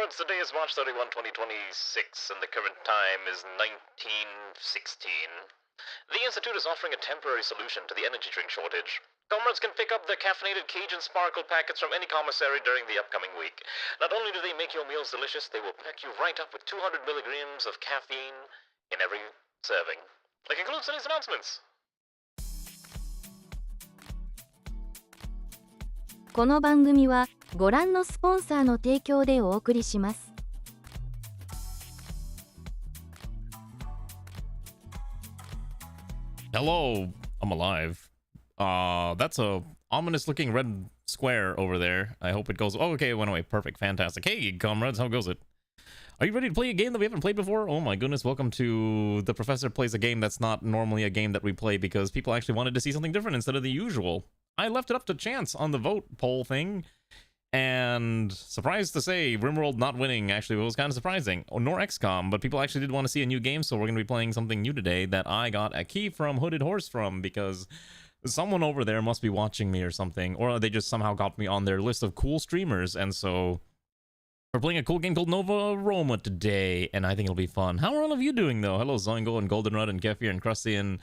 comrades, today is March 31, 2026, and the current time is 1916. The Institute is offering a temporary solution to the energy drink shortage. Comrades can pick up their caffeinated Cajun Sparkle packets from any commissary during the upcoming week. Not only do they make your meals delicious, they will pack you right up with 200 milligrams of caffeine in every serving. That concludes today's announcements. この番組はご覧のスポンサーの提供でお送りします。Hello, I'm alive. That's a ominous looking red square over there. I hope it goes. Oh, okay, it went away. Perfect, fantastic. Hey, comrades, how goes it? Are you ready to play a game that we haven't played before? Oh my goodness, welcome to The Professor Plays a Game that's not normally a game that we play because people actually wanted to see something different instead of the usual. I left it up to chance on the vote poll thing, and surprised to say, RimWorld not winning actually was kind of surprising. Oh, nor XCOM, but people actually did want to see a new game, so we're going to be playing something new today that I got a key from Hooded Horse from, because someone over there must be watching me or something, or they just somehow got me on their list of cool streamers, and so we're playing a cool game called Nova Roma today, and I think it'll be fun. How are all of you doing, though? Hello, Zoingo and Goldenrod and Kefir and Krusty and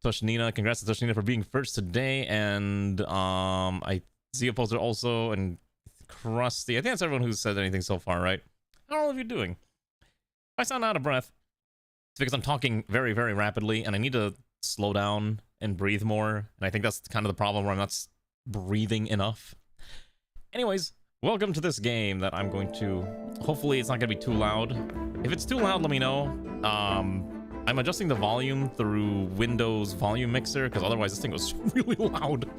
Toshnina. Congrats to Toshnina for being first today, and I see a poster also, and Krusty. I think that's everyone who's said anything so far, right? How are all of you doing? If I sound out of breath, it's because I'm talking very, very rapidly, and I need to slow down and breathe more, and I think that's kind of the problem where I'm not breathing enough. Anyways, welcome to this game that I'm going to... Hopefully it's not going to be too loud. If it's too loud, let me know. I'm adjusting the volume through Windows volume mixer, because otherwise this thing was really loud.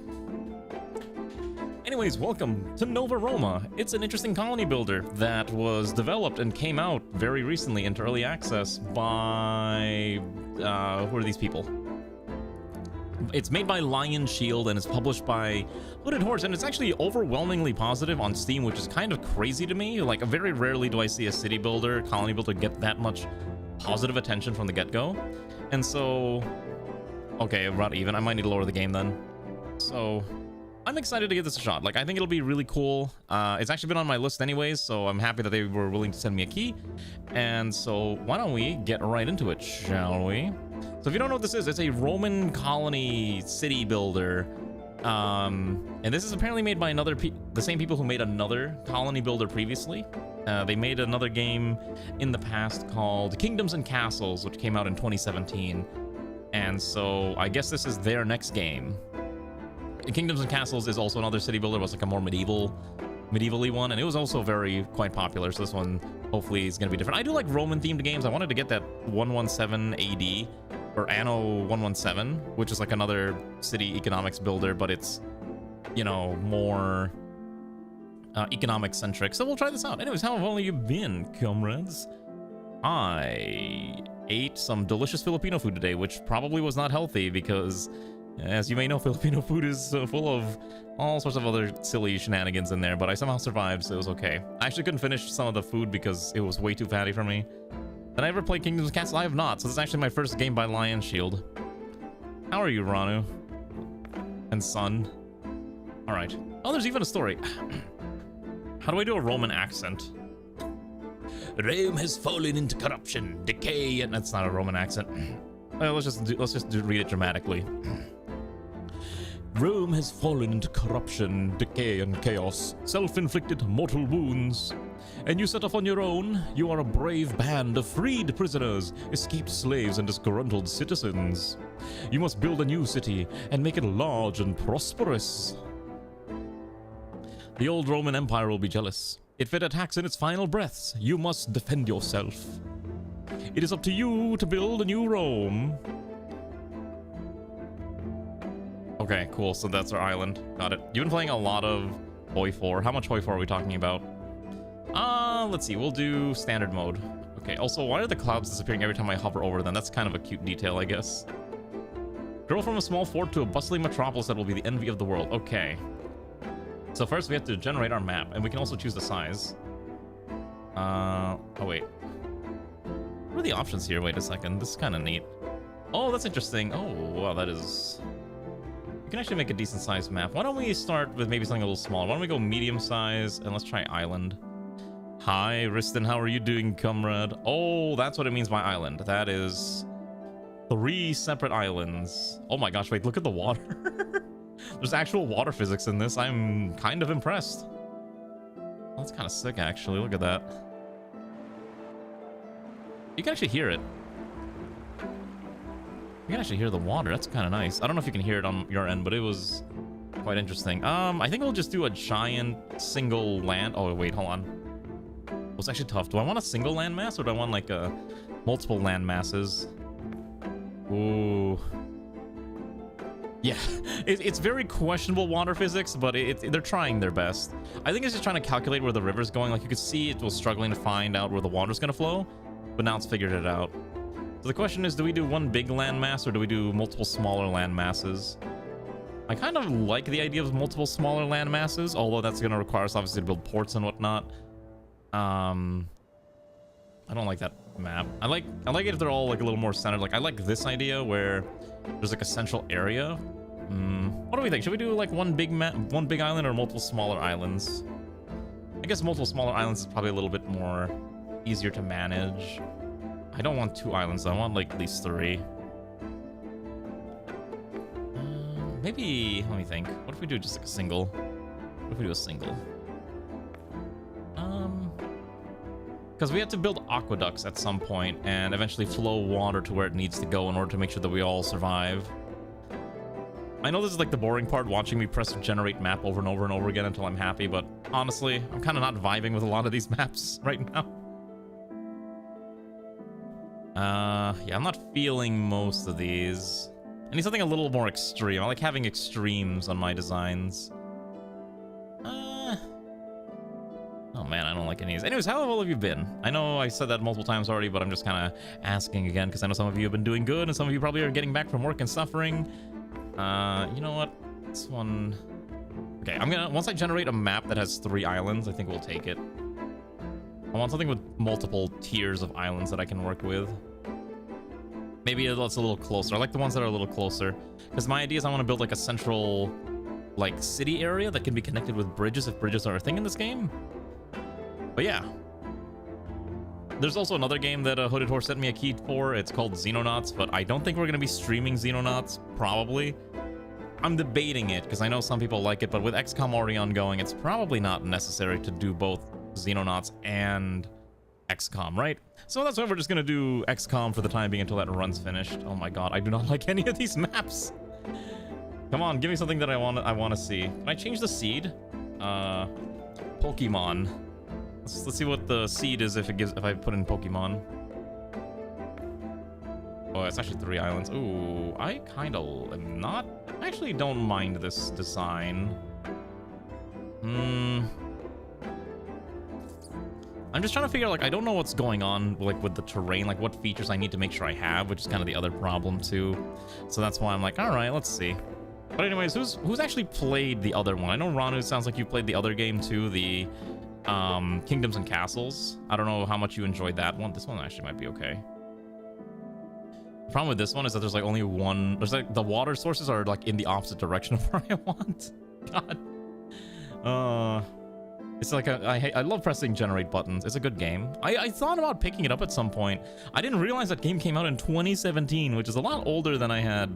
Anyways, welcome to Nova Roma. It's an interesting colony builder that was developed and came out very recently into early access by... who are these people? It's made by Lion Shield and it's published by Hooded Horse, and it's actually overwhelmingly positive on Steam, which is kind of crazy to me. Like, very rarely do I see a city builder, colony builder get that much positive attention from the get-go. And so... Okay, about even. I might need to lower the game then. So... I'm excited to give this a shot. Like, I think it'll be really cool. It's actually been on my list anyways, so I'm happy that they were willing to send me a key. And so why don't we get right into it, shall we? So if you don't know what this is, it's a Roman colony city builder. And this is apparently made by the same people who made another colony builder previously. They made another game in the past called Kingdoms and Castles, which came out in 2017. And so I guess this is their next game. Kingdoms and Castles is also another city builder. It was like a more medievally one, and it was also quite popular, so this one hopefully is going to be different. I do like Roman themed games. I wanted to get that 117 AD or Anno 117, which is like another city economics builder, but it's, you know, more economic centric. So we'll try this out. Anyways, how have all of you been, comrades? I ate some delicious Filipino food today, which probably was not healthy because, as you may know, Filipino food is full of all sorts of other silly shenanigans in there, but I somehow survived, so it was okay. I actually couldn't finish some of the food because it was way too fatty for me. Did I ever play Kingdoms of Castles? I have not, so this is actually my first game by Lion Shield. How are you, Ranu? And Sun? Alright. Oh, there's even a story. How do I do a Roman accent? Rome has fallen into corruption, decay, and that's not a Roman accent. Let's just read it dramatically. Rome has fallen into corruption, decay, and chaos, self-inflicted mortal wounds. And you set off on your own. You are a brave band of freed prisoners, escaped slaves, and disgruntled citizens. You must build a new city and make it large and prosperous. The old Roman Empire will be jealous. If it attacks in its final breaths, you must defend yourself. It is up to you to build a new Rome. Okay, cool. So that's our island. Got it. You've been playing a lot of Hoi 4. How much Hoi 4 are we talking about? Let's see. We'll do standard mode. Okay. Also, why are the clouds disappearing every time I hover over them? That's kind of a cute detail, I guess. Grow from a small fort to a bustling metropolis that will be the envy of the world. Okay. So first we have to generate our map, and we can also choose the size. Oh wait. What are the options here? Wait a second. This is kind of neat. Oh, that's interesting. Oh, wow, that is... You can actually make a decent sized map. Why don't we start with maybe something a little smaller? Why don't we go medium size, and let's try island. Hi, Riston, how are you doing, comrade? Oh, that's what it means by island. That is 3 separate islands. Oh my gosh, wait, look at the water. There's actual water physics in this. I'm kind of impressed. That's kind of sick, actually. Look at that. You can actually hear it. You can actually hear the water. That's kind of nice. I don't know if you can hear it on your end, but it was quite interesting. I think we'll just do a giant single land. Oh, wait, hold on. It's actually tough. Do I want a single landmass or do I want like multiple land masses? Ooh. Yeah, it's very questionable water physics, but they're trying their best. I think it's just trying to calculate where the river's going. Like you could see it was struggling to find out where the water's gonna flow, but now it's figured it out. So the question is, do we do one big landmass or do we do multiple smaller land masses? I kind of like the idea of multiple smaller land masses, although that's gonna require us obviously to build ports and whatnot. I don't like that map. I like it if they're all like a little more centered. Like I like this idea where there's like a central area. What do we think? Should we do like one big island or multiple smaller islands? I guess multiple smaller islands is probably a little bit more easier to manage. I don't want 2 islands. I want like at least 3. Maybe let me think. What if we do just like a single? What if we do a single? Because we have to build aqueducts at some point and eventually flow water to where it needs to go in order to make sure that we all survive. I know this is like the boring part, watching me press generate map over and over and over again until I'm happy, but honestly, I'm kind of not vibing with a lot of these maps right now. Yeah, I'm not feeling most of these. I need something a little more extreme. I like having extremes on my designs. Oh man, I don't like any of these. Anyways, how have all of you been? I know I said that multiple times already, but I'm just kind of asking again because I know some of you have been doing good and some of you probably are getting back from work and suffering. You know what? This one... Okay, once I generate a map that has 3 islands, I think we'll take it. I want something with multiple tiers of islands that I can work with. Maybe that's a little closer. I like the ones that are a little closer. Because my idea is I want to build like a central, like, city area that can be connected with bridges if bridges are a thing in this game. But yeah. There's also another game that Hooded Horse sent me a key for. It's called Xenonauts, but I don't think we're going to be streaming Xenonauts, probably. I'm debating it, because I know some people like it, but with XCOM already ongoing, it's probably not necessary to do both Xenonauts and XCOM, right? So that's why we're just going to do XCOM for the time being until that run's finished. Oh my god, I do not like any of these maps. Come on, give me something that I want to see. Can I change the seed? Pokemon. Let's see what the seed is if I put in Pokemon. Oh, it's actually 3 islands. Ooh, I kind of am not... I actually don't mind this design. I'm just trying to figure out, like, I don't know what's going on, like, with the terrain, like, what features I need to make sure I have, which is kind of the other problem, too. So that's why I'm like, all right, let's see. But anyways, who's actually played the other one? I know, Ranu, sounds like you played the other game, too, the... Kingdoms and Castles. I don't know how much you enjoyed that one. This one actually might be okay. The problem with this one is that there's like only one. There's like the water sources are like in the opposite direction of where I want. God. It's like I love pressing generate buttons. It's a good game. I thought about picking it up at some point. I didn't realize that game came out in 2017, which is a lot older than I had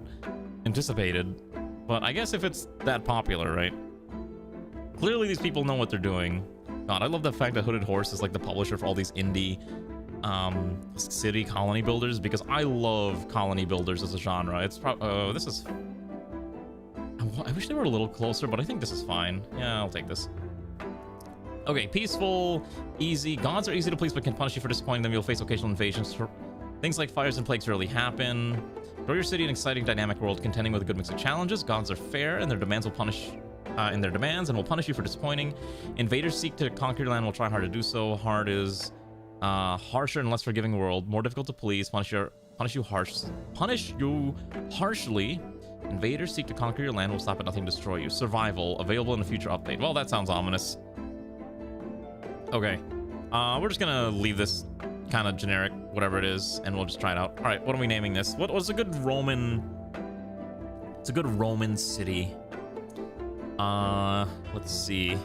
anticipated. But I guess if it's that popular, right? Clearly these people know what they're doing. God, I love the fact that Hooded Horse is like the publisher for all these indie city colony builders, because I love colony builders as a genre. It's this is... I wish they were a little closer, but I think this is fine. Yeah, I'll take this. Okay, peaceful, easy. Gods are easy to please but can punish you for disappointing them. You'll face occasional invasions. Things like fires and plagues rarely happen. Grow your city in an exciting, dynamic world contending with a good mix of challenges. Gods are fair, and their demands will punish... will punish you for disappointing. Invaders seek to conquer your land, will try hard to do so. Hard is harsher and less forgiving world, more difficult to please. Punish you harshly. Invaders seek to conquer your land, will stop at nothing to destroy you. Survival available in a future update. Well, that sounds ominous. Okay, we're just gonna leave this kind of generic, whatever it is, and we'll just try it out. All right, what are we naming this? What was a good Roman? It's a good Roman city. Let's see.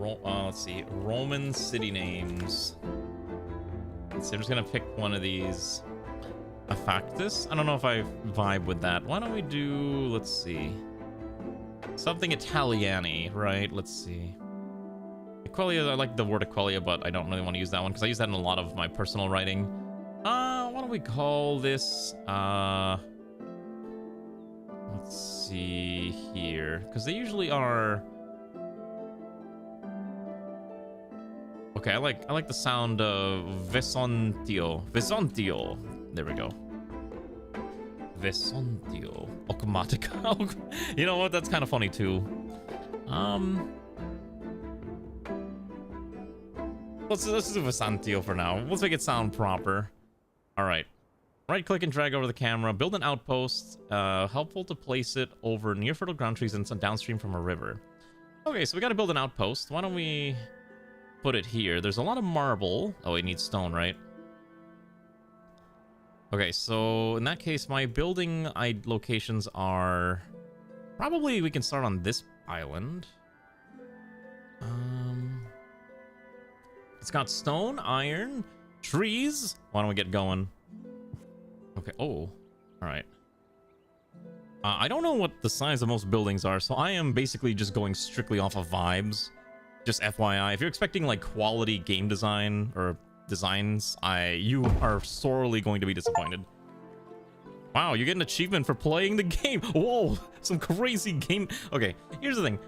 let's see. Roman city names. Let's see, I'm just gonna pick one of these. Affactus? I don't know if I vibe with that. Why don't we do, let's see. Something Italiani, right? Let's see. Equalia, I like the word Equalia, but I don't really want to use that one because I use that in a lot of my personal writing. Why don't we call this, let's see here. Because they usually are... Okay, I like the sound of Vesontio. Vesontio. There we go. Vesontio. Okumatica. You know what? That's kind of funny too. Let's do Vesontio for now. Let's make it sound proper. All right. Right click and drag over the camera. Build an outpost. Helpful to place it over near fertile ground trees and downstream from a river. Okay, so we got to build an outpost. Why don't we put it here? There's a lot of marble. Oh, it needs stone, right? Okay, so in that case, my building locations are... Probably we can start on this island. It's got stone, iron, trees. Why don't we get going? Okay, oh, alright. I don't know what the size of most buildings are, so I am basically just going strictly off of vibes. Just FYI, if you're expecting like quality game design or designs, you are sorely going to be disappointed. Wow, you get an achievement for playing the game. Whoa, some crazy game. Okay, here's the thing.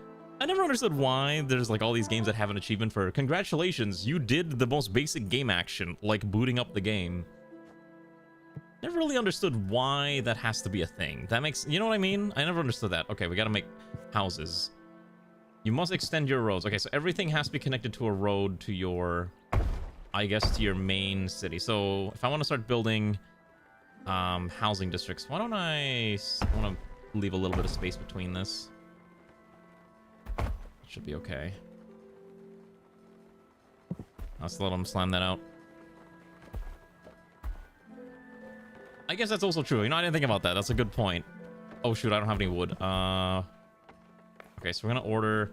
I never understood why there's like all these games that have an achievement for congratulations, you did the most basic game action, like booting up the game. Never really understood why that has to be a thing. That makes, you know what I mean? I never understood that. Okay, we gotta make houses. You must extend your roads. Okay, so everything has to be connected to a road to your, I guess, to your main city. So if I want to start building housing districts, why don't I want to leave a little bit of space between this. Should be okay. Let's let them slam that out. I guess that's also true. You know, I didn't think about that. That's a good point. Oh shoot, I don't have any wood. Okay, so we're gonna order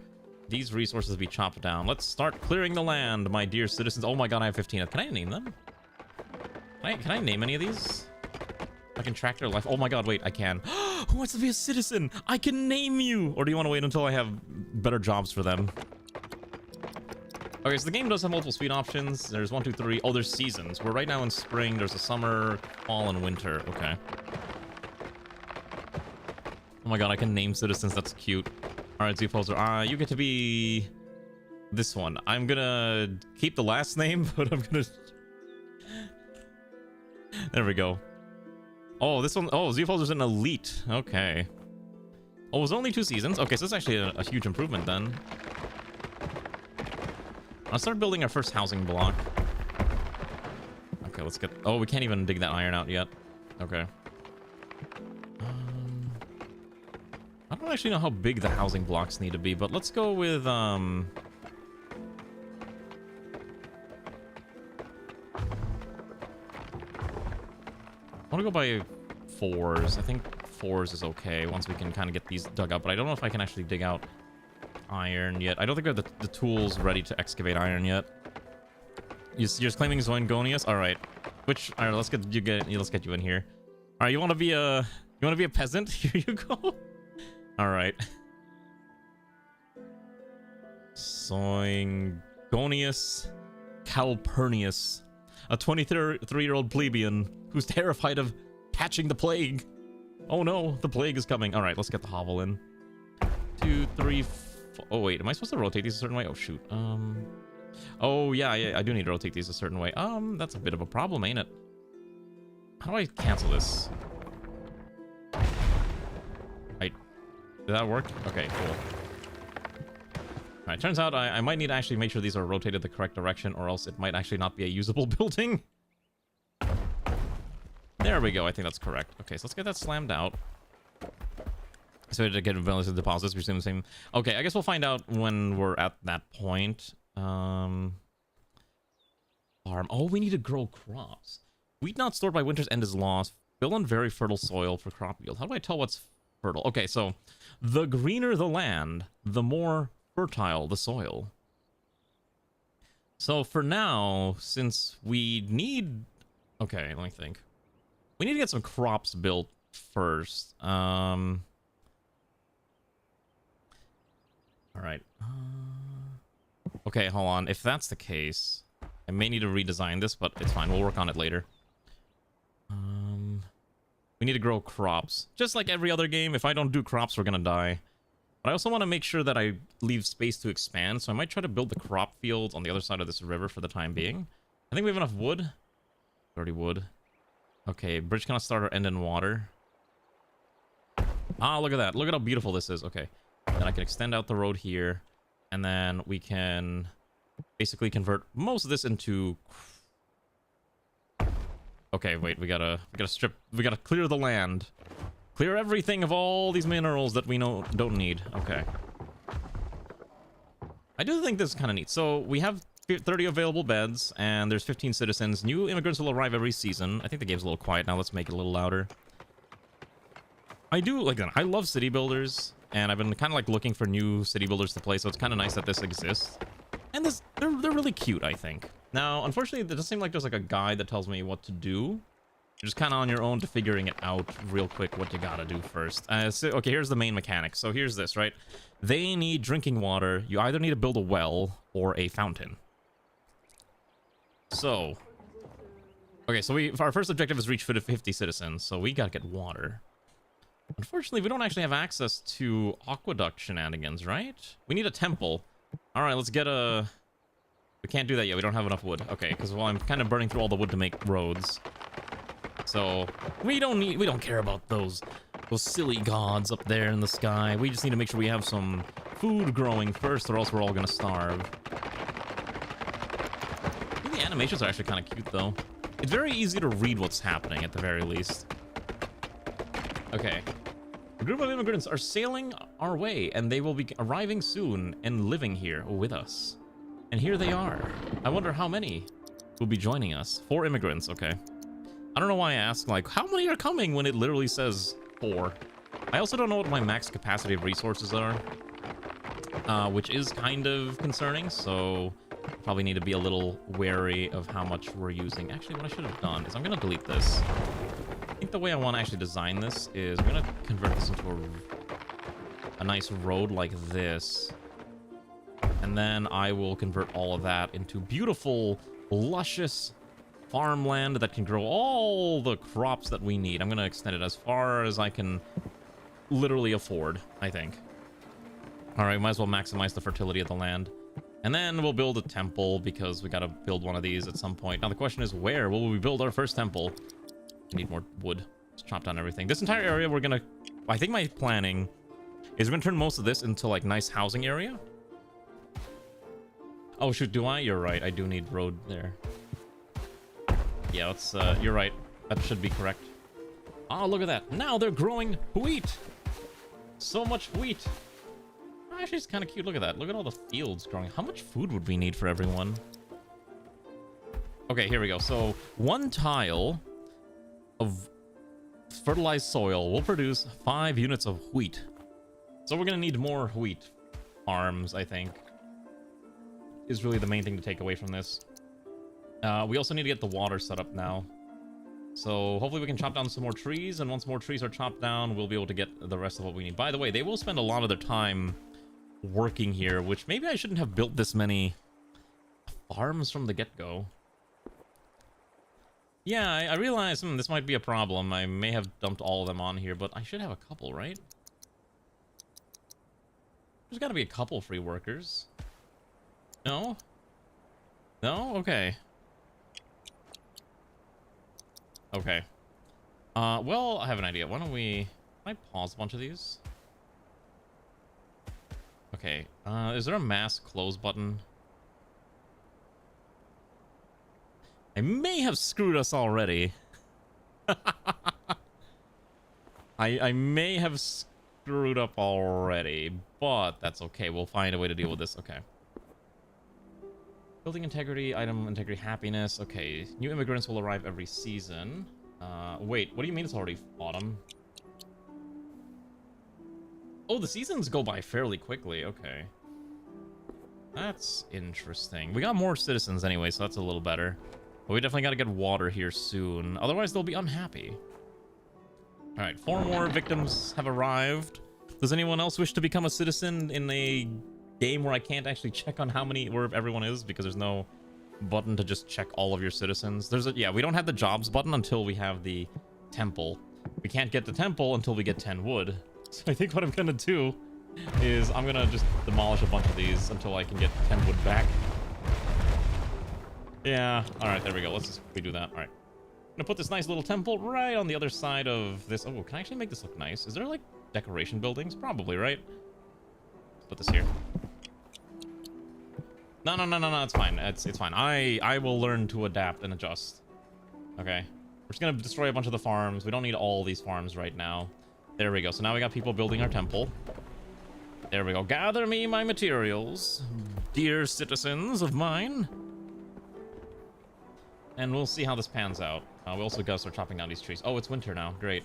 these resources to be chopped down. Let's start clearing the land, my dear citizens. Oh my god, I have 15. Can I name them? Can I name any of these? I can track their life. Oh my god, wait, I can. Who wants to be a citizen? I can name you! Or do you want to wait until I have better jobs for them? Okay, so the game does have multiple speed options. There's 1, 2, 3. Oh, there's seasons. We're right now in spring. There's a summer, fall, and winter. Okay. Oh my god, I can name citizens. That's cute. Alright, Z-Poser. You get to be this one. I'm gonna keep the last name, but I'm gonna... There we go. Oh, this one... Oh, Z-Poser's an elite. Okay. Oh, it was only 2 seasons? Okay, so it's actually a huge improvement then. I'll start building our first housing block. Okay, let's get... Oh, we can't even dig that iron out yet. Okay. I don't actually know how big the housing blocks need to be, but let's go with, I want to go by 4s. I think 4s is okay once we can kind of get these dug up, but I don't know if I can actually dig out iron yet. I don't think we have the tools ready to excavate iron yet. You're just claiming Zoingonius? All right. All right, let's get you in here. All right, you want to be a peasant? Here you go. All right. Zoingonius Calpurnius, a 23-year-old plebeian who's terrified of catching the plague. Oh no, the plague is coming. All right, let's get the hovel in. 2, 3, 4. Oh wait, am I supposed to rotate these a certain way? Oh shoot. Oh yeah, I do need to rotate these a certain way. That's a bit of a problem, ain't it? How do I cancel this? Did that work? Okay, cool. Alright, turns out I might need to actually make sure these are rotated the correct direction, or else it might actually not be a usable building. There we go, I think that's correct. Okay, so let's get that slammed out. So to get relative deposits, we're doing the same. Okay, I guess we'll find out when we're at that point. Farm. Oh, we need to grow crops. Wheat not stored by winter's end is lost. Fill in very fertile soil for crop yield. How do I tell what's fertile? Okay, so the greener the land, the more fertile the soil. So for now, since we need... Okay, let me think. We need to get some crops built first. All right. Okay, hold on. If that's the case, I may need to redesign this, but it's fine. We'll work on it later. We need to grow crops. Just like every other game, if I don't do crops, we're gonna die. But I also want to make sure that I leave space to expand, so I might try to build the crop fields on the other side of this river for the time being. I think we have enough wood. 30 wood. Okay, bridge cannot start or end in water. Ah, look at that. Look at how beautiful this is. Okay. Then I can extend out the road here. And then we can basically convert most of this into... Okay, wait. We gotta strip... We gotta clear the land. Clear everything of all these minerals that we don't need. Okay. I do think this is kind of neat. So we have 30 available beds, and there's 15 citizens. New immigrants will arrive every season. I think the game's a little quiet now. Let's make it a little louder. I do like that. I love city builders, and I've been kind of like looking for new city builders to play, so it's kind of nice that this exists. And they're really cute, I think. Now, unfortunately, it doesn't seem like there's like a guide that tells me what to do. You're just kind of on your own to figuring it out real quick what you gotta do first. Okay, here's the main mechanic. So here's this, right? They need drinking water. You either need to build a well or a fountain. So, okay, so our first objective is reach 50 citizens, so we gotta get water. Unfortunately, we don't actually have access to aqueduct shenanigans, right? We need a temple. All right, let's get a... We can't do that yet. We don't have enough wood. Okay, because well, I'm kind of burning through all the wood to make roads. So we don't care about those silly gods up there in the sky. We just need to make sure we have some food growing first, or else we're all gonna starve. I think the animations are actually kind of cute, though. It's very easy to read what's happening, at the very least. Okay. A group of immigrants are sailing our way, and they will be arriving soon and living here with us. And here they are. I wonder how many will be joining us. 4 immigrants, okay. I don't know why I asked, like, how many are coming when it literally says 4? I also don't know what my max capacity of resources are, which is kind of concerning, so probably need to be a little wary of how much we're using. Actually, what I should have done is I'm going to delete this. I think the way I want to actually design this is I'm going to convert this into a nice road like this. And then I will convert all of that into beautiful, luscious farmland that can grow all the crops that we need. I'm going to extend it as far as I can literally afford, I think. All right, might as well maximize the fertility of the land. And then we'll build a temple because we got to build one of these at some point. Now the question is, where will we build our first temple? We need more wood. Let's chop down everything. This entire area we're going to... I think my planning is we're going to turn most of this into like nice housing area. Oh shoot, do I? You're right. I do need road there. Yeah, let's, you're right. That should be correct. Oh, look at that. Now they're growing wheat. So much wheat. Actually, it's kind of cute. Look at that. Look at all the fields growing. How much food would we need for everyone? Okay, here we go. So 1 tile of fertilized soil will produce 5 units of wheat. So we're going to need more wheat farms, I think, is really the main thing to take away from this. We also need to get the water set up now. So hopefully we can chop down some more trees, and once more trees are chopped down, we'll be able to get the rest of what we need. By the way, they will spend a lot of their time working here, which maybe I shouldn't have built this many farms from the get-go. Yeah, I realize this might be a problem. I may have dumped all of them on here, but I should have a couple, right? There's got to be a couple free workers. No? No? Okay. Okay. Well, I have an idea. Why don't we... Can I pause a bunch of these? Okay. Is there a mass close button? I may have screwed us already. I may have screwed up already, but that's okay. We'll find a way to deal with this. Okay. Building integrity, item integrity, happiness. Okay, new immigrants will arrive every season. Wait, what do you mean it's already autumn? Oh, the seasons go by fairly quickly. Okay. That's interesting. We got more citizens anyway, so that's a little better. But we definitely got to get water here soon. Otherwise, they'll be unhappy. All right, 4 more victims have arrived. Does anyone else wish to become a citizen in a game where I can't actually check on where everyone is because there's no button to just check all of your citizens? Yeah, we don't have the jobs button until we have the temple. We can't get the temple until we get 10 wood. So I think what I'm gonna do is I'm gonna just demolish a bunch of these until I can get 10 wood back. Yeah, alright, there we go. Let's just redo that. Alright. I'm gonna put this nice little temple right on the other side of this. Oh, can I actually make this look nice? Is there like decoration buildings? Probably, right? Let's put this here. No, it's fine. It's fine. I will learn to adapt and adjust. Okay. We're just gonna destroy a bunch of the farms. We don't need all these farms right now. There we go. So now we got people building our temple. There we go. Gather me my materials, dear citizens of mine. And we'll see how this pans out. We also gotta start chopping down these trees. Oh, it's winter now. Great.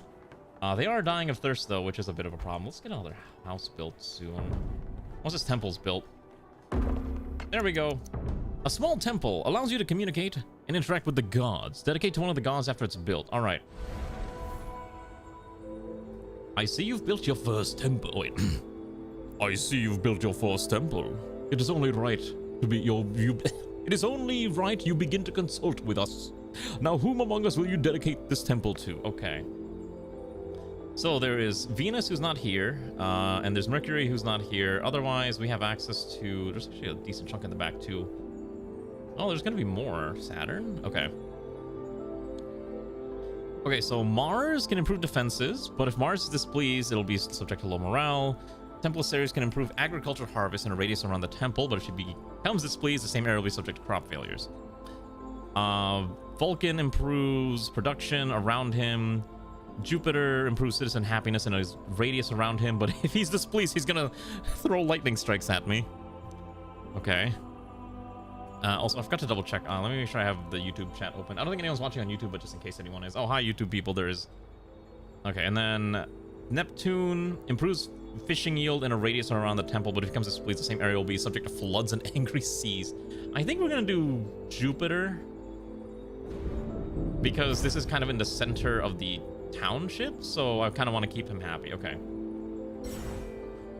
They are dying of thirst, though, which is a bit of a problem. Let's get another house built soon. Once this temple's built. There we go. A small temple allows you to communicate and interact with the gods. Dedicate to one of the gods after it's built. All right. I see you've built your first temple. Wait. I see you've built your first temple. It is only right to be It is only right you begin to consult with us. Now, whom among us will you dedicate this temple to? Okay. So there is Venus, who's not here, and there's Mercury, who's not here. Otherwise, we have access to... There's actually a decent chunk in the back, too. Oh, there's gonna be more. Saturn? Okay. Okay, so Mars can improve defenses, but if Mars is displeased, it'll be subject to low morale. Temple Ceres can improve agriculture harvest in a radius around the temple, but if she becomes displeased, the same area will be subject to crop failures. Vulcan improves production around him. Jupiter improves citizen happiness in his radius around him, but if he's displeased, he's gonna throw lightning strikes at me. Okay. Also, I forgot to double check. Let me make sure I have the YouTube chat open. I don't think anyone's watching on YouTube, but just in case anyone is. Oh, hi, YouTube people. There is. Okay, and then Neptune improves fishing yield in a radius around the temple, but if it becomes displeased, the same area will be subject to floods and angry seas. I think we're gonna do Jupiter because this is kind of in the center of the township, so I kind of want to keep him happy. Okay.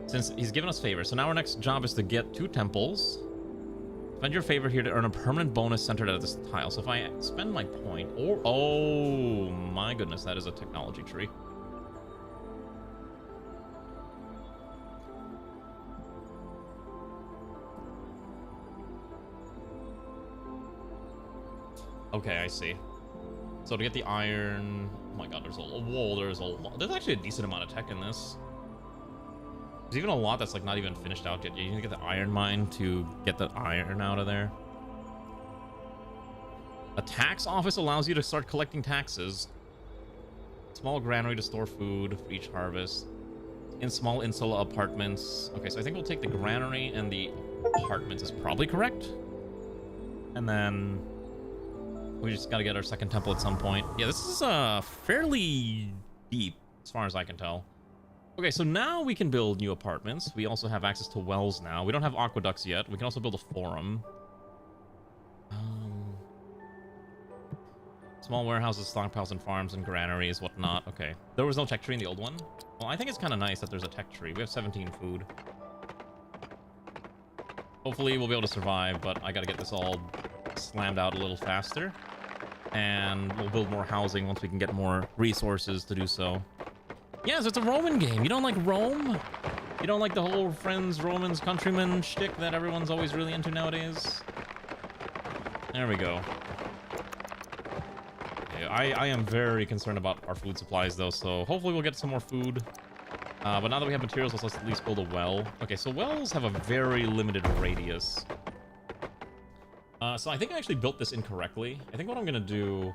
Since he's given us favors, so now our next job is to get 2 temples. Spend your favor here to earn a permanent bonus centered at this tile. So if I spend my point, or oh my goodness, that is a technology tree. Okay, I see. So to get the iron, oh my god, there's a whoa, there's a lot. There's actually a decent amount of tech in this. There's even a lot that's like not even finished out yet. You need to get the iron mine to get the iron out of there. A tax office allows you to start collecting taxes. Small granary to store food for each harvest. In small insula apartments. Okay, so I think we'll take the granary, and the apartments is probably correct. And then we just got to get our second temple at some point. Yeah, this is fairly deep as far as I can tell. Okay, so now we can build new apartments. We also have access to wells now. We don't have aqueducts yet. We can also build a forum. Small warehouses, stockpiles, and farms, and granaries, whatnot. Okay. There was no tech tree in the old one. Well, I think it's kind of nice that there's a tech tree. We have 17 food. Hopefully we'll be able to survive, but I gotta get this all slammed out a little faster. And we'll build more housing once we can get more resources to do so. Yes, it's a Roman game. You don't like Rome? You don't like the whole friends, Romans, countrymen shtick that everyone's always really into nowadays? There we go. Okay, I am very concerned about our food supplies, though, so hopefully we'll get some more food. But now that we have materials, let's at least build a well. Okay, so wells have a very limited radius. So I think I actually built this incorrectly. I think what I'm going to do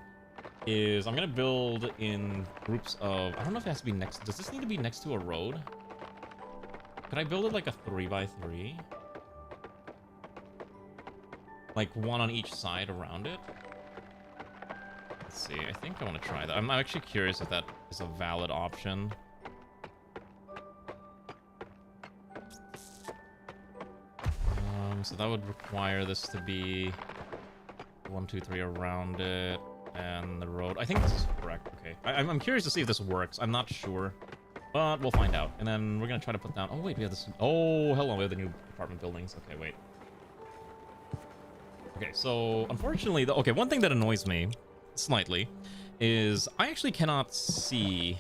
is I'm going to build in groups of... I don't know if it has to be next... Does this need to be next to a road? Could I build it like a 3x3? Like one on each side around it? Let's see. I think I want to try that. I'm actually curious if that is a valid option. So that would require this to be 1, 2, 3 around it, and the road. I think this is correct. Okay, I'm curious to see if this works. I'm not sure, but we'll find out. And then we're gonna try to put down. Oh wait, we have this. Oh, hello, we have the new apartment buildings. Okay, wait. Okay, so unfortunately, okay, one thing that annoys me slightly is I actually cannot see.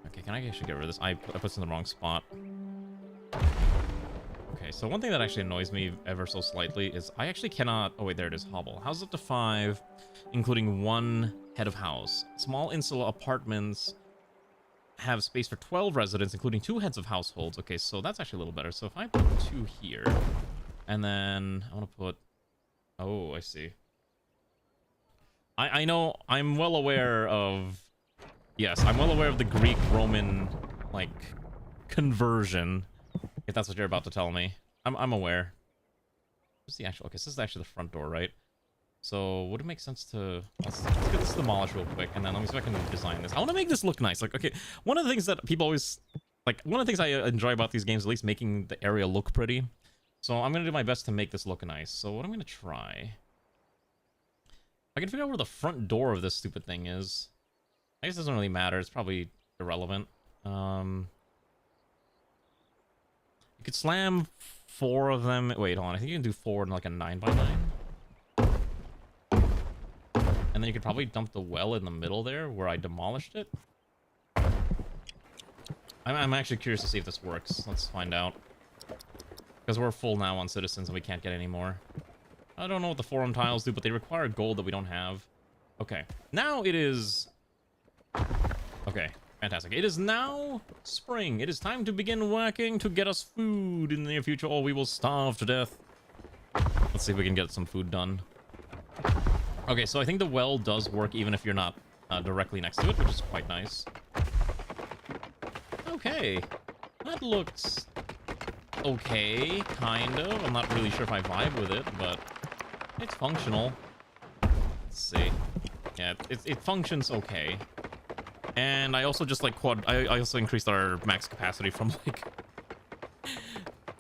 Okay, can I actually get rid of this? I put this in the wrong spot. Okay, so one thing that actually annoys me ever so slightly is I actually cannot... Oh, wait, there it is. Hobble. Houses up to 5, including 1 head of house. Small insular apartments have space for 12 residents, including 2 heads of households. Okay, so that's actually a little better. So if I put 2 here, and then I want to put... Oh, I see. I know, I'm well aware of... Yes, I'm well aware of the Greek-Roman, like, conversion, if that's what you're about to tell me. I'm aware. What's the actual... Okay, so this is actually the front door, right? So, would it make sense to... Let's get this demolished real quick, and then let me see if I can design this. I want to make this look nice. Like, okay, one of the things that people always... Like, one of the things I enjoy about these games, at least making the area look pretty. So, I'm going to do my best to make this look nice. So, what I'm going to try... I can figure out where the front door of this stupid thing is. I guess it doesn't really matter. It's probably irrelevant. You could slam 4 of them. Wait, hold on. I think you can do 4 in like a 9x9. And then you could probably dump the well in the middle there where I demolished it. I'm actually curious to see if this works. Let's find out. Because we're full now on citizens and we can't get any more. I don't know what the forum tiles do, but they require gold that we don't have. Okay. Now it is... Okay. Fantastic. It is now spring. It is time to begin working to get us food in the near future, or we will starve to death. Let's see if we can get some food done. Okay, so I think the well does work even if you're not directly next to it, which is quite nice. Okay. That looks okay, kind of. I'm not really sure if I vibe with it, but it's functional. Let's see. Yeah, it functions okay. And I also just like I also increased our max capacity from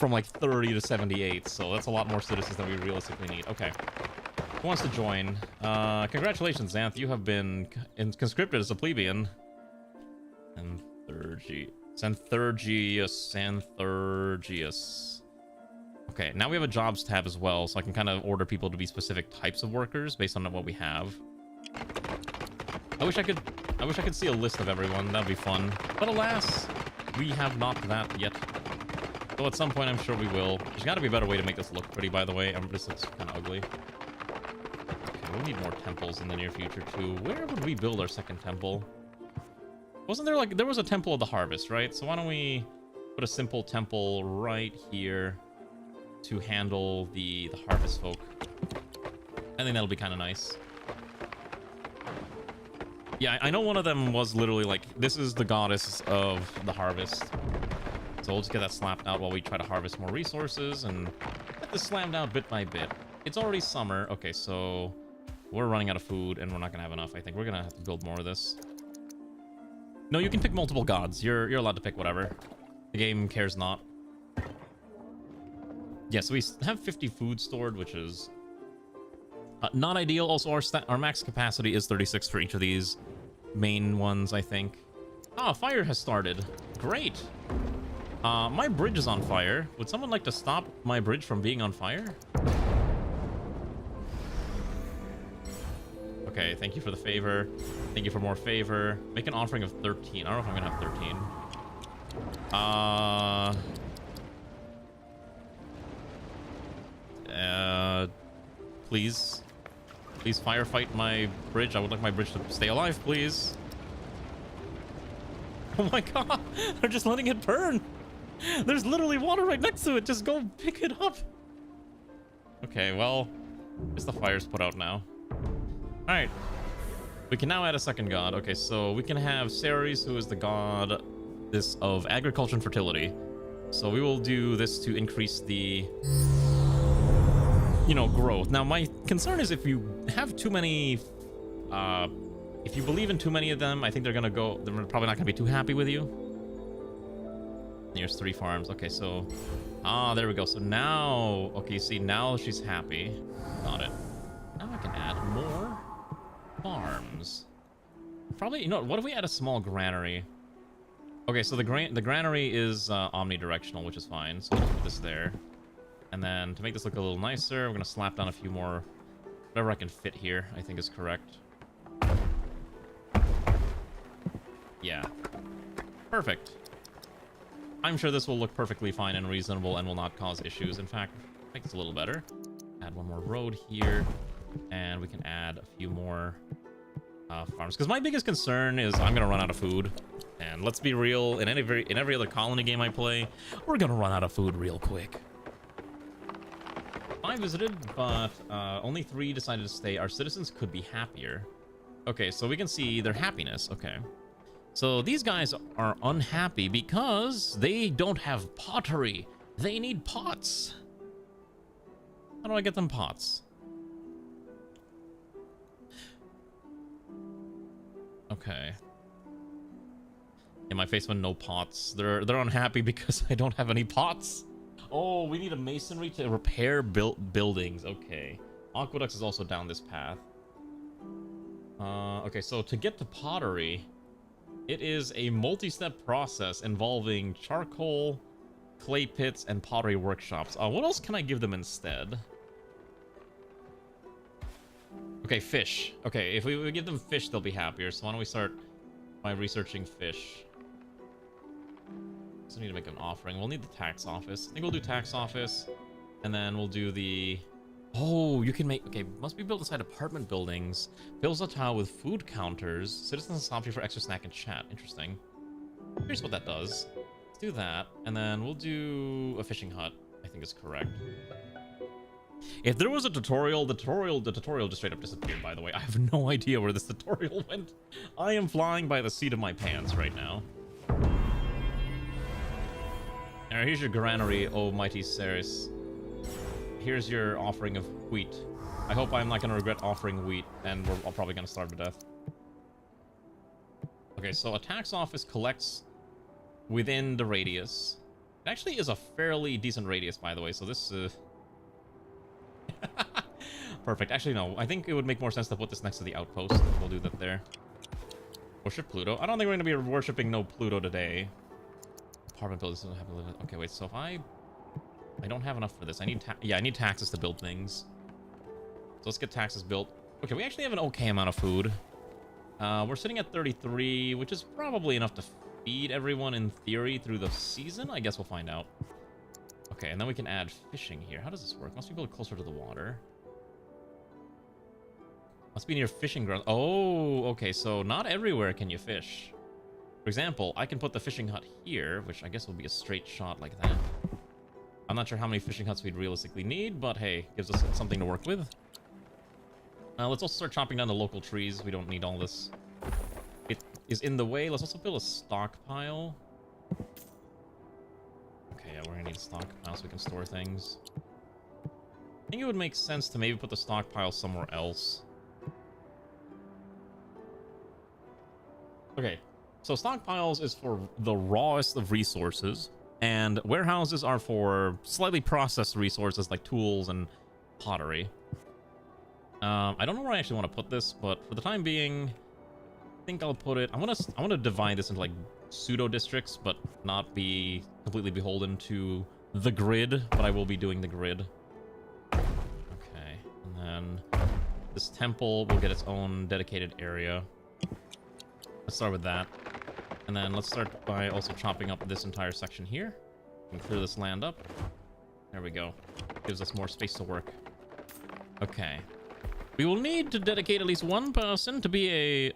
like 30 to 78, so that's a lot more citizens than we realistically need. Okay. Who wants to join? Congratulations, Xanth. You have been conscripted as a plebeian. And Xanthurgius. Okay, now we have a jobs tab as well, so I can kind of order people to be specific types of workers based on what we have. I wish I could see a list of everyone. That'd be fun. But alas, we have not that yet. Though at some point I'm sure we will. There's got to be a better way to make this look pretty, by the way. This looks kind of ugly. Okay, we'll need more temples in the near future too. Where would we build our second temple? Wasn't there there was a temple of the harvest, right? So why don't we put a simple temple right here to handle the harvest folk. I think that'll be kind of nice. Yeah, I know one of them was literally like, this is the goddess of the harvest. So we'll just get that slapped out while we try to harvest more resources and get this slammed out bit by bit. It's already summer. Okay, so we're running out of food and we're not gonna have enough. I think we're gonna have to build more of this. No, you can pick multiple gods. You're allowed to pick whatever. The game cares not. Yeah, so we have 50 food stored, which is not ideal. Also, our max capacity is 36 for each of these main ones, I think. Ah, fire has started. Great. My bridge is on fire. Would someone like to stop my bridge from being on fire? Okay, thank you for the favor. Thank you for more favor. Make an offering of 13. I don't know if I'm gonna have 13. Please firefight my bridge. I would like my bridge to stay alive, please. Oh my god, they're just letting it burn. There's literally water right next to it. Just go pick it up. Okay, well, I guess the fire's put out now. All right, we can now add a second god. Okay, so we can have Ceres, who is the god of agriculture and fertility. So we will do this to increase the, growth. Now, my concern is if you have too many, if you believe in too many of them, I think they're probably not gonna be too happy with you. nearest 3 farms. Okay, so... Ah, there we go. So now... Okay, you see, now she's happy. Got it. Now I can add more farms. Probably, you know, what if we add a small granary? Okay, so the granary is omnidirectional, which is fine. So we'll put this there. And then to make this look a little nicer, we're going to slap down a few more... Whatever I can fit here, I think is correct. Yeah. Perfect. I'm sure this will look perfectly fine and reasonable and will not cause issues. In fact, make this a little better. Add one more road here. And we can add a few more farms. Because my biggest concern is I'm going to run out of food. And let's be real, in every other colony game I play, we're going to run out of food real quick. I visited, but only 3 decided to stay. Our citizens could be happier. Okay, so we can see their happiness. Okay. So these guys are unhappy because they don't have pottery. They need pots. How do I get them pots? Okay. In my face when no pots. They're unhappy because I don't have any pots. Oh, we need a masonry to repair buildings. Okay. Aqueducts is also down this path. Okay, so to get to pottery, it is a multi-step process involving charcoal, clay pits, and pottery workshops. What else can I give them instead? Okay, fish. Okay, if we give them fish, they'll be happier. So why don't we start by researching fish? So we need to make an offering. We'll need the tax office. I think we'll do tax office. And then we'll do the... Oh, you can make... Okay, must be built inside apartment buildings. Builds a tile with food counters. Citizens stop you for extra snack and chat. Interesting. Here's what that does. Let's do that. And then we'll do a fishing hut. I think is correct. If there was a tutorial, the tutorial just straight up disappeared, by the way. I have no idea where this tutorial went. I am flying by the seat of my pants right now. Alright, here's your granary, oh mighty Ceres. Here's your offering of wheat. I hope I'm not going to regret offering wheat, and we're probably going to starve to death. Okay, so a tax office collects within the radius. It actually is a fairly decent radius, by the way, so this... Perfect. Actually, no. I think it would make more sense to put this next to the outpost. We'll do that there. Worship Pluto. I don't think we're going to be worshipping no Pluto today. Apartment buildings don't have to live in. Okay, wait. So if I don't have enough for this. I need I need taxes to build things. So let's get taxes built. Okay, we actually have an okay amount of food. We're sitting at 33, which is probably enough to feed everyone in theory through the season. I guess we'll find out. Okay, and then we can add fishing here. How does this work? Must be built closer to the water. Must be near fishing ground. Oh, okay. So not everywhere can you fish. For example, I can put the fishing hut here, which I guess will be a straight shot like that. I'm not sure how many fishing huts we'd realistically need, but hey, gives us something to work with. Let's also start chopping down the local trees. We don't need all this. It is in the way. Let's also build a stockpile. Okay, yeah, we're gonna need a stockpile so we can store things. I think it would make sense to maybe put the stockpile somewhere else. Okay, so stockpiles is for the rawest of resources, and warehouses are for slightly processed resources like tools and pottery. I don't know where I actually want to put this, but for the time being, I think I'll put it... I want to divide this into like pseudo districts, but not be completely beholden to the grid. But I will be doing the grid. Okay, and then this temple will get its own dedicated area. Let's start with that. And then let's start by also chopping up this entire section here. And clear this land up. There we go. Gives us more space to work. Okay. We will need to dedicate at least one person to be a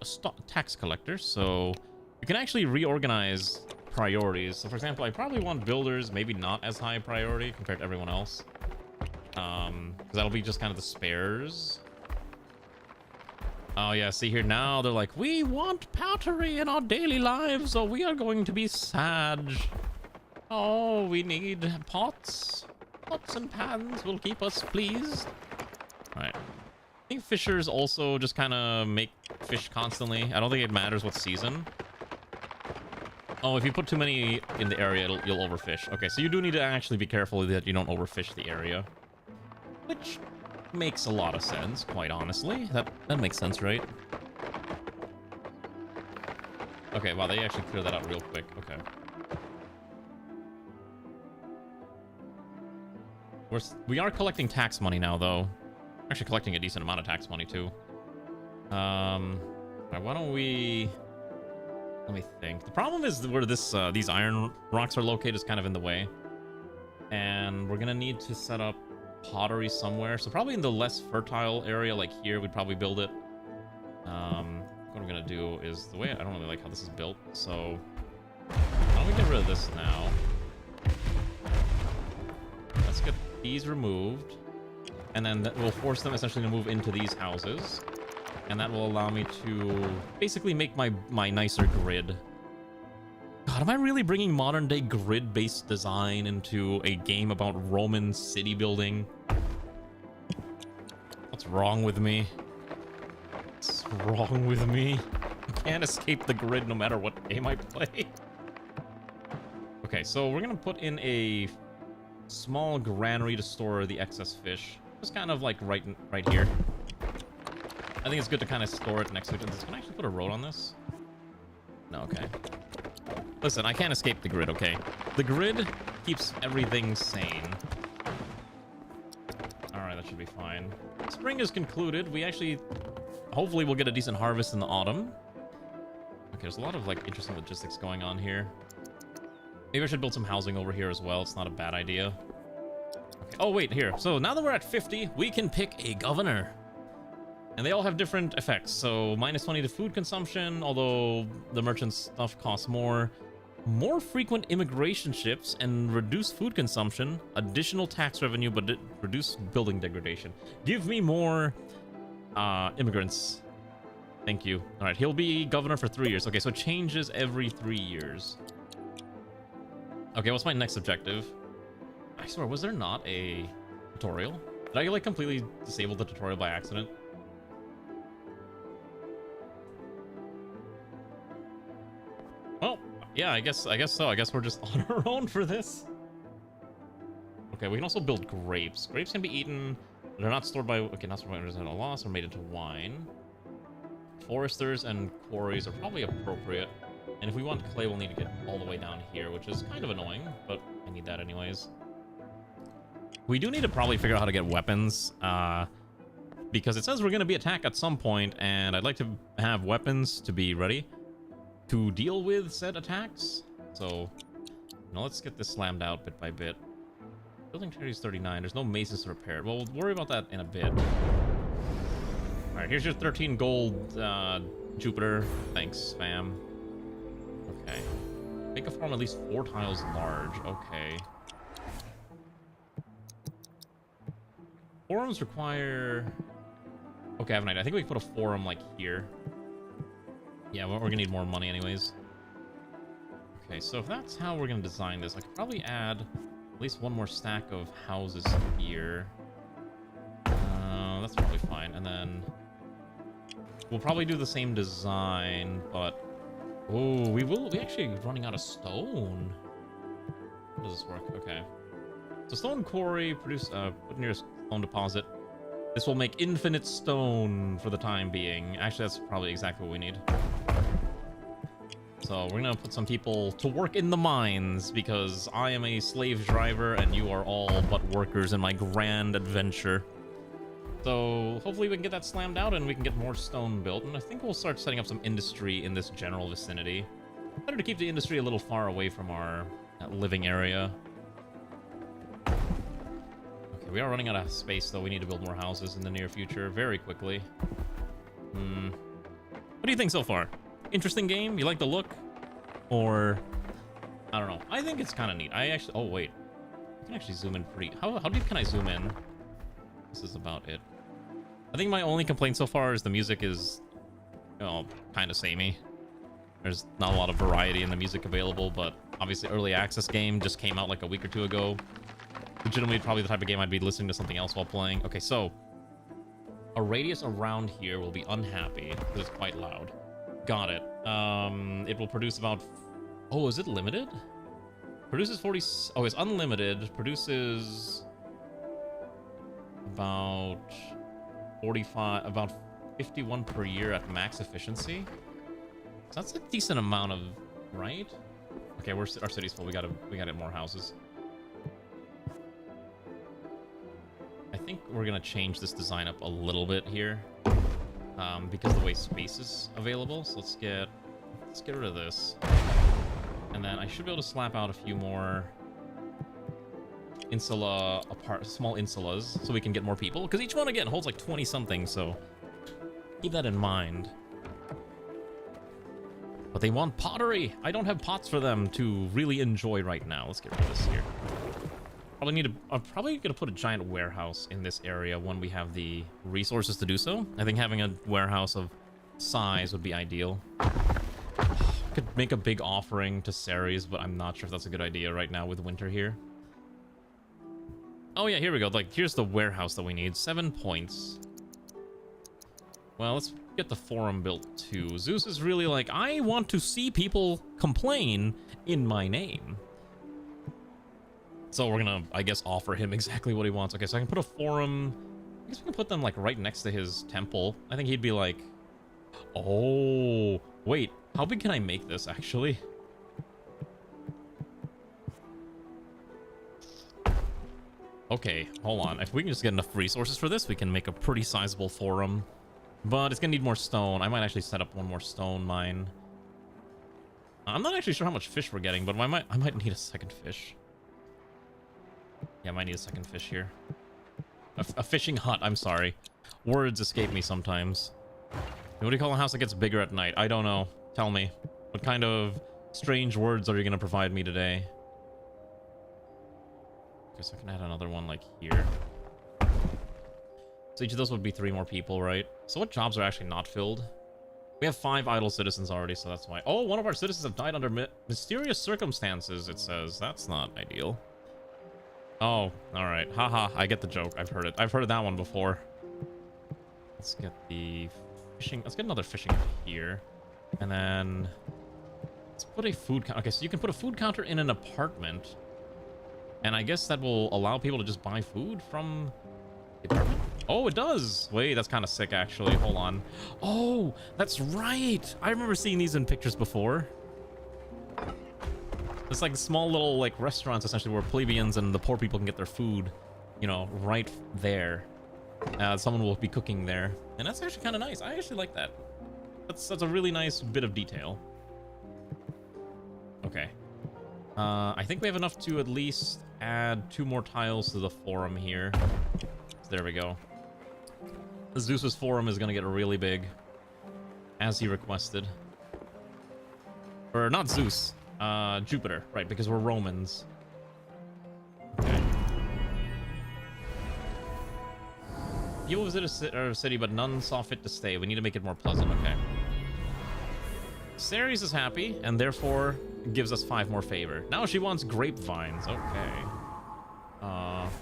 tax collector, so you can actually reorganize priorities. So for example, I probably want builders maybe not as high priority compared to everyone else. Because that'll be just kind of the spares. Oh yeah, see here now they're like, we want pottery in our daily lives, or we are going to be sad. Oh, we need pots. Pots and pans will keep us pleased. Alright. I think fishers also just kind of make fish constantly. I don't think it matters what season. Oh, if you put too many in the area, you'll overfish. Okay, so you do need to actually be careful that you don't overfish the area. Which makes a lot of sense, quite honestly. That makes sense, right? Okay, wow, they actually cleared that out real quick. Okay. We are collecting tax money now, though. Actually collecting a decent amount of tax money, too. Alright, why don't we... Let me think. The problem is where these iron rocks are located is kind of in the way. And we're gonna need to set up pottery somewhere. So probably in the less fertile area, like here, we'd probably build it. What I'm gonna do is the way... I don't really like how this is built, so... Why don't we get rid of this now? Let's get these removed. And then that will force them essentially to move into these houses. And that will allow me to basically make my nicer grid. God, am I really bringing modern day grid-based design into a game about Roman city building? What's wrong with me? What's wrong with me? I can't escape the grid no matter what game I play. Okay, so we're gonna put in a small granary to store the excess fish. Just kind of like right here. I think it's good to kind of store it next to it. Can I actually put a road on this? No, okay. Listen, I can't escape the grid, okay? The grid keeps everything sane. Alright, that should be fine. Spring is concluded. We actually... Hopefully we'll get a decent harvest in the autumn. Okay, there's a lot of, like, interesting logistics going on here. Maybe I should build some housing over here as well. It's not a bad idea. Okay. Oh, wait, here. So now that we're at 50, we can pick a governor. And they all have different effects. So minus 20 to food consumption, although the merchant stuff costs more. More frequent immigration ships and reduce food consumption. Additional tax revenue, but reduce building degradation. Give me more immigrants. Thank you. All right, he'll be governor for 3 years. Okay, so it changes every 3 years. Okay, what's my next objective? I swear, was there not a tutorial? Did I like completely disable the tutorial by accident? Well, yeah, I guess so. I guess we're just on our own for this. Okay, we can also build grapes. Grapes can be eaten. They're not stored by... Okay, not stored by understandable loss or made into wine. Foresters and quarries are probably appropriate. And if we want clay, we'll need to get all the way down here, which is kind of annoying, but I need that anyways. We do need to probably figure out how to get weapons, because it says we're going to be attacked at some point, and I'd like to have weapons to be ready to deal with said attacks. So, now let's get this slammed out bit by bit. Building treasury is 39. There's no maces to repair it. Well, we'll worry about that in a bit. Alright, here's your 13 gold, Jupiter. Thanks, fam. Okay. Make a farm at least 4 tiles large. Okay. Forums require... Okay, I have an idea. I think we can put a forum, like, here. Yeah, we're gonna need more money anyways. Okay, so if that's how we're gonna design this, I could probably add at least one more stack of houses here. That's probably fine. And then we'll probably do the same design, but... Oh, we actually running out of stone. How does this work? Okay. So stone quarry, put near a stone deposit. This will make infinite stone for the time being. Actually, that's probably exactly what we need. So we're gonna put some people to work in the mines because I am a slave driver and you are all but workers in my grand adventure. So hopefully we can get that slammed out and we can get more stone built. And I think we'll start setting up some industry in this general vicinity. Better to keep the industry a little far away from our living area. Okay, we are running out of space though. We need to build more houses in the near future very quickly. What do you think so far? Interesting game? You like the look? Or... I don't know. I think it's kind of neat. I actually... Oh, wait. I can actually zoom in pretty... How deep can I zoom in? This is about it. I think my only complaint so far is the music is, well, kind of samey. There's not a lot of variety in the music available, but obviously early access game just came out like a week or two ago. Legitimately probably the type of game I'd be listening to something else while playing. Okay, so a radius around here will be unhappy because it's quite loud. Got it. It will produce about Oh, is it limited? Produces 40... Oh, it's unlimited. Produces about 45... About 51 per year at max efficiency. So that's a decent amount of... Right? Okay, our city's full. We gotta get more houses. I think we're gonna change this design up a little bit here. Because of the way space is available. So let's get rid of this. And then I should be able to slap out a few more insula small insulas so we can get more people. Because each one, again, holds like 20 something, so keep that in mind. But they want pottery. I don't have pots for them to really enjoy right now. Let's get rid of this here. I'm probably gonna put a giant warehouse in this area when we have the resources to do so. I think having a warehouse of size would be ideal. Could make a big offering to Ceres, but I'm not sure if that's a good idea right now with winter here. Oh yeah, here we go. Like, here's the warehouse that we need. 7 points. Well, let's get the forum built too. Zeus is really like, I want to see people complain in my name. So we're gonna, I guess, offer him exactly what he wants. Okay, so I can put a forum... I guess we can put them, like, right next to his temple. I think he'd be like... Oh, wait. How big can I make this, actually? Okay, hold on. If we can just get enough resources for this, we can make a pretty sizable forum. But it's gonna need more stone. I might actually set up one more stone mine. I'm not actually sure how much fish we're getting, but I might need a second fish. Yeah, I might need a second fish here. A fishing hut, I'm sorry. Words escape me sometimes. What do you call a house that gets bigger at night? I don't know. Tell me. What kind of strange words are you going to provide me today? Guess I can add another one, like, here. So each of those would be 3 more people, right? So what jobs are actually not filled? We have 5 idle citizens already, so that's why. Oh, one of our citizens have died under mysterious circumstances, it says. That's not ideal. Oh, alright. Haha, I get the joke. I've heard it. I've heard that one before. Let's get the fishing. Let's get another fishing here. And then let's put a food counter. Okay, so you can put a food counter in an apartment. And I guess that will allow people to just buy food from the apartment. Oh, it does. Wait, that's kind of sick, actually. Hold on. Oh, that's right. I remember seeing these in pictures before. It's like small little, like, restaurants, essentially, where plebeians and the poor people can get their food, you know, right there. Someone will be cooking there. And that's actually kind of nice. I actually like that. That's a really nice bit of detail. Okay. I think we have enough to at least add 2 more tiles to the forum here. So there we go. Zeus's forum is going to get really big, as he requested. Or not Zeus. Jupiter, right, because we're Romans. Okay. People visited our city, but none saw fit to stay. We need to make it more pleasant, okay. Ceres is happy, and therefore gives us 5 more favor. Now she wants grapevines, okay.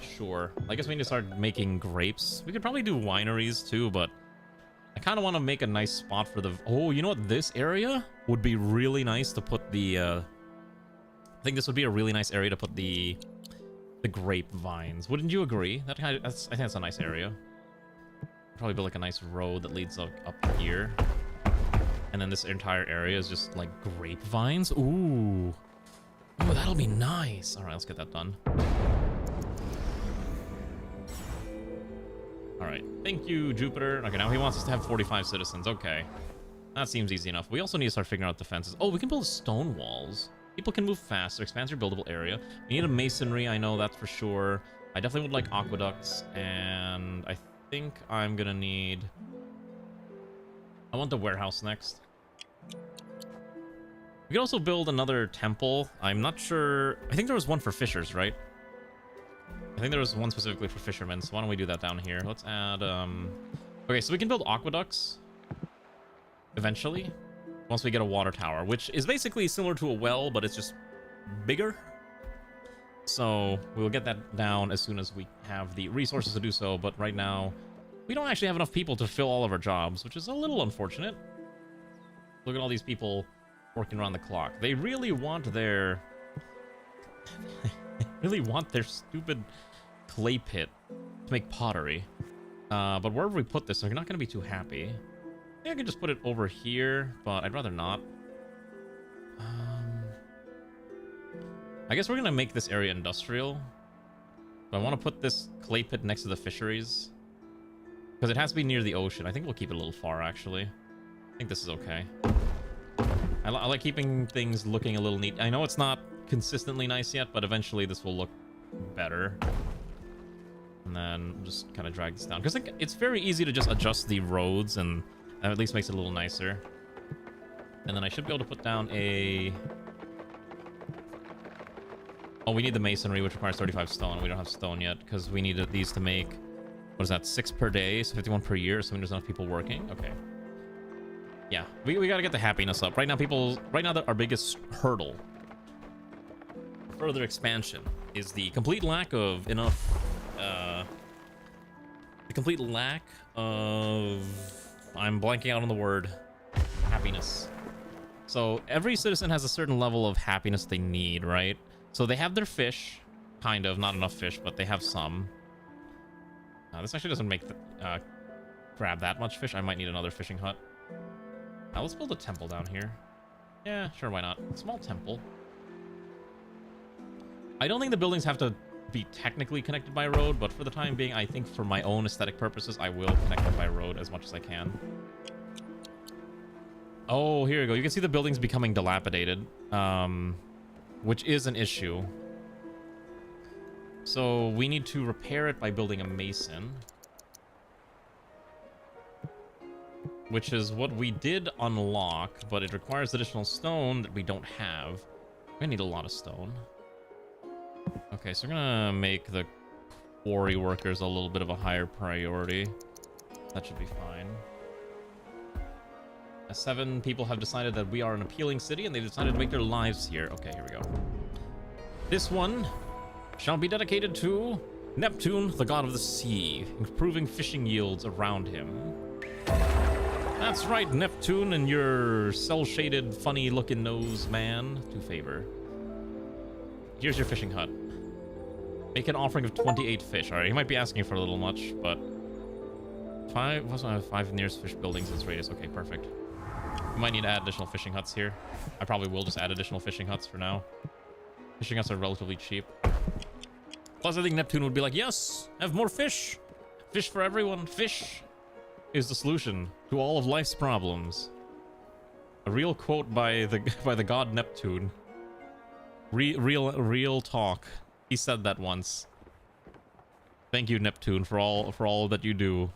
Sure. I guess we need to start making grapes. We could probably do wineries, too, but I kind of want to make a nice spot for the... Oh, you know what? This area would be really nice to put the... I think this would be a really nice area to put the grapevines. Wouldn't you agree? I think that's a nice area. Probably build like a nice road that leads up here. And then this entire area is just like grapevines. Ooh. Ooh, that'll be nice. All right, let's get that done. All right, thank you, Jupiter. Okay, now he wants us to have 45 citizens. Okay, that seems easy enough. We also need to start figuring out defenses. Oh, we can build stone walls. People can move faster, expands your buildable area. We need a masonry, I know that for sure. I definitely would like aqueducts, and I think I'm gonna need... I want the warehouse next. We could also build another temple. I'm not sure... I think there was one for fishers, right? I think there was one specifically for fishermen, so why don't we do that down here? Let's add... Okay, so we can build aqueducts eventually, once we get a water tower, which is basically similar to a well, but it's just bigger. So we will get that down as soon as we have the resources to do so, but right now we don't actually have enough people to fill all of our jobs, which is a little unfortunate. Look at all these people working around the clock. They really want their... really want their stupid clay pit to make pottery. But wherever we put this, they're not going to be too happy. I think I can just put it over here, but I'd rather not. I guess we're going to make this area industrial. But I want to put this clay pit next to the fisheries. Because it has to be near the ocean. I think we'll keep it a little far, actually. I think this is okay. I like keeping things looking a little neat. I know it's not consistently nice yet, but eventually this will look better. And then just kind of drag this down. Because it's very easy to just adjust the roads, and that at least makes it a little nicer. And then I should be able to put down a... Oh, we need the masonry, which requires 35 stone. We don't have stone yet, because we needed these to make... What is that? 6 per day, so 51 per year, so there's enough people working. Okay. Yeah, we gotta get the happiness up. Right now, our biggest hurdle for further expansion is the complete lack of enough... the complete lack of... I'm blanking out on the word. Happiness. So every citizen has a certain level of happiness they need, right? So they have their fish, kind of, not enough fish, but they have some. This actually doesn't make the, grab that much fish. I might need another fishing hut. Now let's build a temple down here. Yeah, sure, why not? Small temple. I don't think the buildings have to be technically connected by road, but for the time being, I think for my own aesthetic purposes, I will connect them by road as much as I can. Oh, here we go. You can see the buildings becoming dilapidated, which is an issue. So we need to repair it by building a mason, which is what we did unlock, but it requires additional stone that we don't have. We're gonna need a lot of stone. Okay, so we're gonna make the quarry workers a little bit of a higher priority. That should be fine. 7 people have decided that we are an appealing city, and they've decided to make their lives here. Okay, here we go. This one shall be dedicated to Neptune, the god of the sea, improving fishing yields around him. That's right, Neptune and your cell-shaded, funny-looking nose man. To favor. Here's your fishing hut. Make an offering of 28 fish. Alright, he might be asking for a little much, but... 5 nearest fish buildings in this radius. Okay, perfect. We might need to add additional fishing huts here. I probably will just add additional fishing huts for now. Fishing huts are relatively cheap. Plus, I think Neptune would be like, yes, have more fish. Fish for everyone. Fish is the solution to all of life's problems. A real quote by the god Neptune. Real talk. He said that once. Thank you, Neptune, for all that you do.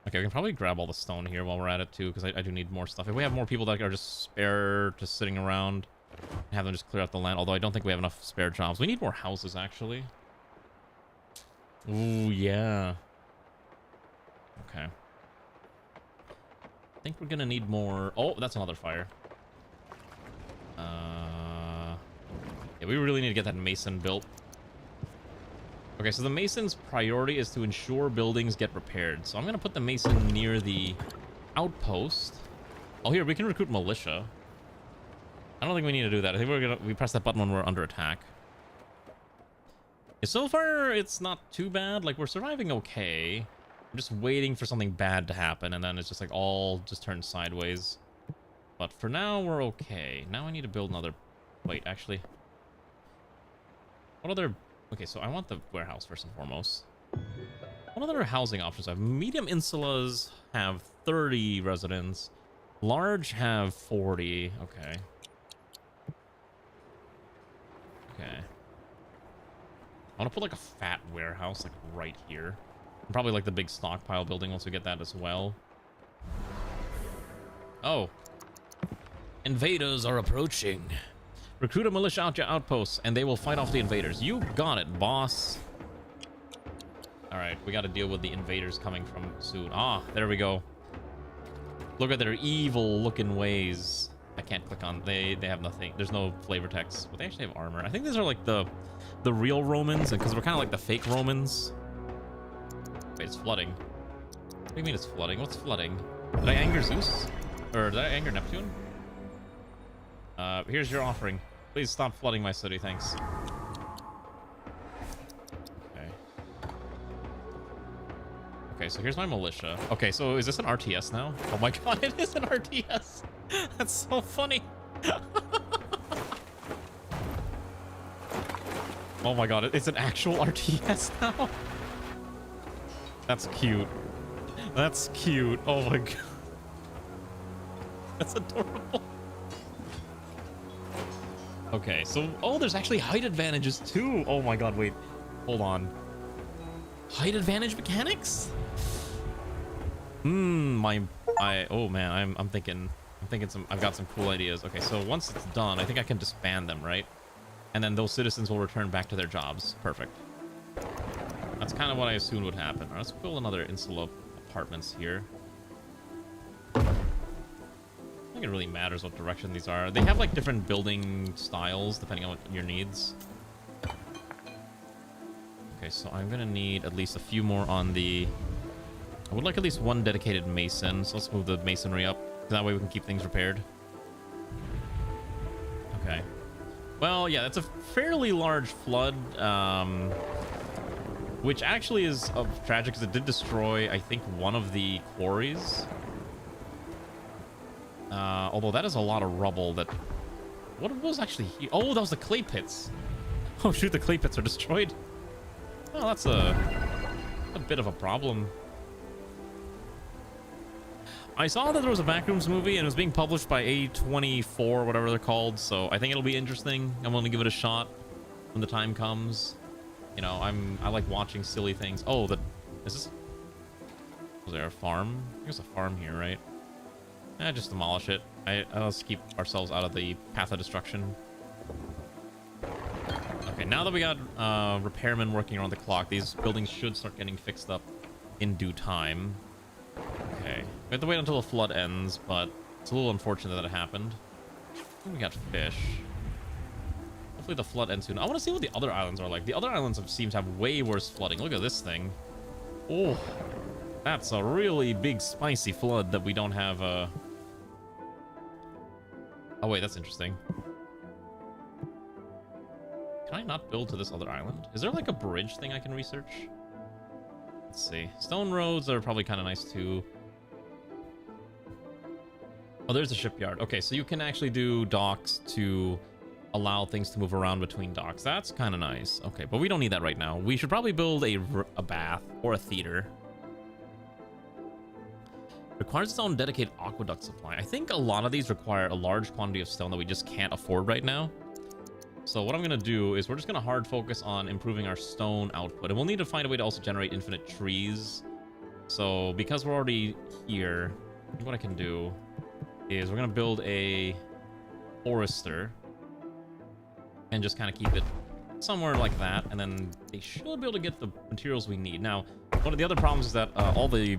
Okay, we can probably grab all the stone here while we're at it, too, because I do need more stuff. If we have more people that are just spare, just sitting around, have them just clear out the land, although I don't think we have enough spare jobs. We need more houses, actually. Ooh, yeah. Okay. I think we're gonna need more... Oh, that's another fire. Yeah, we really need to get that mason built. Okay, so the mason's priority is to ensure buildings get repaired. So I'm gonna put the mason near the outpost. Oh, here, we can recruit militia. I don't think we need to do that. I think we press that button when we're under attack. Yeah, so far, it's not too bad. Like, we're surviving okay. I'm just waiting for something bad to happen, and then it's just like all just turns sideways. But for now, we're okay. Now I need to build another... Wait, actually... What other... Okay, so I want the warehouse first and foremost. What other housing options do I have? Medium insulas have 30 residents. Large have 40. Okay. Okay. I want to put like a fat warehouse like right here. And probably like the big stockpile building once we get that as well. Oh. Invaders are approaching. Recruit a militia out your outposts, and they will fight off the invaders. You got it, boss. Alright, we gotta deal with the invaders coming from soon. Ah, there we go. Look at their evil-looking ways. I can't click on... They have nothing. There's no flavor text. But they actually have armor. I think these are like the real Romans, because we're kind of like the fake Romans. Wait, it's flooding. What do you mean it's flooding? What's flooding? Did I anger Zeus? Or did I anger Neptune? Here's your offering. Please stop flooding my city, thanks. Okay. Okay, so here's my militia. Okay, so is this an RTS now? Oh my god, it is an RTS! That's so funny! Oh my god, it's an actual RTS now? That's cute. That's cute. Oh my god. That's adorable. Okay, so... Oh, there's actually height advantages too! Oh my god, wait. Hold on. Height advantage mechanics? Oh man, I'm thinking I've got some cool ideas. Okay, so once it's done, I think I can disband them, right? And then those citizens will return back to their jobs. Perfect. That's kind of what I assumed would happen. All right, let's build another insula apartments here. I don't think it really matters what direction these are. They have like different building styles depending on what your needs. Okay, so I'm gonna need at least a few more on the... I would like at least one dedicated mason, so let's move the masonry up. That way we can keep things repaired. Okay. Well, yeah, that's a fairly large flood, which actually is tragic because it did destroy, I think, one of the quarries. Although that is a lot of rubble that... What was actually here? Oh, that was the clay pits. Oh, shoot, the clay pits are destroyed. Oh, that's a bit of a problem. I saw that there was a Backrooms movie and it was being published by A24, whatever they're called, so I think it'll be interesting. I'm willing to give it a shot when the time comes. You know, I like watching silly things. Oh, is this... Was there a farm? There's a farm here, right? Just demolish it. Let's keep ourselves out of the path of destruction. Okay, now that we got repairmen working around the clock, these buildings should start getting fixed up in due time. Okay, we have to wait until the flood ends, but it's a little unfortunate that it happened. I think we got fish. Hopefully the flood ends soon. I want to see what the other islands are like. The other islands seem to have way worse flooding. Look at this thing. Oh, that's a really big spicy flood that we don't have. Oh wait, that's interesting. Can I not build to this other island? Is there like a bridge thing I can research? Let's see. Stone roads are probably kind of nice too. Oh, there's a shipyard. Okay, so you can actually do docks to allow things to move around between docks. That's kind of nice. Okay, but we don't need that right now. We should probably build a bath or a theater. Requires its own dedicated aqueduct supply. I think a lot of these require a large quantity of stone that we just can't afford right now. So what I'm going to do is we're just going to hard focus on improving our stone output. And we'll need to find a way to also generate infinite trees. So because we're already here, I think what I can do is we're going to build a forester. And just kind of keep it somewhere like that. And then they should be able to get the materials we need. Now, one of the other problems is that all the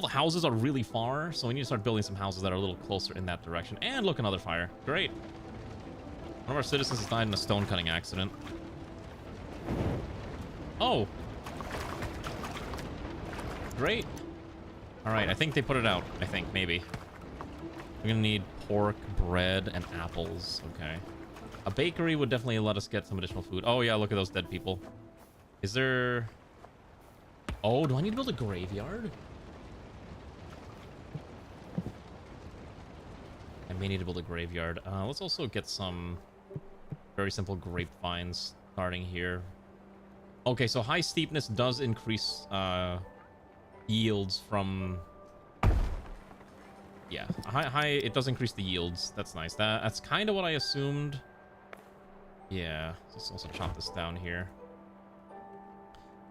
houses are really far. So we need to start building some houses that are a little closer in that direction. And look, another fire. Great. One of our citizens has died in a stone cutting accident. Oh. Great. Alright, I think they put it out. I think, maybe. We're gonna need pork, bread, and apples. Okay. A bakery would definitely let us get some additional food. Oh, yeah, look at those dead people. Is there... Oh, do I need to build a graveyard? I may need to build a graveyard. Let's also get some... very simple grapevines starting here. Okay, so high steepness does increase yields from... Yeah, it does increase the yields. That's nice. That's kind of what I assumed. Yeah, let's also chop this down here.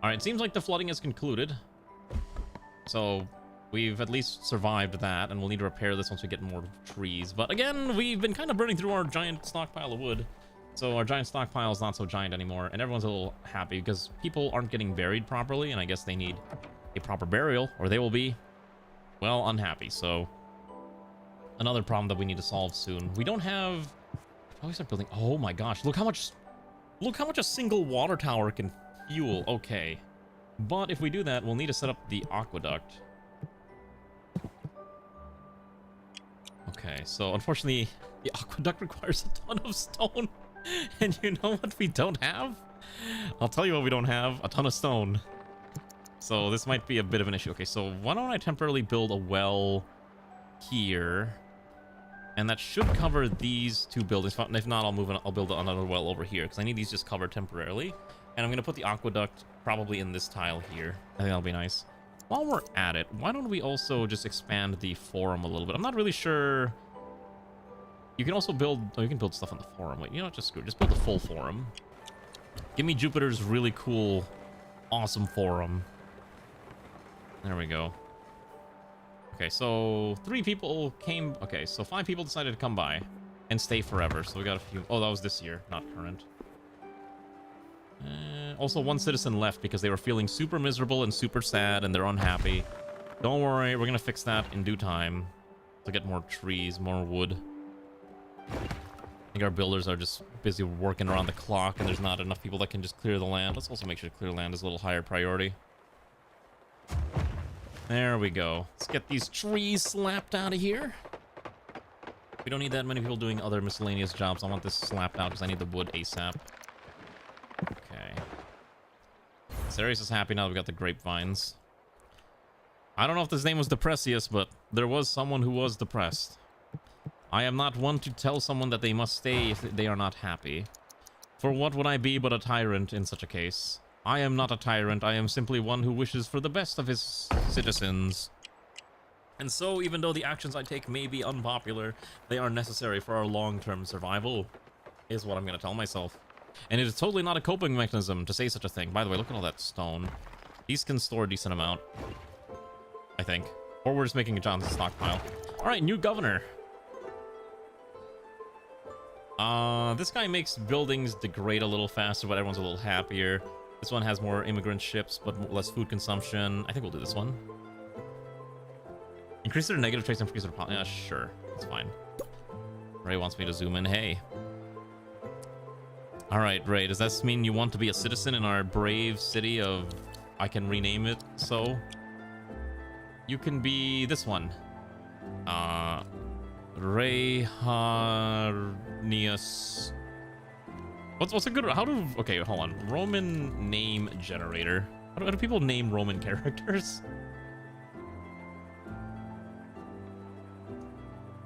Alright, it seems like the flooding has concluded. So we've at least survived that, and we'll need to repair this once we get more trees. But again, we've been kind of burning through our giant stockpile of wood. So our giant stockpile is not so giant anymore, and everyone's a little happy because people aren't getting buried properly, and I guess they need a proper burial, or they will be, well, unhappy. So another problem that we need to solve soon. We don't have... Oh, we start building... Oh my gosh, look how much a single water tower can fuel. Okay. But if we do that, we'll need to set up the aqueduct. Okay, so unfortunately, the aqueduct requires a ton of stone. And you know what we don't have? I'll tell you what we don't have. A ton of stone. So this might be a bit of an issue. Okay, so why don't I temporarily build a well here? And that should cover these two buildings. If not, I'll build another well over here, because I need these just covered temporarily. And I'm going to put the aqueduct probably in this tile here. I think that'll be nice. While we're at it, why don't we also just expand the forum a little bit? I'm not really sure. You can also build... Oh, you can build stuff on the forum. Wait, you know what? Just screw it. Just build the full forum. Give me Jupiter's really cool, awesome forum. There we go. Okay, so 3 people came... Okay, so 5 people decided to come by and stay forever. So we got a few... Oh, that was this year, not current. Also, 1 citizen left because they were feeling super miserable and super sad and they're unhappy. Don't worry, we're gonna fix that in due time. To get more trees, more wood. I think our builders are just busy working around the clock and there's not enough people that can just clear the land. Let's also make sure to clear land is a little higher priority. There we go. Let's get these trees slapped out of here. We don't need that many people doing other miscellaneous jobs. I want this slapped out because I need the wood ASAP. Okay. Ceres is happy now that we got the grapevines. I don't know if this name was Depressius, but there was someone who was depressed. I am not one to tell someone that they must stay if they are not happy. For what would I be but a tyrant in such a case? I am not a tyrant, I am simply one who wishes for the best of his citizens. And so, even though the actions I take may be unpopular, they are necessary for our long-term survival, is what I'm going to tell myself. And it is totally not a coping mechanism to say such a thing. By the way, look at all that stone. These can store a decent amount, I think. Or we're just making a Johnson stockpile. Alright, new governor. This guy makes buildings degrade a little faster, but everyone's a little happier. This one has more immigrant ships, but less food consumption. I think we'll do this one. Increase their negative traits and increase their... Yeah, sure. That's fine. Ray wants me to zoom in. Hey. Alright, Ray, does that mean you want to be a citizen in our brave city of... I can rename it so? You can be this one. Rayharnius. What's a good... How do... Okay, hold on. Roman name generator. How do people name Roman characters?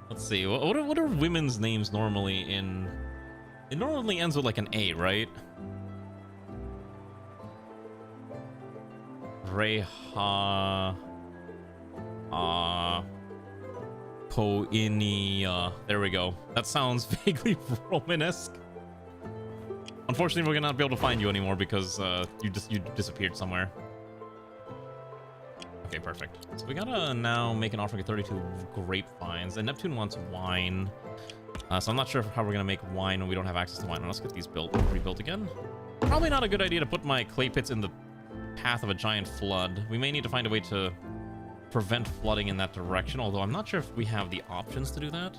Let's see. What are women's names normally in... It normally ends with like an A, right? Koinia. There we go. That sounds vaguely Romanesque. Unfortunately, we're gonna not be able to find you anymore because you disappeared somewhere. Okay, perfect. So we gotta now make an offering of 32 grapevines, and Neptune wants wine. So I'm not sure how we're gonna make wine when we don't have access to wine. Let's get these rebuilt again. Probably not a good idea to put my clay pits in the path of a giant flood. We may need to find a way to prevent flooding in that direction, although I'm not sure if we have the options to do that.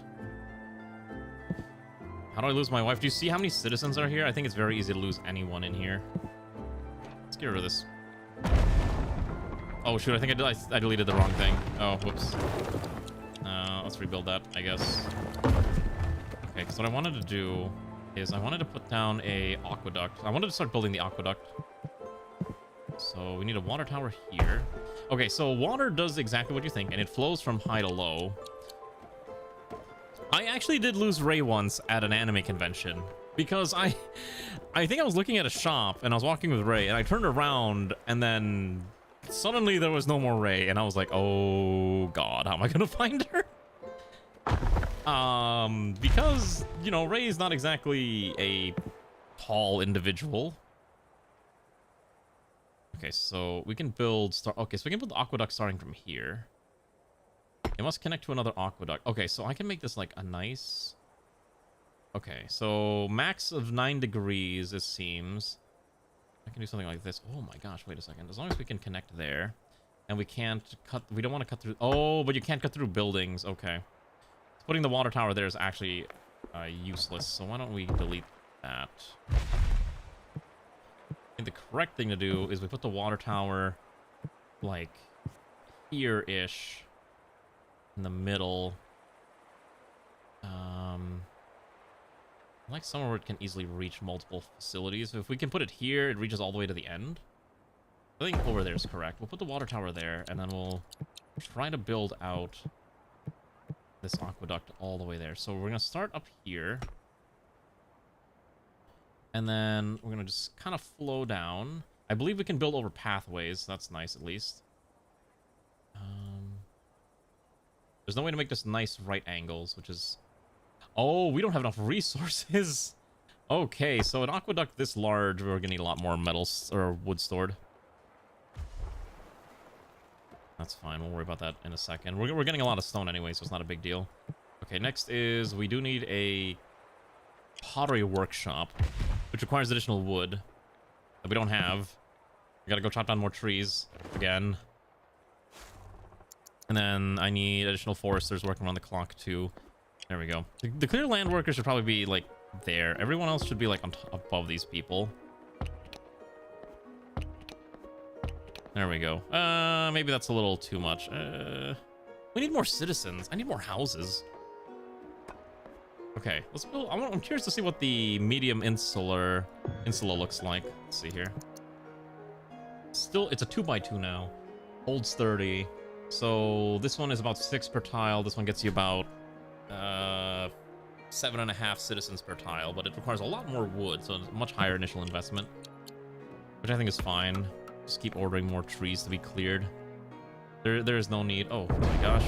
How do I lose my wife? Do you see how many citizens are here? I think it's very easy to lose anyone in here. Let's get rid of this. Oh shoot, I think I deleted the wrong thing. Oh, whoops. Let's rebuild that, I guess. Okay, because what I wanted to do is I wanted to put down a aqueduct. I wanted to start building the aqueduct. So we need a water tower here. Okay, so water does exactly what you think, and it flows from high to low. I actually did lose Ray once at an anime convention because I think I was looking at a shop and I was walking with Ray and I turned around and then suddenly there was no more Ray and I was like, oh god, how am I gonna find her? Because, you know, Ray is not exactly a tall individual. Okay, so we can build... Okay, so we can build the aqueduct starting from here. It must connect to another aqueduct. Okay, so I can make this like a nice... Okay, so max of 9 degrees, it seems. I can do something like this. Oh my gosh, wait a second. As long as we can connect there. And we can't cut... We don't want to cut through... Oh, but you can't cut through buildings. Okay. Putting the water tower there is actually useless. So why don't we delete that? I think the correct thing to do is we put the water tower like here-ish in the middle. I like somewhere where it can easily reach multiple facilities. If we can put it here, it reaches all the way to the end. I think over there is correct. We'll put the water tower there, and then we'll try to build out this aqueduct all the way there. So we're going to start up here. And then we're going to just kind of flow down. I believe we can build over pathways. That's nice, at least. There's no way to make this nice right angles, which is... Oh, we don't have enough resources. Okay, so an aqueduct this large, we're going to need a lot more metals or wood stored. That's fine. We'll worry about that in a second. We're getting a lot of stone anyway, so it's not a big deal. Okay, next is we do need a pottery workshop, which requires additional wood that we don't have. We gotta go chop down more trees again. And then I need additional foresters working around the clock too. There we go. The clear land workers should probably be like there. Everyone else should be like on above these people. There we go. Maybe that's a little too much. We need more citizens. I need more houses. Okay, let's build. I'm curious to see what the medium insula looks like. Let's see here. Still, it's a 2x2 now. Holds 30. So this one is about 6 per tile. This one gets you about 7.5 citizens per tile, but it requires a lot more wood, so it's a much higher initial investment, which I think is fine. Just keep ordering more trees to be cleared. There is no need. Oh my gosh.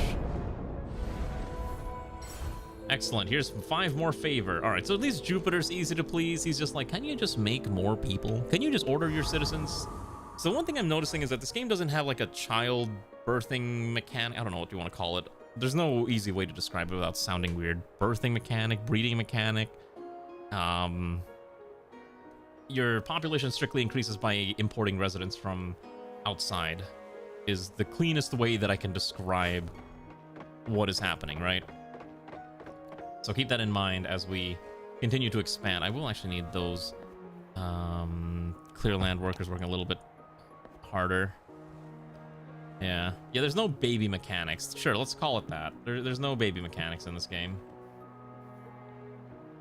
Excellent. Here's 5 more favor. All right, so at least Jupiter's easy to please. He's just like, can you just make more people? Can you just order your citizens? So one thing I'm noticing is that this game doesn't have like a child birthing mechanic. I don't know what you want to call it. There's no easy way to describe it without sounding weird. Birthing mechanic, breeding mechanic. Your population strictly increases by importing residents from outside is the cleanest way that I can describe what is happening, right? So keep that in mind as we continue to expand. I will actually need those clear land workers working a little bit harder. Yeah, there's no baby mechanics. Sure, let's call it that. There's no baby mechanics in this game.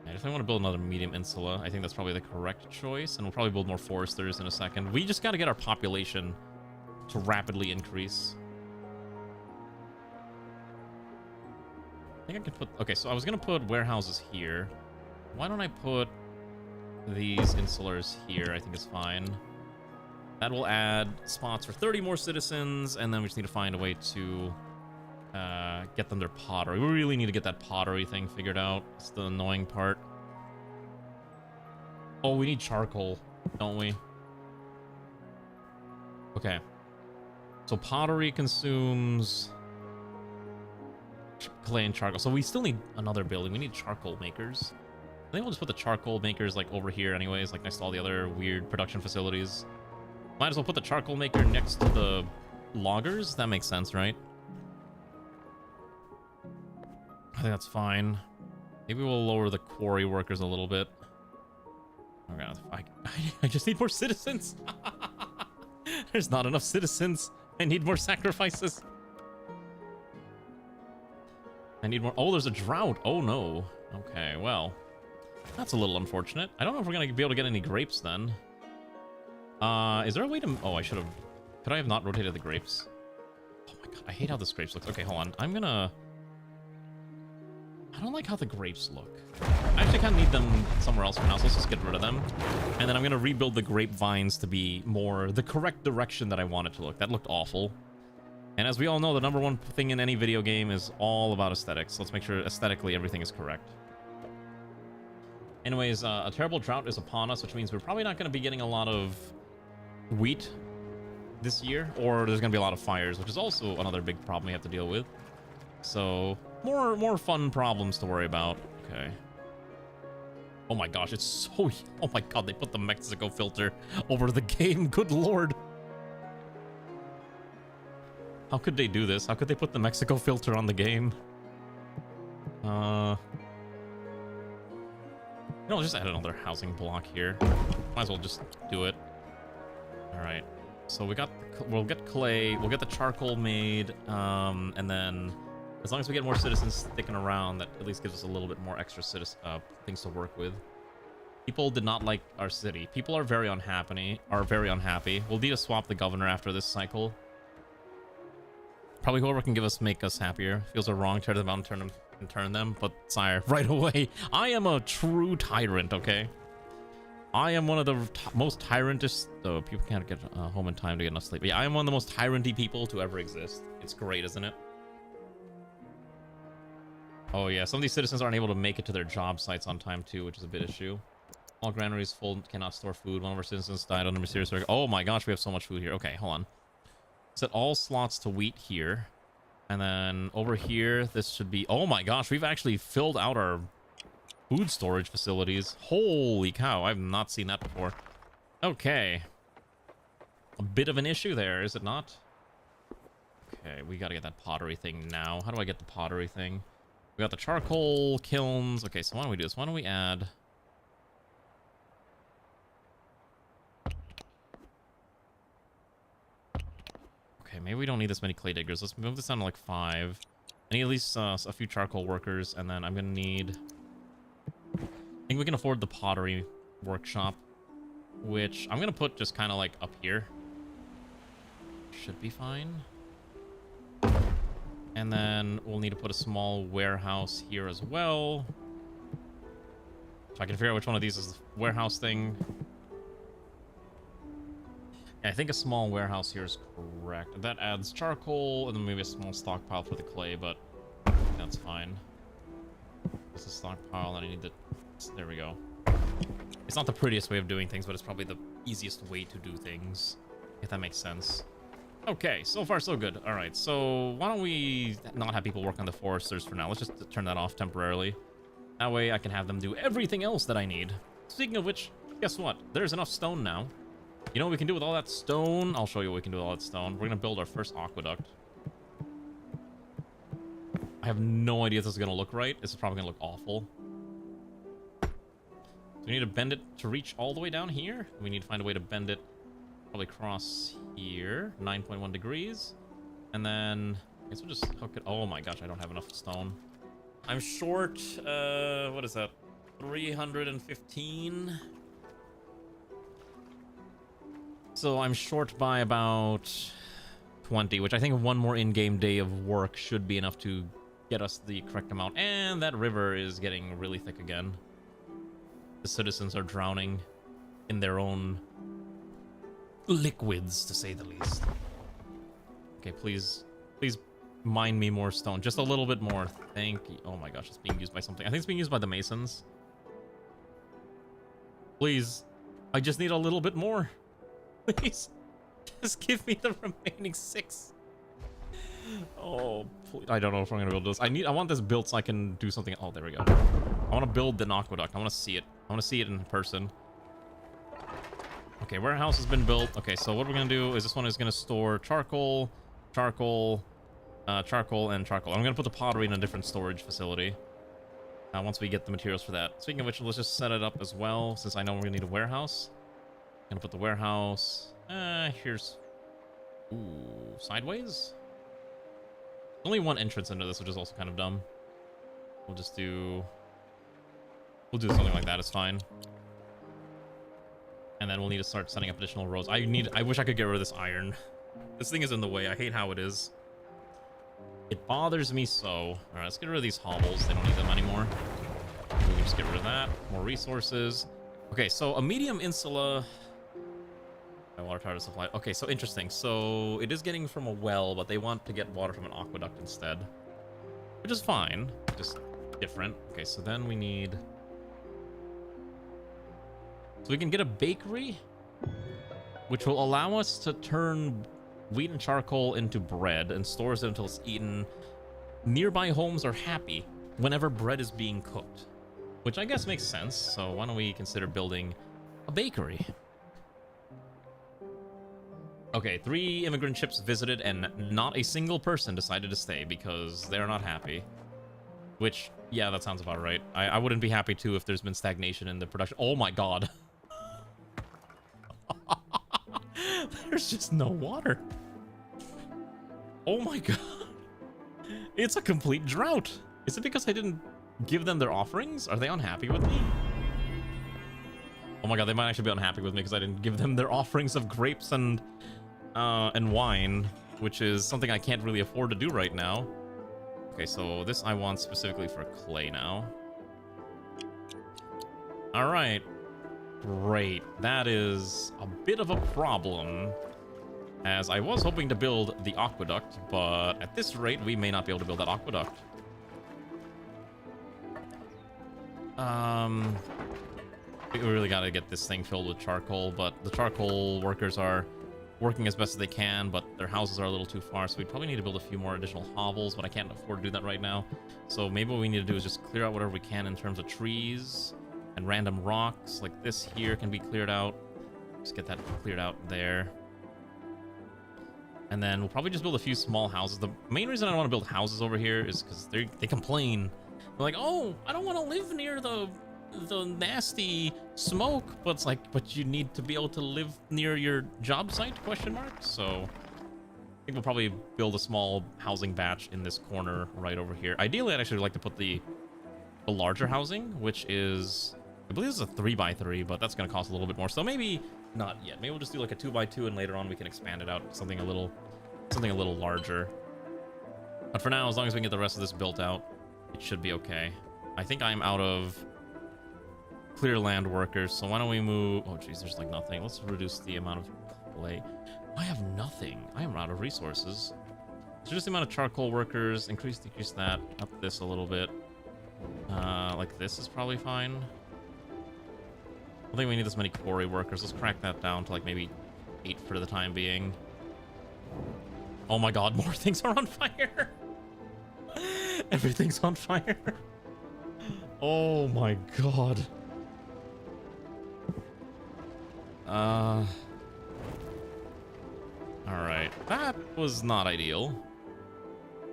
I definitely want to build another medium insula. I think that's probably the correct choice, and we'll probably build more foresters in a second. We just got to get our population to rapidly increase. I think I could put... Okay, so I was going to put warehouses here. Why don't I put these insulars here? I think it's fine. That will add spots for 30 more citizens, and then we just need to find a way to get them their pottery. We really need to get that pottery thing figured out. It's the annoying part. Oh, we need charcoal, don't we? Okay. So pottery consumes clay and charcoal. So we still need another building. We need charcoal makers. I think we'll just put the charcoal makers like over here anyways, like next to all the other weird production facilities. Might as well put the charcoal maker next to the loggers. That makes sense, right? I think that's fine. Maybe we'll lower the quarry workers a little bit. Oh god, I just need more citizens. There's not enough citizens. I need more sacrifices. I need more. Oh, there's a drought. Oh no. Okay, well, that's a little unfortunate. I don't know if we're gonna be able to get any grapes then. Is there a way to... Oh, I should have... Could I have not rotated the grapes? Oh my god, I hate how this grapes looks. Okay, hold on. I'm gonna... I don't like how the grapes look. I actually kind of need them somewhere else for now, so let's just get rid of them. And then I'm gonna rebuild the grapevines to be more the correct direction that I want it to look. That looked awful. And as we all know, the number one thing in any video game is all about aesthetics. So let's make sure aesthetically everything is correct. Anyways, a terrible drought is upon us, which means we're probably not going to be getting a lot of wheat this year, or there's going to be a lot of fires, which is also another big problem we have to deal with. So more fun problems to worry about. Okay. Oh my gosh, it's so... Oh my god, they put the Mexico filter over the game. Good lord. How could they do this? How could they put the Mexico filter on the game? You know, just add another housing block here. Might as well just do it. All right. So we'll get clay, we'll get the charcoal made, and then As long as we get more citizens sticking around, that at least gives us a little bit more extra things to work with. People did not like our city. People are very unhappy. We'll need to swap the governor after this cycle. Probably whoever can make us happier. Feels are wrong, tear them out and turn them. But sire, right away, I am a true tyrant, okay? I am one of the most tyrantist... Oh, people can't get home in time to get enough sleep. But yeah, I am one of the most tyrant-y people to ever exist. It's great, isn't it? Oh yeah, some of these citizens aren't able to make it to their job sites on time too, which is a bit issue. All granaries full, cannot store food. One of our citizens died under mysterious... Oh my gosh, we have so much food here. Okay, hold on. Set all slots to wheat here. And then over here, this should be... Oh my gosh, we've actually filled out our food storage facilities. Holy cow, I've not seen that before. Okay. A bit of an issue there, is it not? Okay, we gotta get that pottery thing now. How do I get the pottery thing? We got the charcoal kilns. Okay, so why don't we do this? Why don't we add... Okay, maybe we don't need this many clay diggers. Let's move this down to like 5. I need at least a few charcoal workers, and then I'm gonna need... I think we can afford the pottery workshop, which I'm gonna put just kind of like up here. Should be fine. And then we'll need to put a small warehouse here as well. So I can figure out which one of these is the warehouse thing. Yeah, I think a small warehouse here is correct. That adds charcoal and then maybe a small stockpile for the clay, but that's fine. It's a stockpile and I need the... There we go. It's not the prettiest way of doing things, but it's probably the easiest way to do things, if that makes sense. Okay, so far so good. All right, so why don't we not have people work on the foresters for now? Let's just turn that off temporarily. That way I can have them do everything else that I need. Speaking of which, guess what? There's enough stone now. You know what we can do with all that stone? I'll show you what we can do with all that stone. We're going to build our first aqueduct. I have no idea if this is going to look right. This is probably going to look awful. So we need to bend it to reach all the way down here. We need to find a way to bend it probably across here. 9.1 degrees. And then I guess we'll just hook it. Oh my gosh, I don't have enough stone. I'm short, what is that? 315. So I'm short by about 20, which I think one more in-game day of work should be enough to get us the correct amount. And that river is getting really thick again. The citizens are drowning in their own liquids, to say the least. Okay, please mine me more stone. Just a little bit more. Thank you. Oh my gosh, it's being used by something. I think it's being used by the masons. Please. I just need a little bit more. Please. Just give me the remaining 6. Oh, please. I don't know if I'm gonna build this. I want this built so I can do something. Oh, there we go. I want to build an aqueduct. I want to see it. I want to see it in person. Okay, warehouse has been built. Okay, so what we're gonna do is this one is gonna store charcoal, charcoal, charcoal, and charcoal. I'm gonna put the pottery in a different storage facility once we get the materials for that. Speaking of which, let's just set it up as well, since I know we're gonna need a warehouse. I'm gonna put the warehouse. Here's... Ooh, sideways? Only one entrance into this, which is also kind of dumb. We'll just do... We'll do something like that, it's fine. And then we'll need to start setting up additional roads. I wish I could get rid of this iron. This thing is in the way. I hate how it is. It bothers me so. All right, let's get rid of these hobbles. They don't need them anymore. We can just get rid of that. More resources. Okay, so a medium insula... My water tower supply. Okay, so interesting. So it is getting from a well, but they want to get water from an aqueduct instead. Which is fine. Just different. Okay, so then we need... So we can get a bakery, which will allow us to turn wheat and charcoal into bread and stores it until it's eaten. Nearby homes are happy whenever bread is being cooked, which I guess makes sense. So why don't we consider building a bakery? Okay, 3 immigrant ships visited and not a single person decided to stay because they're not happy. Which, yeah, that sounds about right. I wouldn't be happy too if there's been stagnation in the production. Oh my god. There's just no water. Oh my god. It's a complete drought. Is it because I didn't give them their offerings? Are they unhappy with me? Oh my god, they might actually be unhappy with me because I didn't give them their offerings of grapes and wine, which is something I can't really afford to do right now. Okay, so this I want specifically for clay now. Alright. Great. That is a bit of a problem, as I was hoping to build the aqueduct, but at this rate, we may not be able to build that aqueduct. We really gotta get this thing filled with charcoal, but the charcoal workers are working as best as they can, but their houses are a little too far, so we probably need to build a few more additional hovels, but I can't afford to do that right now. So maybe what we need to do is just clear out whatever we can in terms of trees and random rocks. Like this here can be cleared out. Just get that cleared out there. And then we'll probably just build a few small houses. The main reason I don't want to build houses over here is because they complain. They're like, oh, I don't want to live near the nasty smoke, but it's like, but you need to be able to live near your job site, question mark. So I think we'll probably build a small housing batch in this corner right over here. Ideally, I'd actually like to put the larger housing, which is, I believe this is a 3x3, but that's going to cost a little bit more. So maybe not yet. Maybe we'll just do like a 2x2, and later on we can expand it out to something a little larger. But for now, as long as we can get the rest of this built out, it should be okay. I think I'm out of clear land workers, so why don't we move? Oh geez, there's like nothing. Let's reduce the amount of clay. I have nothing. I am out of resources. So just the amount of charcoal workers, decrease that, up this a little bit. Like this is probably fine. I don't think we need this many quarry workers. Let's crack that down to like maybe 8 for the time being. Oh my god, more things are on fire. Everything's on fire. Oh my god. Alright, that was not ideal.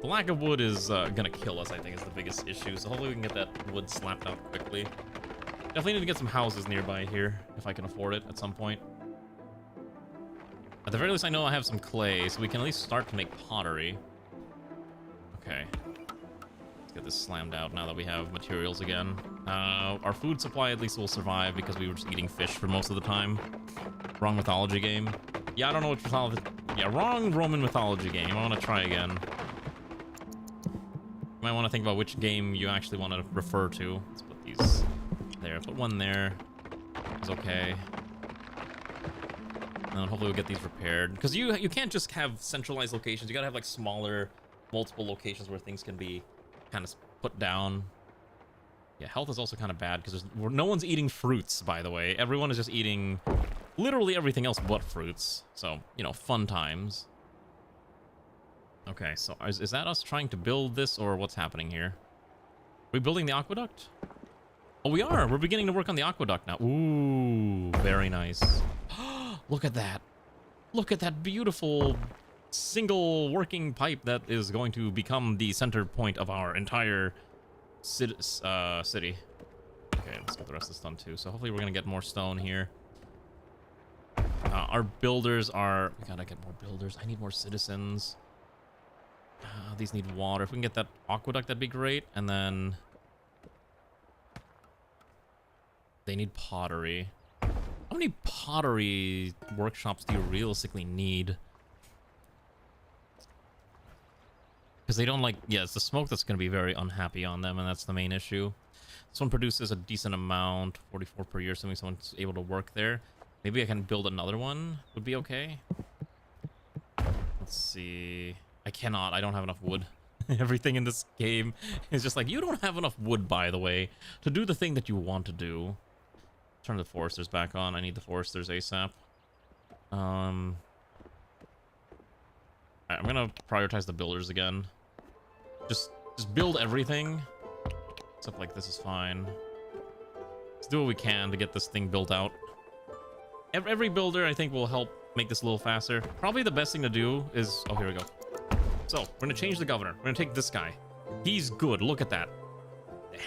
The lack of wood is gonna kill us, I think, is the biggest issue, so hopefully we can get that wood slapped out quickly. Definitely need to get some houses nearby here, if I can afford it at some point. At the very least, I know I have some clay, so we can at least start to make pottery. Okay. Let's get this slammed out now that we have materials again. Our food supply at least will survive because we were just eating fish for most of the time. Wrong mythology game. Yeah, I don't know which mythology... Yeah, wrong Roman mythology game. I want to try again. You might want to think about which game you actually want to refer to. Let's put these there. Put one there. It's okay. And then hopefully we'll get these repaired. Because you can't just have centralized locations. You gotta have like smaller, multiple locations where things can be kind of put down. Yeah, health is also kind of bad because no one's eating fruits, by the way. Everyone is just eating literally everything else but fruits. So, you know, fun times. Okay, so is that us trying to build this, or what's happening here? Are we building the aqueduct? Oh, we are. We're beginning to work on the aqueduct now. Ooh, very nice. Look at that. Look at that beautiful single working pipe that is going to become the center point of our entire city. Okay, let's get the rest of this done too. So hopefully we're going to get more stone here. Our builders are... We gotta get more builders. I need more citizens. These need water. If we can get that aqueduct, that'd be great. And then... They need pottery. How many pottery workshops do you realistically need? Because they don't like... Yeah, it's the smoke that's going to be very unhappy on them, and that's the main issue. This one produces a decent amount, 44 per year, assuming someone's able to work there. Maybe I can build another one. Would be okay. Let's see. I cannot. I don't have enough wood. Everything in this game is just like, you don't have enough wood, by the way, to do the thing that you want to do. Turn the foresters back on. I need the foresters ASAP. I'm gonna prioritize the builders again. Just build everything. Stuff like this is fine. Let's do what we can to get this thing built out. Every builder, I think, will help make this a little faster. Probably the best thing to do is... Oh, here we go. So, we're going to change the governor. We're going to take this guy. He's good. Look at that.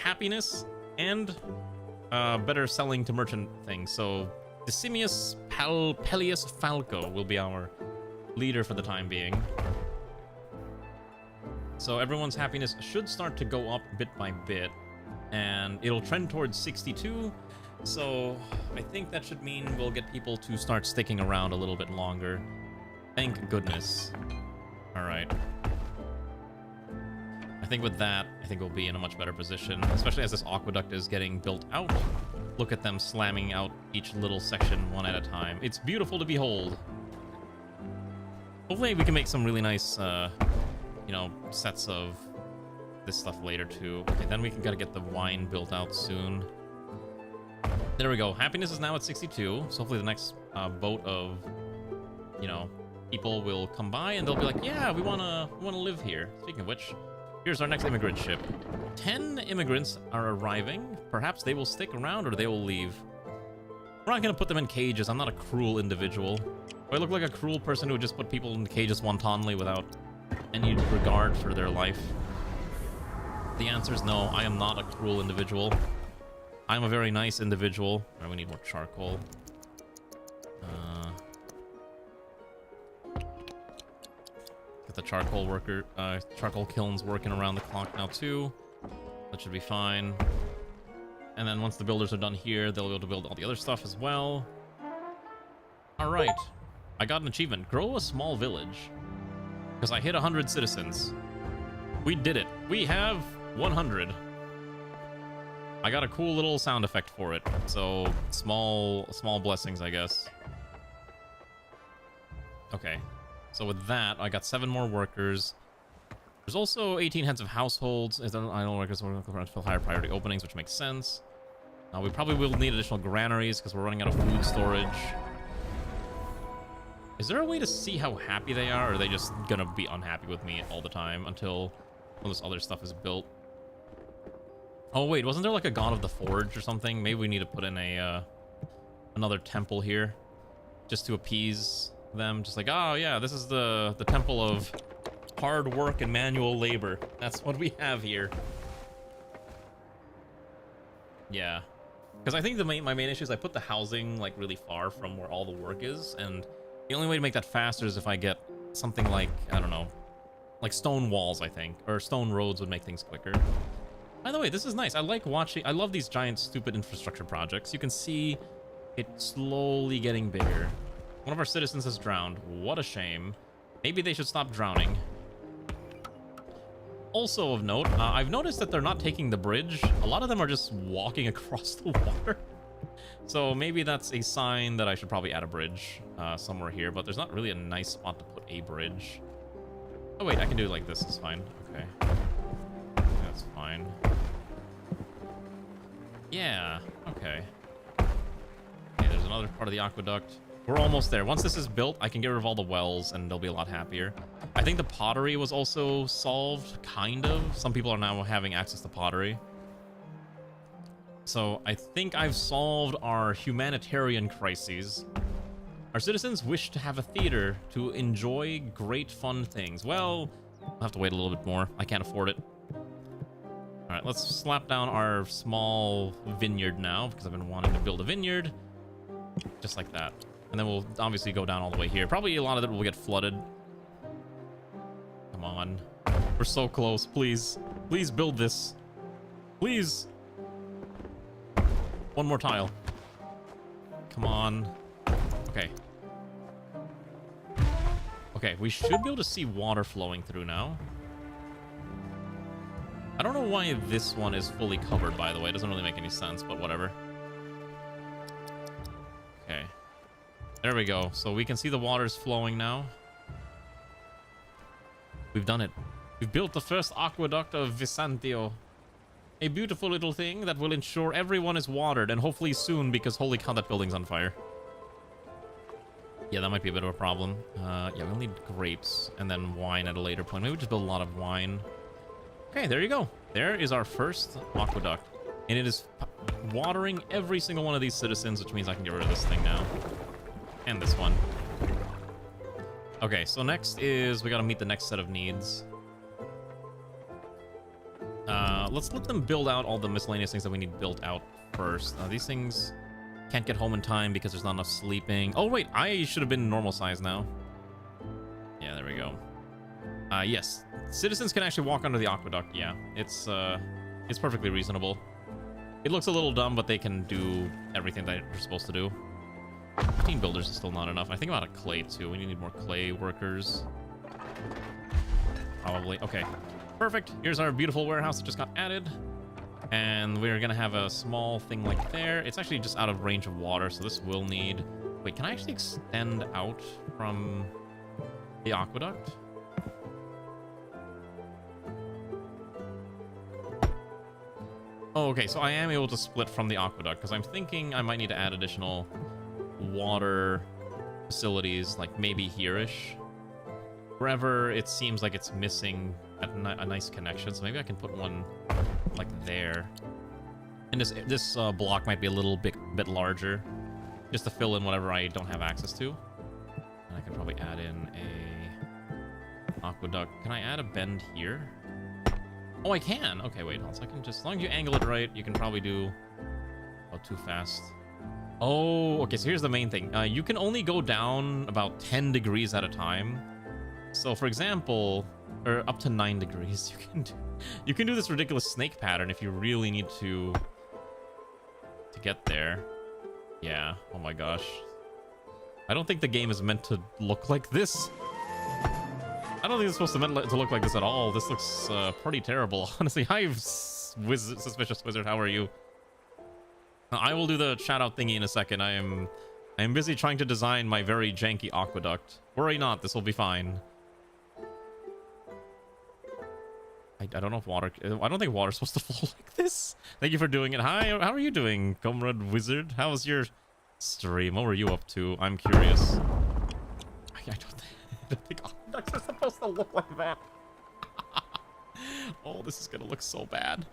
Happiness and better selling to merchant things. So, Decimus Pellius Falco will be our leader for the time being. So everyone's happiness should start to go up bit by bit, and it'll trend towards 62. So I think that should mean we'll get people to start sticking around a little bit longer. Thank goodness. All right. I think with that, I think we'll be in a much better position, especially as this aqueduct is getting built out. Look at them slamming out each little section one at a time. It's beautiful to behold. Hopefully we can make some really nice, you know, sets of this stuff later too. Okay, then we can gotta get the wine built out soon. There we go. Happiness is now at 62. So hopefully the next boat of, you know, people will come by and they'll be like, yeah, we wanna live here. Speaking of which, here's our next immigrant ship. 10 immigrants are arriving. Perhaps they will stick around or they will leave. We're not gonna put them in cages. I'm not a cruel individual. Do I look like a cruel person who would just put people in cages wantonly without any regard for their life? The answer is no. I am not a cruel individual. I'm a very nice individual. All right, we need more charcoal. Get the charcoal kilns working around the clock now too. That should be fine. And then once the builders are done here, they'll be able to build all the other stuff as well. All right, I got an achievement. Grow a small village. Because I hit 100 citizens. We did it. We have 100. I got a cool little sound effect for it. So small blessings, I guess. Okay. So with that, I got 7 more workers. There's also 18 heads of households. I don't workers will fill higher priority openings, which makes sense. We probably will need additional granaries because we're running out of food storage. Is there a way to see how happy they are, or are they just gonna be unhappy with me all the time until all this other stuff is built? Oh wait, wasn't there like a god of the forge or something? Maybe we need to put in a another temple here just to appease them. Just like, oh yeah, this is the temple of hard work and manual labor. That's what we have here. Yeah, because I think my main issue is I put the housing like really far from where all the work is, and the only way to make that faster is if I get something like, I don't know, like stone walls, I think, or stone roads would make things quicker. By the way, this is nice. I like watching. I love these giant stupid infrastructure projects. You can see it slowly getting bigger. One of our citizens has drowned. What a shame. Maybe they should stop drowning. Also of note, I've noticed that they're not taking the bridge. A lot of them are just walking across the water. So maybe that's a sign that I should probably add a bridge somewhere here, but there's not really a nice spot to put a bridge. Oh wait, I can do it like this. It's fine. Okay. That's fine. Yeah, okay. Okay, there's another part of the aqueduct. We're almost there. Once this is built, I can get rid of all the wells and they'll be a lot happier. I think the pottery was also solved, kind of. Some people are now having access to pottery. So I think I've solved our humanitarian crises. Our citizens wish to have a theater to enjoy great fun things. Well, I'll have to wait a little bit more. I can't afford it. All right, let's slap down our small vineyard now because I've been wanting to build a vineyard. Just like that. And then we'll obviously go down all the way here. Probably a lot of it will get flooded. Come on. We're so close. Please. Please build this. Please. One more tile. Come on. Okay. Okay, we should be able to see water flowing through now. I don't know why this one is fully covered, by the way. It doesn't really make any sense, but whatever. Okay. There we go. So we can see the waters flowing now. We've done it. We've built the first aqueduct of Visantio. A beautiful little thing that will ensure everyone is watered, and hopefully soon, because holy cow, that building's on fire. Yeah, that might be a bit of a problem. Yeah, we'll need grapes and then wine at a later point. Maybe we just build a lot of wine. Okay, there you go. There is our first aqueduct. And it is watering every single one of these citizens, which means I can get rid of this thing now. And this one. Okay, so next is we gotta meet the next set of needs. Let's let them build out all the miscellaneous things that we need built out first. These things can't get home in time because there's not enough sleeping. Oh, wait, I should have been normal size now. Yeah, there we go. Yes, citizens can actually walk under the aqueduct. Yeah, it's perfectly reasonable. It looks a little dumb, but they can do everything that they're supposed to do. 15 builders is still not enough. I think about a clay too. We need more clay workers. Probably. Okay, perfect. Here's our beautiful warehouse that just got added. And we're gonna have a small thing like there. It's actually just out of range of water, so this will need... Wait, can I actually extend out from the aqueduct? Oh, okay, so I am able to split from the aqueduct, because I'm thinking I might need to add additional water facilities, like maybe here-ish. Wherever it seems like it's missing a nice connection, so maybe I can put one like there. And this block might be a little bit larger, just to fill in whatever I don't have access to. And I can probably add in a aqueduct. Can I add a bend here? Oh, I can. Okay, wait, hold on. So I can just, as long as you angle it right, you can probably do... Oh, too fast. Oh, okay, so here's the main thing. You can only go down about 10 degrees at a time. So, for example, or up to 9 degrees, you can do this ridiculous snake pattern if you really need to get there. Yeah, oh my gosh. I don't think the game is meant to look like this. I don't think it's supposed to look like this at all. This looks pretty terrible, honestly. Hi, Suspicious Wizard, how are you? I will do the shout-out thingy in a second. I am busy trying to design my very janky aqueduct. Worry not, this will be fine. I don't know if water... I don't think water's supposed to flow like this. Thank you for doing it. Hi, how are you doing, Comrade Wizard? How was your stream? What were you up to? I'm curious. I don't think aqueducts are supposed to look like that. Oh, this is gonna look so bad.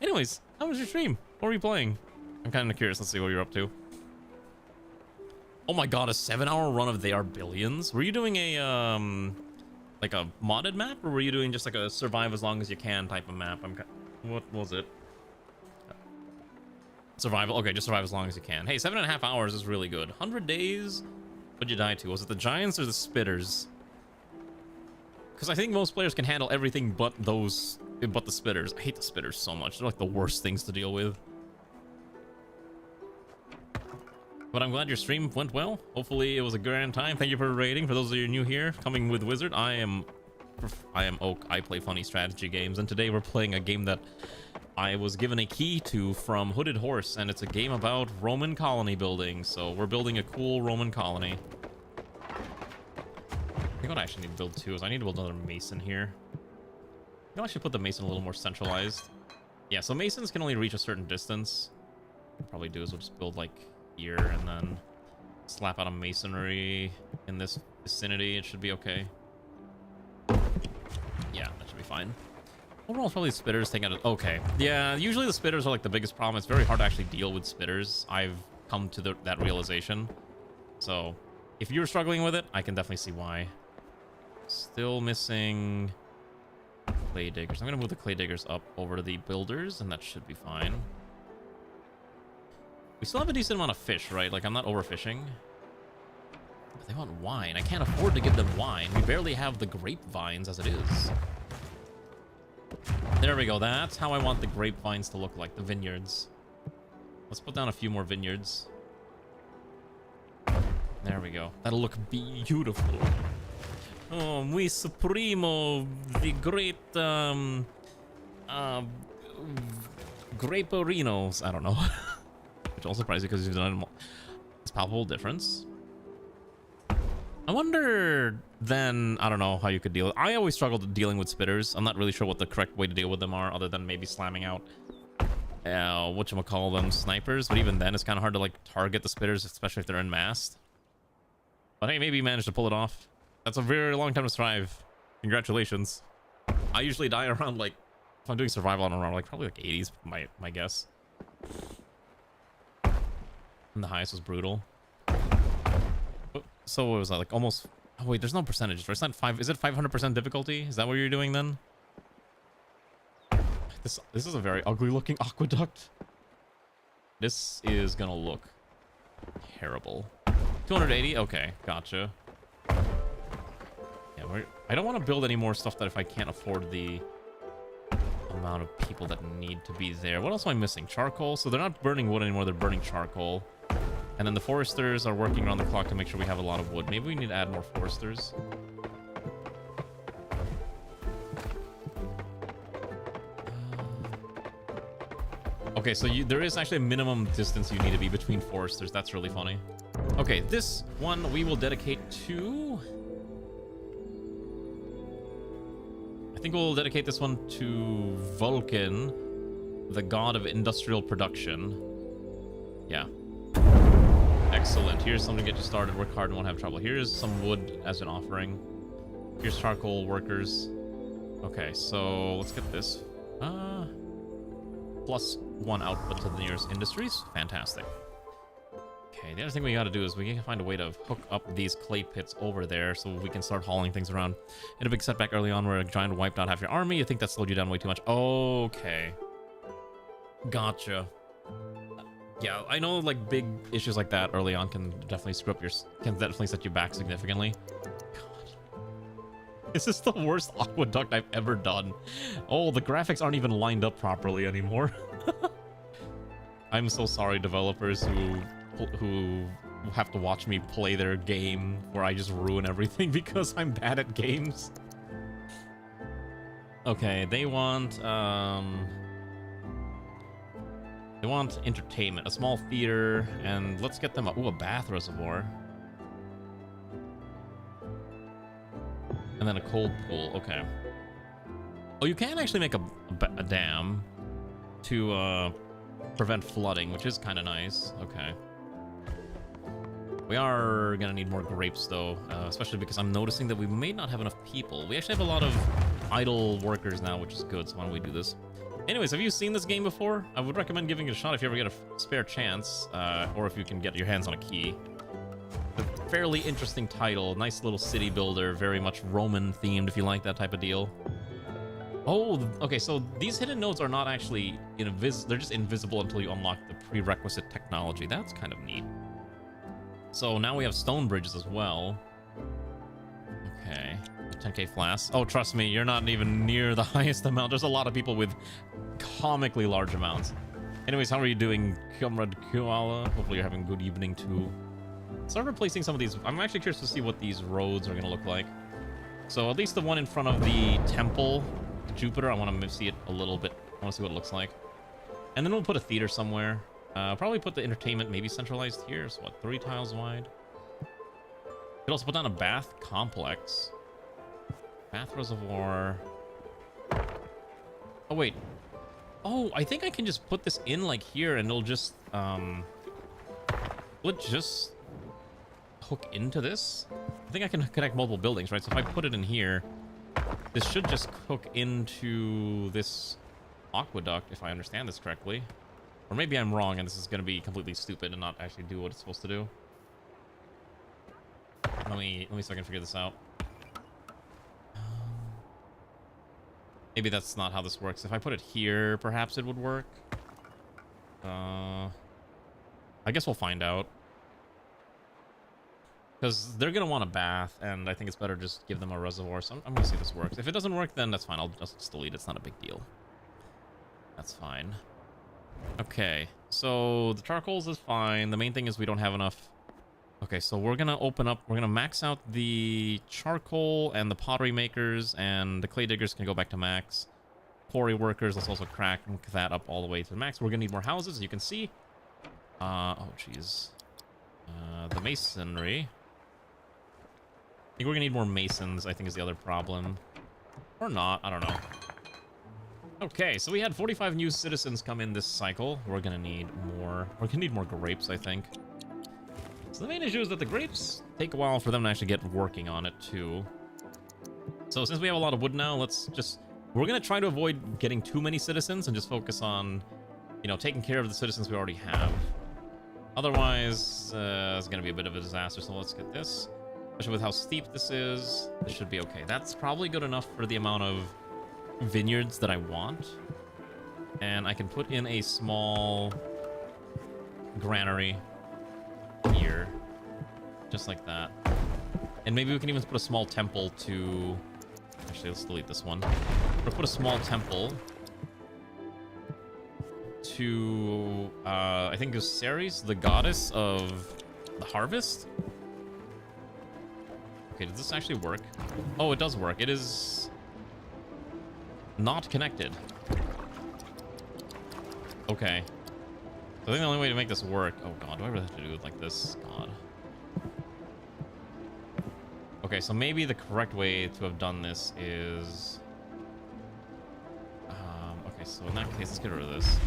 Anyways, how was your stream? What were you playing? I'm kind of curious. Let's see what you're up to. Oh my god, a 7-hour run of They Are Billions? Were you doing a, like a modded map? Or were you doing just like a survive as long as you can type of map? What was it? Survival. Okay, just survive as long as you can. Hey, 7.5 hours is really good. 100 days? What'd you die to? Was it the Giants or the Spitters? Because I think most players can handle everything but the Spitters. I hate the Spitters so much. They're like the worst things to deal with. But I'm glad your stream went well. Hopefully it was a grand time. Thank you for rating. For those of you new here, coming with Wizard, I am Oak. I play funny strategy games, and today we're playing a game that I was given a key to from Hooded Horse, and it's a game about Roman colony building. So we're building a cool Roman colony. I think what I actually need to build too is I need to build another mason here. I should put the mason a little more centralized. Yeah, so masons can only reach a certain distance. What we'll probably do is we'll just build like here and then slap out a masonry in this vicinity. It should be okay. Yeah, that should be fine. Overall, probably spitters taking out. Okay, yeah. Usually the spitters are like the biggest problem. It's very hard to actually deal with spitters. I've come to that realization. So, if you're struggling with it, I can definitely see why. Still missing clay diggers. I'm gonna move the clay diggers up over to the builders, and that should be fine. We still have a decent amount of fish, right? Like, I'm not overfishing. But they want wine. I can't afford to give them wine. We barely have the grapevines as it is. There we go. That's how I want the grapevines to look like, the vineyards. Let's put down a few more vineyards. There we go. That'll look beautiful. Oh, muy supremo, the great, graperinos. I don't know. Which will surprise you because you've done this palpable difference. I wonder then, I don't know how you could deal with. I always struggled dealing with spitters. I'm not really sure what the correct way to deal with them are, other than maybe slamming out whatchamacall-them, snipers. But even then, it's kind of hard to like target the spitters, especially if they're in massed. But hey, maybe you managed to pull it off. That's a very long time to strive. Congratulations. I usually die around like, if I'm doing survival, I'm around like probably like 80s, my guess. And the highest was brutal. So what was that, like almost... Oh wait, there's no percentage. It's not 5... Is it 500% difficulty? Is that what you're doing then? This is a very ugly looking aqueduct. This is gonna look terrible. 280? Okay, gotcha. Yeah, I don't want to build any more stuff that if I can't afford the amount of people that need to be there. What else am I missing? Charcoal. So they're not burning wood anymore. They're burning charcoal. And then the foresters are working around the clock to make sure we have a lot of wood. Maybe we need to add more foresters. Okay, so there is actually a minimum distance you need to be between foresters. That's really funny. Okay, this one we will dedicate to... I think we'll dedicate this one to Vulcan, the god of industrial production. Yeah. Excellent. Here's something to get you started. Work hard and won't have trouble. Here's some wood as an offering. Here's charcoal workers. Okay, so let's get this. +1 output to the nearest industries. Fantastic. Okay, the other thing we gotta do is we can find a way to hook up these clay pits over there so we can start hauling things around. In a big setback early on where a giant wiped out half your army. You think that slowed you down way too much? Okay. Gotcha. Yeah, I know like big issues like that early on can definitely screw up can definitely set you back significantly. God. This is the worst aqueduct I've ever done. Oh, the graphics aren't even lined up properly anymore. I'm so sorry, developers who have to watch me play their game where I just ruin everything because I'm bad at games. Okay, they want entertainment, a small theater, and let's get them a bath reservoir. And then a cold pool, okay. Oh, you can actually make a dam to prevent flooding, which is kind of nice. Okay. We are gonna need more grapes though, especially because I'm noticing that we may not have enough people. We actually have a lot of idle workers now, which is good, so why don't we do this? Anyways, have you seen this game before? I would recommend giving it a shot if you ever get a spare chance, or if you can get your hands on a key. A fairly interesting title, nice little city builder, very much Roman themed if you like that type of deal. Oh, okay, so these hidden nodes are not actually they're just invisible until you unlock the prerequisite technology. That's kind of neat. So now we have stone bridges as well. Okay. 10k flasks. Oh, trust me, you're not even near the highest amount. There's a lot of people with comically large amounts. Anyways, how are you doing, Comrade Koala? Hopefully you're having a good evening too. Start replacing some of these. I'm actually curious to see what these roads are going to look like. So at least the one in front of the temple, Jupiter, I want to see it a little bit. I want to see what it looks like. And then we'll put a theater somewhere. Probably put the entertainment maybe centralized here. So what, 3 tiles wide? Could also put down a bath complex. Bath reservoir. Oh, wait. Oh, I think I can just put this in like here and it'll just, will it just hook into this? I think I can connect multiple buildings, right? So if I put it in here, this should just hook into this aqueduct, if I understand this correctly. Or maybe I'm wrong and this is going to be completely stupid and not actually do what it's supposed to do. Let me see if I can figure this out. Maybe that's not how this works. If I put it here, perhaps it would work. I guess we'll find out. Because they're going to want a bath, and I think it's better just give them a reservoir. So I'm going to see if this works. If it doesn't work, then that's fine. I'll just delete it. It's not a big deal. That's fine. Okay, so the charcoals is fine. The main thing is we don't have enough. Okay, so we're going to open up. We're going to max out the charcoal and the pottery makers, and the clay diggers can go back to max. Quarry workers, let's also crack that up all the way to the max. We're going to need more houses, as you can see. Oh, jeez. The masonry. I think we're going to need more masons, I think is the other problem. Or not, I don't know. Okay, so we had 45 new citizens come in this cycle. We're going to need more. We're going to need more grapes, I think. So the main issue is that the grapes take a while for them to actually get working on it, too. So since we have a lot of wood now, we're going to try to avoid getting too many citizens and just focus on, you know, taking care of the citizens we already have. Otherwise, it's going to be a bit of a disaster, so let's get this. Especially with how steep this is, this should be okay. That's probably good enough for the amount of vineyards that I want. And I can put in a small granary here, just like that. And maybe we can even put a small temple to actually, let's delete this one. We'll put a small temple to, I think it was Ceres, the goddess of the harvest. Okay, does this actually work? Oh, it does work. It is not connected. Okay. So I think the only way to make this work... Oh, God. Do I really have to do it like this? God. Okay, so maybe the correct way to have done this is... okay, so in that case, let's get rid of this.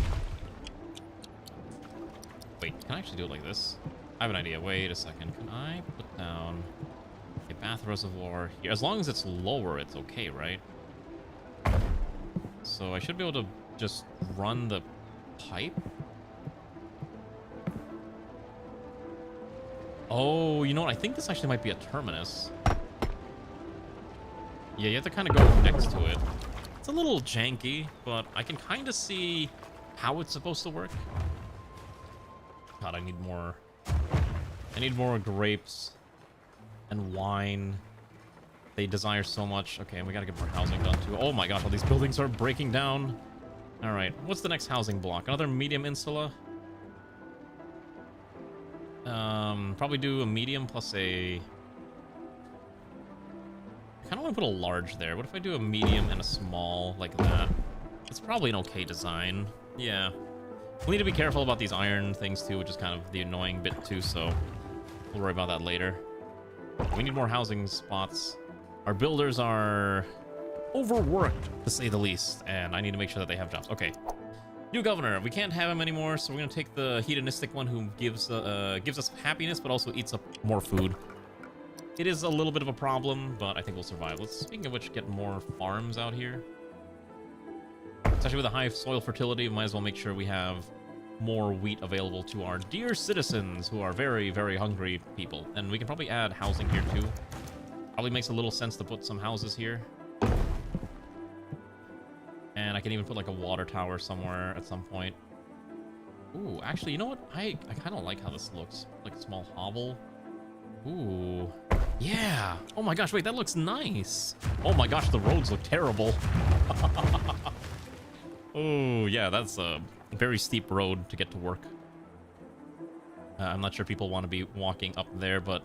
Wait, can I actually do it like this? I have an idea. Wait a second. Can I put down a bath reservoir here? As long as it's lower, it's okay, right? So I should be able to just run the pipe. Oh, you know what? I think this actually might be a terminus. Yeah, you have to kind of go next to it. It's a little janky, but I can kind of see how it's supposed to work. God, I need more. I need more grapes and wine. They desire so much. Okay, and we gotta get more housing done too. Oh my gosh, all these buildings are breaking down. All right, what's the next housing block? Another medium insula? Probably do a medium plus a... I kind of want to put a large there. What if I do a medium and a small like that? It's probably an okay design. Yeah. We need to be careful about these iron things too, which is kind of the annoying bit too, so we'll worry about that later. We need more housing spots. Our builders are overworked, to say the least, and I need to make sure that they have jobs. Okay. New governor. We can't have him anymore, so we're gonna take the hedonistic one who gives us happiness, but also eats up more food. It is a little bit of a problem, but I think we'll survive. Let's, speaking of which, get more farms out here. Especially with a high soil fertility, we might as well make sure we have more wheat available to our dear citizens who are very, very hungry people. And we can probably add housing here too. Probably makes a little sense to put some houses here. And I can even put like a water tower somewhere at some point. Ooh, actually, you know what? I kind of like how this looks. Like a small hovel. Ooh. Yeah. Oh my gosh, wait, that looks nice. Oh my gosh, the roads look terrible. Oh, yeah, that's a very steep road to get to work. I'm not sure people want to be walking up there, but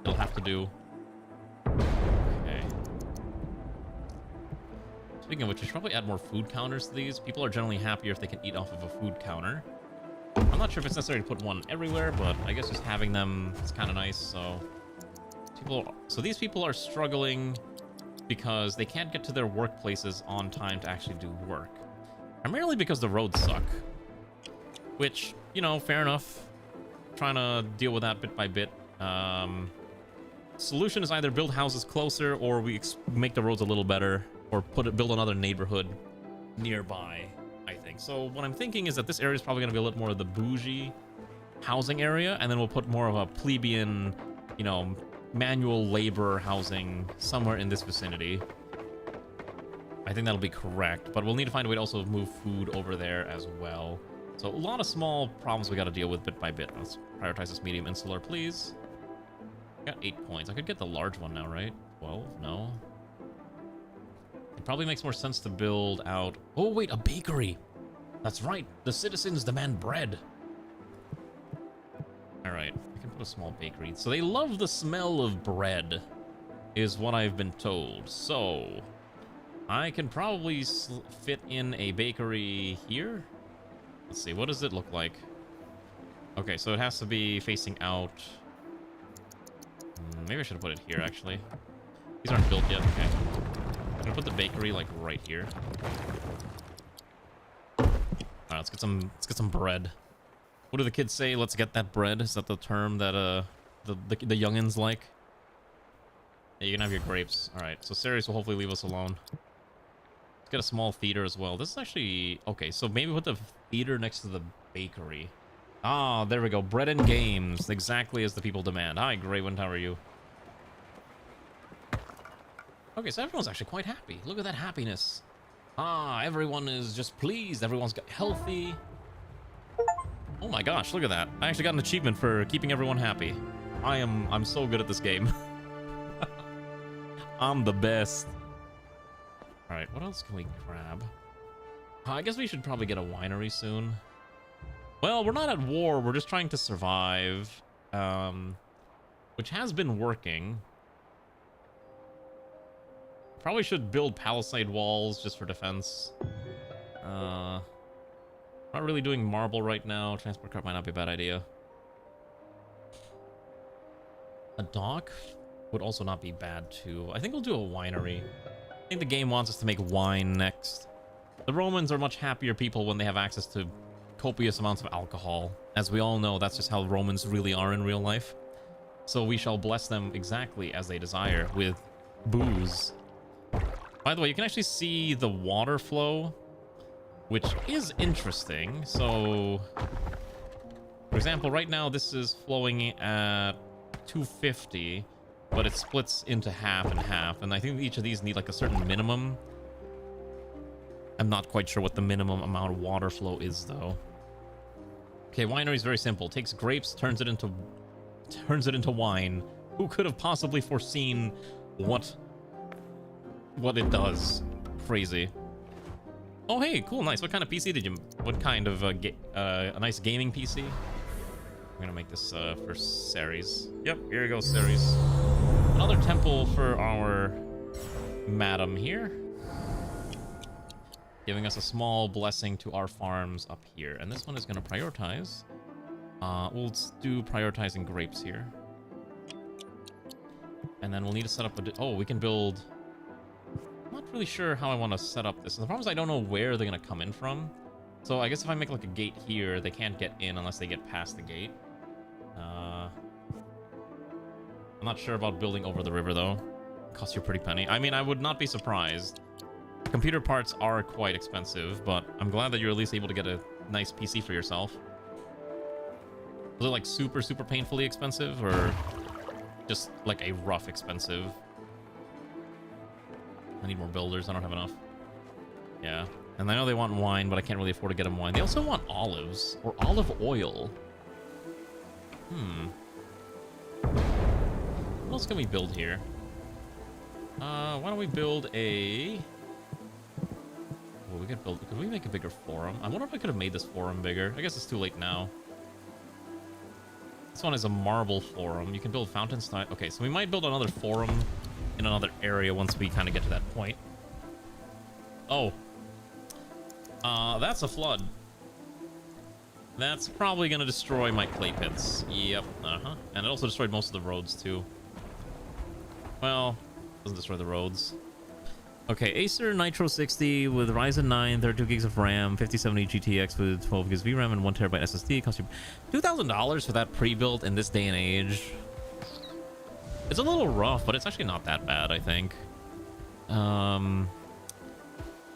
it'll have to do. Okay. Speaking of which, we should probably add more food counters to these. People are generally happier if they can eat off of a food counter. I'm not sure if it's necessary to put one everywhere, but I guess just having them is kind of nice, so... So these people are struggling because they can't get to their workplaces on time to actually do work. Primarily because the roads suck. Which, you know, fair enough. Trying to deal with that bit by bit. Solution is either build houses closer, or we make the roads a little better, or build another neighborhood nearby, I think. So what I'm thinking is that this area is probably going to be a little more of the bougie housing area, and then we'll put more of a plebeian, you know, manual labor housing somewhere in this vicinity. I think that'll be correct, but we'll need to find a way to also move food over there as well. So a lot of small problems we got to deal with bit by bit. Let's prioritize this medium insular, please. Got 8 points. I could get the large one now, right? 12? No. It probably makes more sense to build out... Oh, wait, a bakery. That's right. The citizens demand bread. All right. I can put a small bakery. So they love the smell of bread, is what I've been told. So I can probably fit in a bakery here. Let's see. What does it look like? Okay, so it has to be facing out. Maybe I should have put it here, actually. These aren't built yet. Okay. I'm gonna put the bakery like right here. All right, let's get some bread. What do the kids say? Let's get that bread. Is that the term that the youngins like? Yeah, you can have your grapes. All right. So Ceres will hopefully leave us alone. Let's get a small theater as well. This is actually okay. So maybe put the theater next to the bakery. Ah, there we go. Bread and games, exactly as the people demand. Hi, Greywind. How are you? Okay, so everyone's actually quite happy. Look at that happiness. Ah, everyone is just pleased. Everyone's got healthy. Oh my gosh, look at that. I actually got an achievement for keeping everyone happy. I'm so good at this game. I'm the best. Alright, what else can we grab? I guess we should probably get a winery soon. Well, we're not at war, we're just trying to survive. Which has been working. Probably should build palisade walls just for defense. Not really doing marble right now. Transport cart might not be a bad idea. A dock would also not be bad too. I think we'll do a winery. I think the game wants us to make wine next. The Romans are much happier people when they have access to copious amounts of alcohol. As we all know, that's just how Romans really are in real life. So we shall bless them exactly as they desire with booze. By the way, you can actually see the water flow, which is interesting. So, for example, right now this is flowing at 250, but it splits into half and half. And I think each of these need like a certain minimum. I'm not quite sure what the minimum amount of water flow is, though. Okay, winery is very simple. Takes grapes, turns it into wine. Who could have possibly foreseen what it does? Crazy. Oh, hey, cool, nice. What kind of PC did you? What kind of a nice gaming PC? I'm gonna make this for Ceres. Yep, here you go, Ceres. Another temple for our madam here, giving us a small blessing to our farms up here. And this one is going to prioritize. We'll do prioritizing grapes here. And then we'll need to set up a... Oh, we can build... I'm not really sure how I want to set up this. And the problem is I don't know where they're going to come in from. So I guess if I make like a gate here, they can't get in unless they get past the gate. I'm not sure about building over the river, though. Costs you a pretty penny. I mean, I would not be surprised. Computer parts are quite expensive, but I'm glad that you're at least able to get a nice PC for yourself. Was it like super, super painfully expensive, or just like a rough expensive? I need more builders. I don't have enough. Yeah. And I know they want wine, but I can't really afford to get them wine. They also want olives or olive oil. What else can we build here? Why don't we build a... Well, we could build... Could we make a bigger forum? I wonder if I could have made this forum bigger. I guess it's too late now. This one is a marble forum. You can build fountain style. Okay, so we might build another forum in another area once we kind of get to that point. Oh. That's a flood. That's probably going to destroy my clay pits. Yep, And it also destroyed most of the roads, too. Well, doesn't destroy the roads. Okay, Acer Nitro 60 with Ryzen 9, 32 gigs of RAM, 5070 GTX with 12 gigs VRAM and 1 terabyte SSD. Cost you $2,000 for that pre-built in this day and age. It's a little rough, but it's actually not that bad, I think.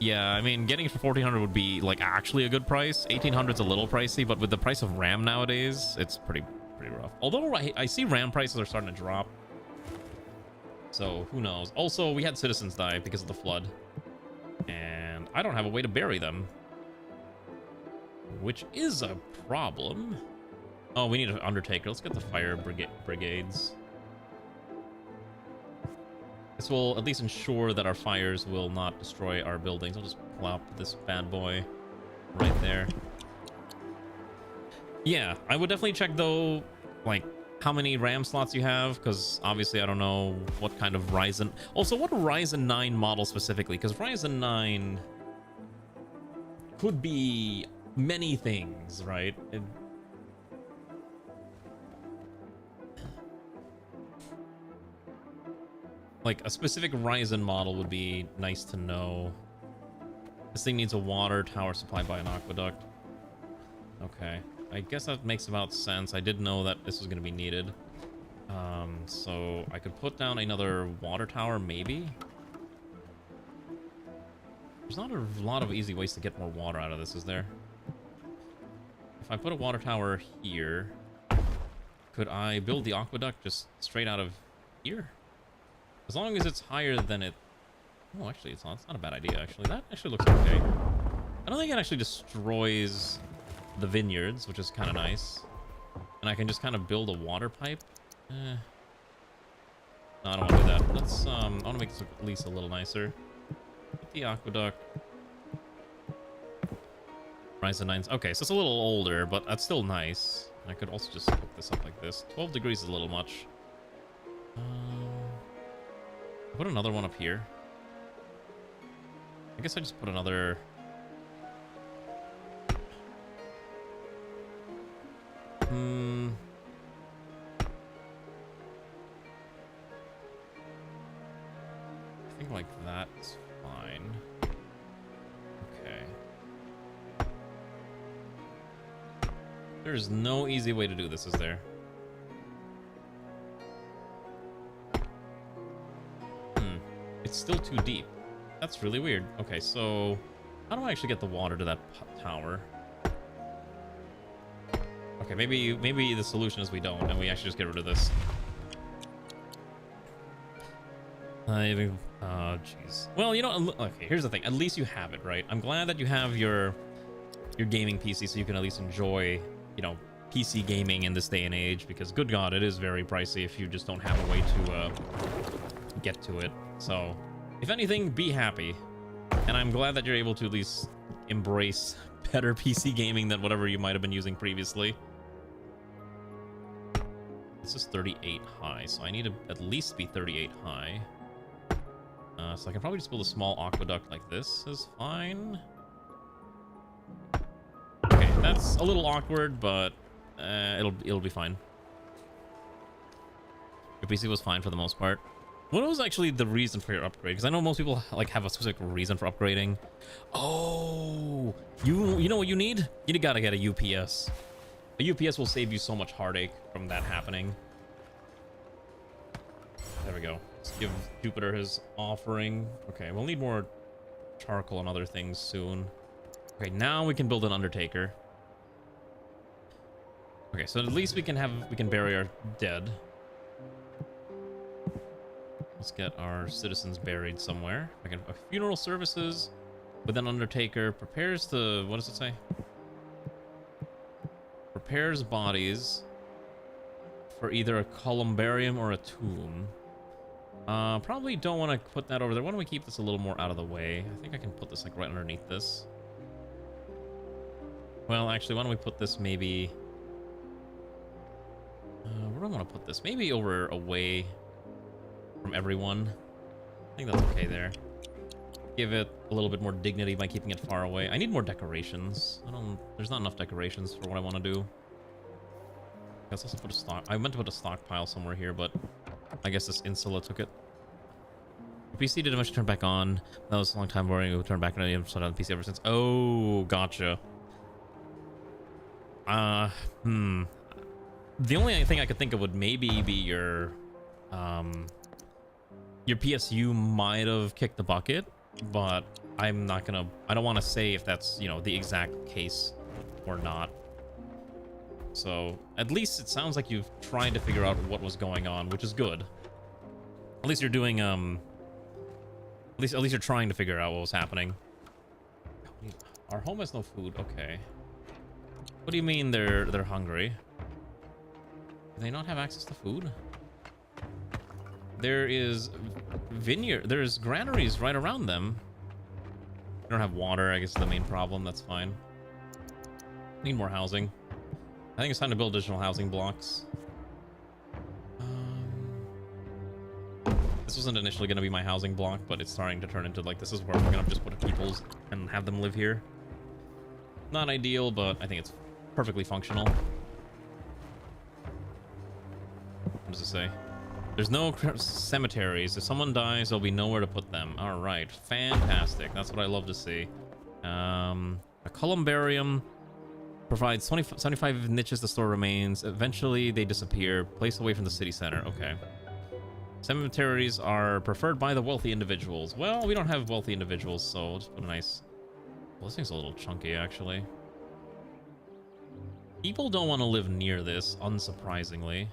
Yeah, I mean, getting it for $1,400 would be like actually a good price. $1,800's a little pricey, but with the price of RAM nowadays, it's pretty rough. Although I see RAM prices are starting to drop. So, who knows? Also, we had citizens die because of the flood. And I don't have a way to bury them. Which is a problem. Oh, we need an undertaker. Let's get the fire brigades. This will at least ensure that our fires will not destroy our buildings. I'll just pull out this bad boy right there. Yeah, I would definitely check, though, like, how many RAM slots you have, because obviously I don't know what kind of Ryzen... Also, what Ryzen 9 model specifically? Because Ryzen 9 could be many things, right? Like, a specific Ryzen model would be nice to know. This thing needs a water tower supplied by an aqueduct. Okay. I guess that makes about sense. I did know that this was going to be needed. So I could put down another water tower, maybe? There's not a lot of easy ways to get more water out of this, is there? If I put a water tower here, could I build the aqueduct just straight out of here? As long as it's higher than it... Oh, actually, it's not a bad idea, actually. That actually looks okay. I don't think it actually destroys the vineyards, which is kind of nice. And I can just kind of build a water pipe. No, I don't want to do that. Let's, I want to make this look at least a little nicer. Put the aqueduct. Rise 9. Okay, so it's a little older, but that's still nice. I could also just hook this up like this. 12 degrees is a little much. Put another one up here. I guess I just put another... I think like that's fine. Okay. There's no easy way to do this, is there? It's still too deep. That's really weird. Okay, so how do I actually get the water to that tower? Okay, maybe the solution is we don't, and we actually just get rid of this. Jeez. Well, you know, okay, here's the thing. At least you have it, right? I'm glad that you have your gaming PC so you can at least enjoy, you know, PC gaming in this day and age, because good God, it is very pricey if you just don't have a way to get to it. So, if anything, be happy. And I'm glad that you're able to at least embrace better PC gaming than whatever you might have been using previously. This is 38 high, so I need to at least be 38 high. So I can probably just build a small aqueduct like this is fine. Okay, that's a little awkward, but it'll be fine. Your PC was fine for the most part. What was actually the reason for your upgrade? Because I know most people like have a specific reason for upgrading. Oh, you know what you need? You gotta get a UPS. A UPS will save you so much heartache from that happening. There we go. Let's give Jupiter his offering. Okay, we'll need more charcoal and other things soon. Okay, now we can build an undertaker. Okay, so at least we can bury our dead. Let's get our citizens buried somewhere. Like a funeral services with an undertaker prepares the, what does it say? Prepares bodies for either a columbarium or a tomb. Probably don't want to put that over there. Why don't we keep this a little more out of the way? I think I can put this like right underneath this. Well, actually, why don't we put this maybe... where do I want to put this? Maybe over away from everyone. I think that's okay there. Give it a little bit more dignity by keeping it far away. I need more decorations. There's not enough decorations for what I want to do. Let's also put a stock. I meant to put a stockpile somewhere here, but I guess this insula took it. The PC didn't much turn back on. That was a long time worrying. We'll turn back on. I've shut down the PC ever since. Oh, gotcha. The only thing I could think of would maybe be your PSU might have kicked the bucket, but I'm not gonna. I don't want to say if that's, you know, the exact case or not. So at least it sounds like you've tried to figure out what was going on, which is good. At least you're doing at least you're trying to figure out what was happening. Our home has no food. Okay. What do you mean they're hungry? Do they not have access to food? There is there's granaries right around them. They don't have water, I guess is the main problem. That's fine. Need more housing. I think it's time to build additional housing blocks. This wasn't initially going to be my housing block, but it's starting to turn into like, this is where we're going to just put peoples and have them live here. Not ideal, but I think it's perfectly functional. What does it say? There's no cemeteries. If someone dies, there'll be nowhere to put them. All right, fantastic. That's what I love to see. A columbarium provides 75 niches to store remains. Eventually, they disappear. Placed away from the city center. Okay. Cemeteries are preferred by the wealthy individuals. Well, we don't have wealthy individuals, so we'll just put a nice... Well, this thing's a little chunky, actually. People don't want to live near this, unsurprisingly.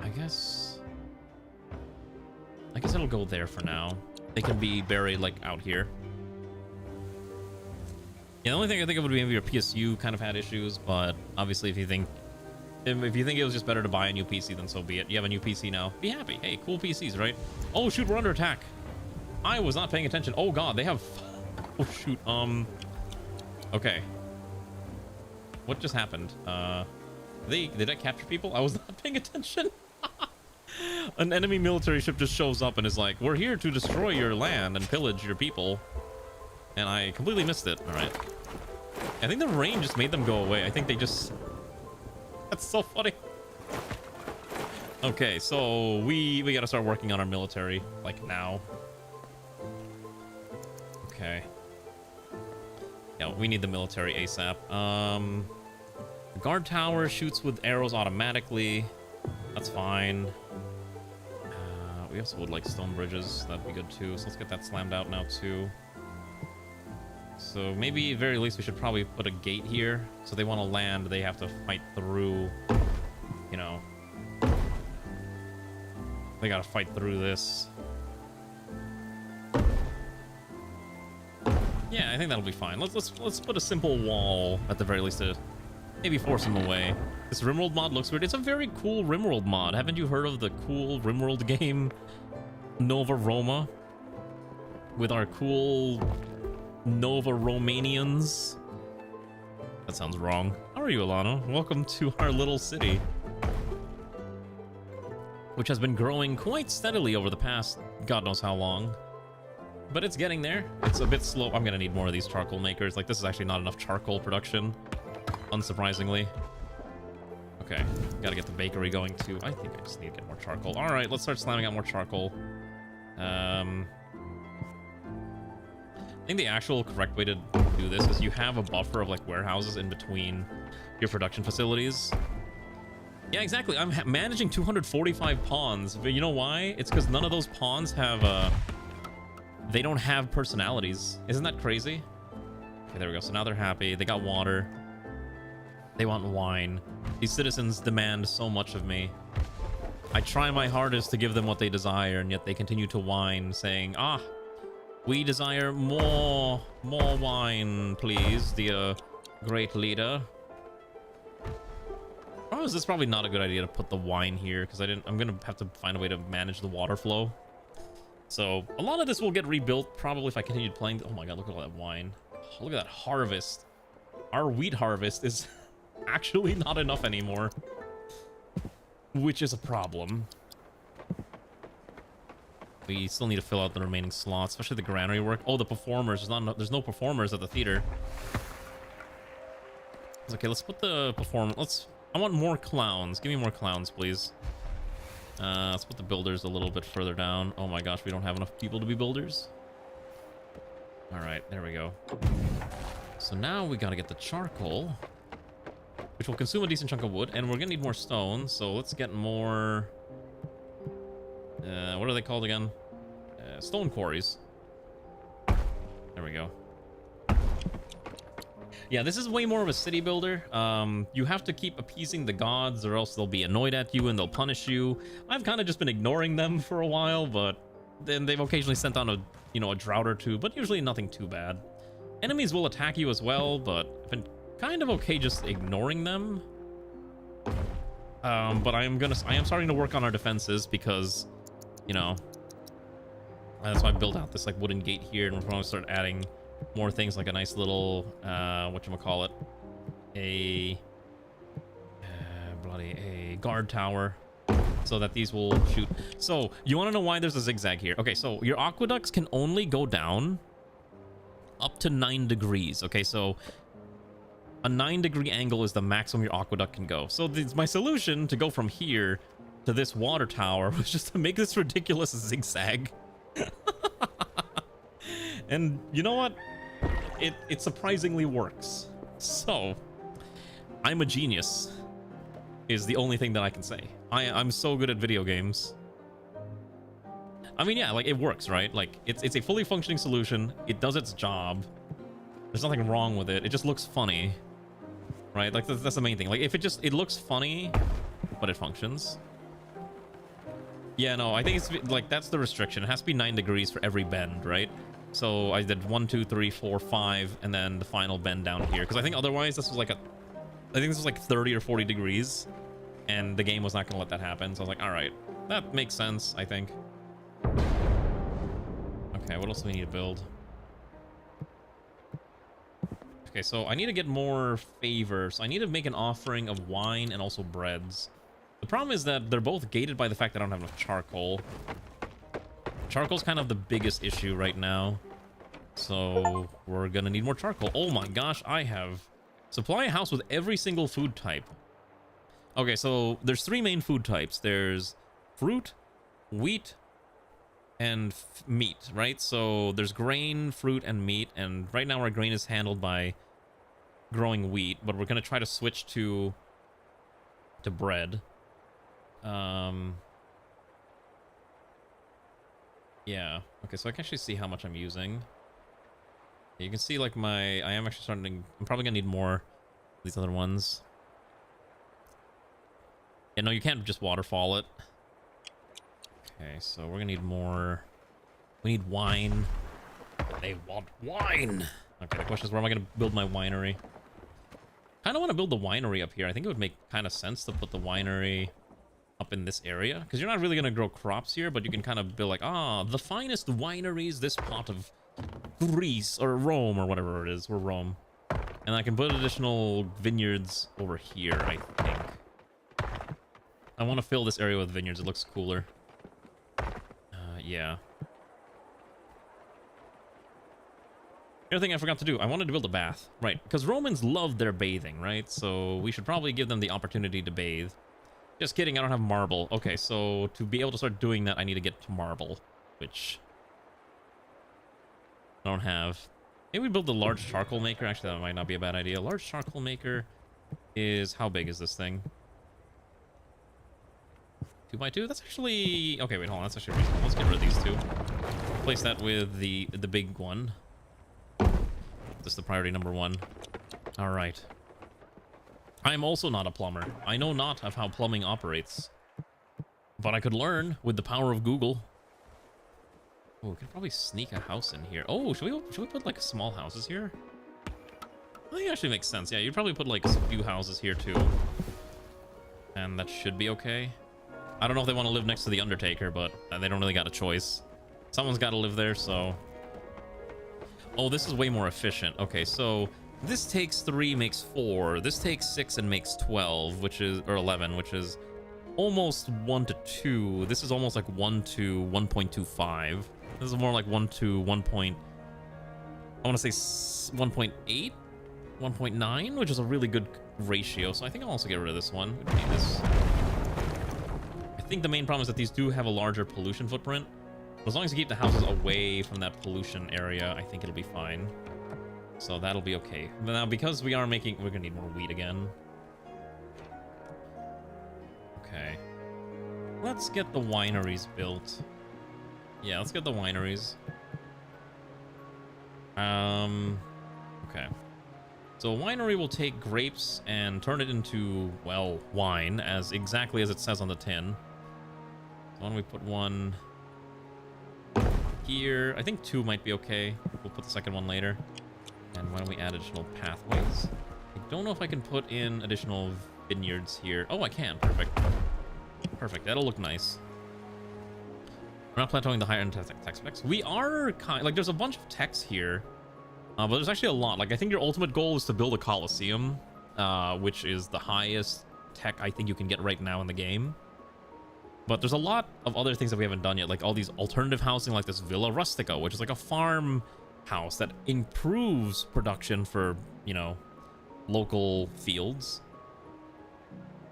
I guess it'll go there for now. They can be buried, like, out here. Yeah, the only thing I think of would be maybe your PSU kind of had issues, but obviously if you think If you think it was just better to buy a new PC, then so be it. You have a new PC now. Be happy. Hey, cool PCs, right? Oh, shoot, we're under attack. I was not paying attention. Oh, God, they have... Oh, shoot. Okay. What just happened? Did I capture people? I was not paying attention. An enemy military ship just shows up and is like, we're here to destroy your land and pillage your people. And I completely missed it. All right. I think the rain just made them go away. I think they just... That's so funny. Okay, so we got to start working on our military, like, now. Okay. Yeah, we need the military ASAP. The guard tower shoots with arrows automatically. That's fine. We also would like stone bridges. That'd be good too. So let's get that slammed out now too. So maybe, at very least, we should probably put a gate here. So they want to land, they have to fight through, you know. They gotta fight through this. Yeah, I think that'll be fine. Let's put a simple wall at the very least to maybe force them away. This RimWorld mod looks weird. It's a very cool RimWorld mod. Haven't you heard of the cool RimWorld game Nova Roma? With our cool Nova Romanians? That sounds wrong. How are you, Alana? Welcome to our little city, which has been growing quite steadily over the past God knows how long. But it's getting there. It's a bit slow. I'm gonna need more of these charcoal makers. Like, this is actually not enough charcoal production, unsurprisingly. Okay, gotta get the bakery going too. I think I just need to get more charcoal. All right, let's start slamming out more charcoal. I think the actual correct way to do this is you have a buffer of like warehouses in between your production facilities. Yeah, exactly. I'm managing 245 pawns, but you know why? It's because none of those pawns have they don't have personalities. Isn't that crazy? Okay, there we go. So now they're happy. They got water. They want wine. These citizens demand so much of me. I try my hardest to give them what they desire, and yet they continue to whine, saying, "Ah, we desire more wine, please, dear great leader." Oh, is this probably not a good idea to put the wine here? Because I'm gonna have to find a way to manage the water flow. So a lot of this will get rebuilt probably if I continued playing. Oh my god, look at all that wine. Oh, look at that harvest. Our wheat harvest is actually not enough anymore, which is a problem. We still need to fill out the remaining slots, especially the granary work. Oh, the performers. There's no performers at the theater. Okay, let's put the I want more clowns. Give me more clowns, please. Let's put the builders a little bit further down. Oh my gosh, we don't have enough people to be builders. All right, there we go. So now we gotta get the charcoal, which will consume a decent chunk of wood, and we're gonna need more stone. So let's get more. What are they called again? Stone quarries. There we go. Yeah, this is way more of a city builder. You have to keep appeasing the gods, or else they'll be annoyed at you and they'll punish you. I've kind of just been ignoring them for a while, but then they've occasionally sent on a drought or two, but usually nothing too bad. Enemies will attack you as well, but I've been kind of okay just ignoring them. But I am starting to work on our defenses because, you know, that's why I built out this like wooden gate here, and we're going to start adding more things like a nice little whatchamacallit, a guard tower, so that these will shoot. So you want to know why there's a zigzag here? Okay, so your aqueducts can only go down up to 9 degrees. Okay, so a 9-degree angle is the maximum your aqueduct can go. So my solution to go from here to this water tower was just to make this ridiculous zigzag. And you know what? It surprisingly works. So I'm a genius is the only thing that I can say. I'm so good at video games. I mean, yeah, like, it works, right? Like, it's a fully functioning solution. It does its job. There's nothing wrong with it. It just looks funny, right? Like, that's the main thing. Like, if it looks funny, but it functions. Yeah, no, I think it's like, that's the restriction. It has to be 9 degrees for every bend, right? So I did 1, 2, 3, 4, 5, and then the final bend down here. Because I think otherwise this was like I think this was like 30 or 40 degrees. and the game was not going to let that happen. So I was like, all right, that makes sense, I think. Okay, what else do we need to build? Okay, so I need to get more favor. So I need to make an offering of wine and also breads. The problem is that they're both gated by the fact that I don't have enough charcoal. Charcoal's kind of the biggest issue right now. So we're gonna need more charcoal. Oh my gosh, I have... Supply a house with every single food type. Okay, so there's 3 main food types. There's fruit, wheat, and meat, right? So there's grain, fruit, and meat. And right now our grain is handled by growing wheat, but we're gonna try to switch to bread. Yeah. Okay, so I can actually see how much I'm using. You can see, like, I am actually starting... I'm probably gonna need more of these other ones. Yeah, no, you can't just waterfall it. Okay, so we're gonna need more... We need wine. They want wine! Okay, the question is, where am I gonna build my winery? I kinda want to build the winery up here. I think it would make kind of sense to put the winery up in this area. Because you're not really gonna grow crops here, but you can kind of build, like, the finest wineries, this part of Greece, or Rome, or whatever it is. We're Rome. And I can put additional vineyards over here, I think. I want to fill this area with vineyards. It looks cooler. Yeah. The other thing I forgot to do, I wanted to build a bath. Right, because Romans love their bathing, right? So we should probably give them the opportunity to bathe. Just kidding, I don't have marble. Okay, so to be able to start doing that, I need to get to marble, which... I don't have. Maybe we build a large charcoal maker. Actually, that might not be a bad idea. A large charcoal maker is... How big is this thing? 2x2? That's actually... Okay, wait, hold on. That's actually reasonable. Let's get rid of these 2. Replace that with the big one. This is the priority number 1. All right. I am also not a plumber. I know not of how plumbing operates. But I could learn with the power of Google. Oh, we could probably sneak a house in here. Oh, should we put, like, small houses here? I think it actually makes sense. Yeah, you'd probably put, like, a few houses here, too. And that should be okay. I don't know if they want to live next to the Undertaker, but they don't really got a choice. Someone's got to live there, so... Oh, this is way more efficient. Okay, so this takes 3, makes 4. This takes 6 and makes 12, which is... Or 11, which is almost 1 to 2. This is almost like 1 to 1.25. This is more like 1 to 1 point... I want to say 1.8? 1.9, which is a really good ratio. So I think I'll also get rid of this one. We don't need this. I think the main problem is that these do have a larger pollution footprint. But as long as you keep the houses away from that pollution area, I think it'll be fine. So that'll be okay. But now, because we are making... We're gonna need more wheat again. Okay. Let's get the wineries built. Yeah, let's get the wineries. Okay. So a winery will take grapes and turn it into, well, wine, as exactly as it says on the tin. So why don't we put one here? I think 2 might be okay. We'll put the second one later. And why don't we add additional pathways? I don't know if I can put in additional vineyards here. Oh, I can. Perfect. Perfect. That'll look nice. We're not plateauing the higher end tech specs. We are kind... Like, there's a bunch of techs here. But there's actually a lot. Like, I think your ultimate goal is to build a Colosseum, which is the highest tech I think you can get right now in the game. But there's a lot of other things that we haven't done yet, like all these alternative housing, like this Villa Rustica, which is like a farm house that improves production for, you know, local fields.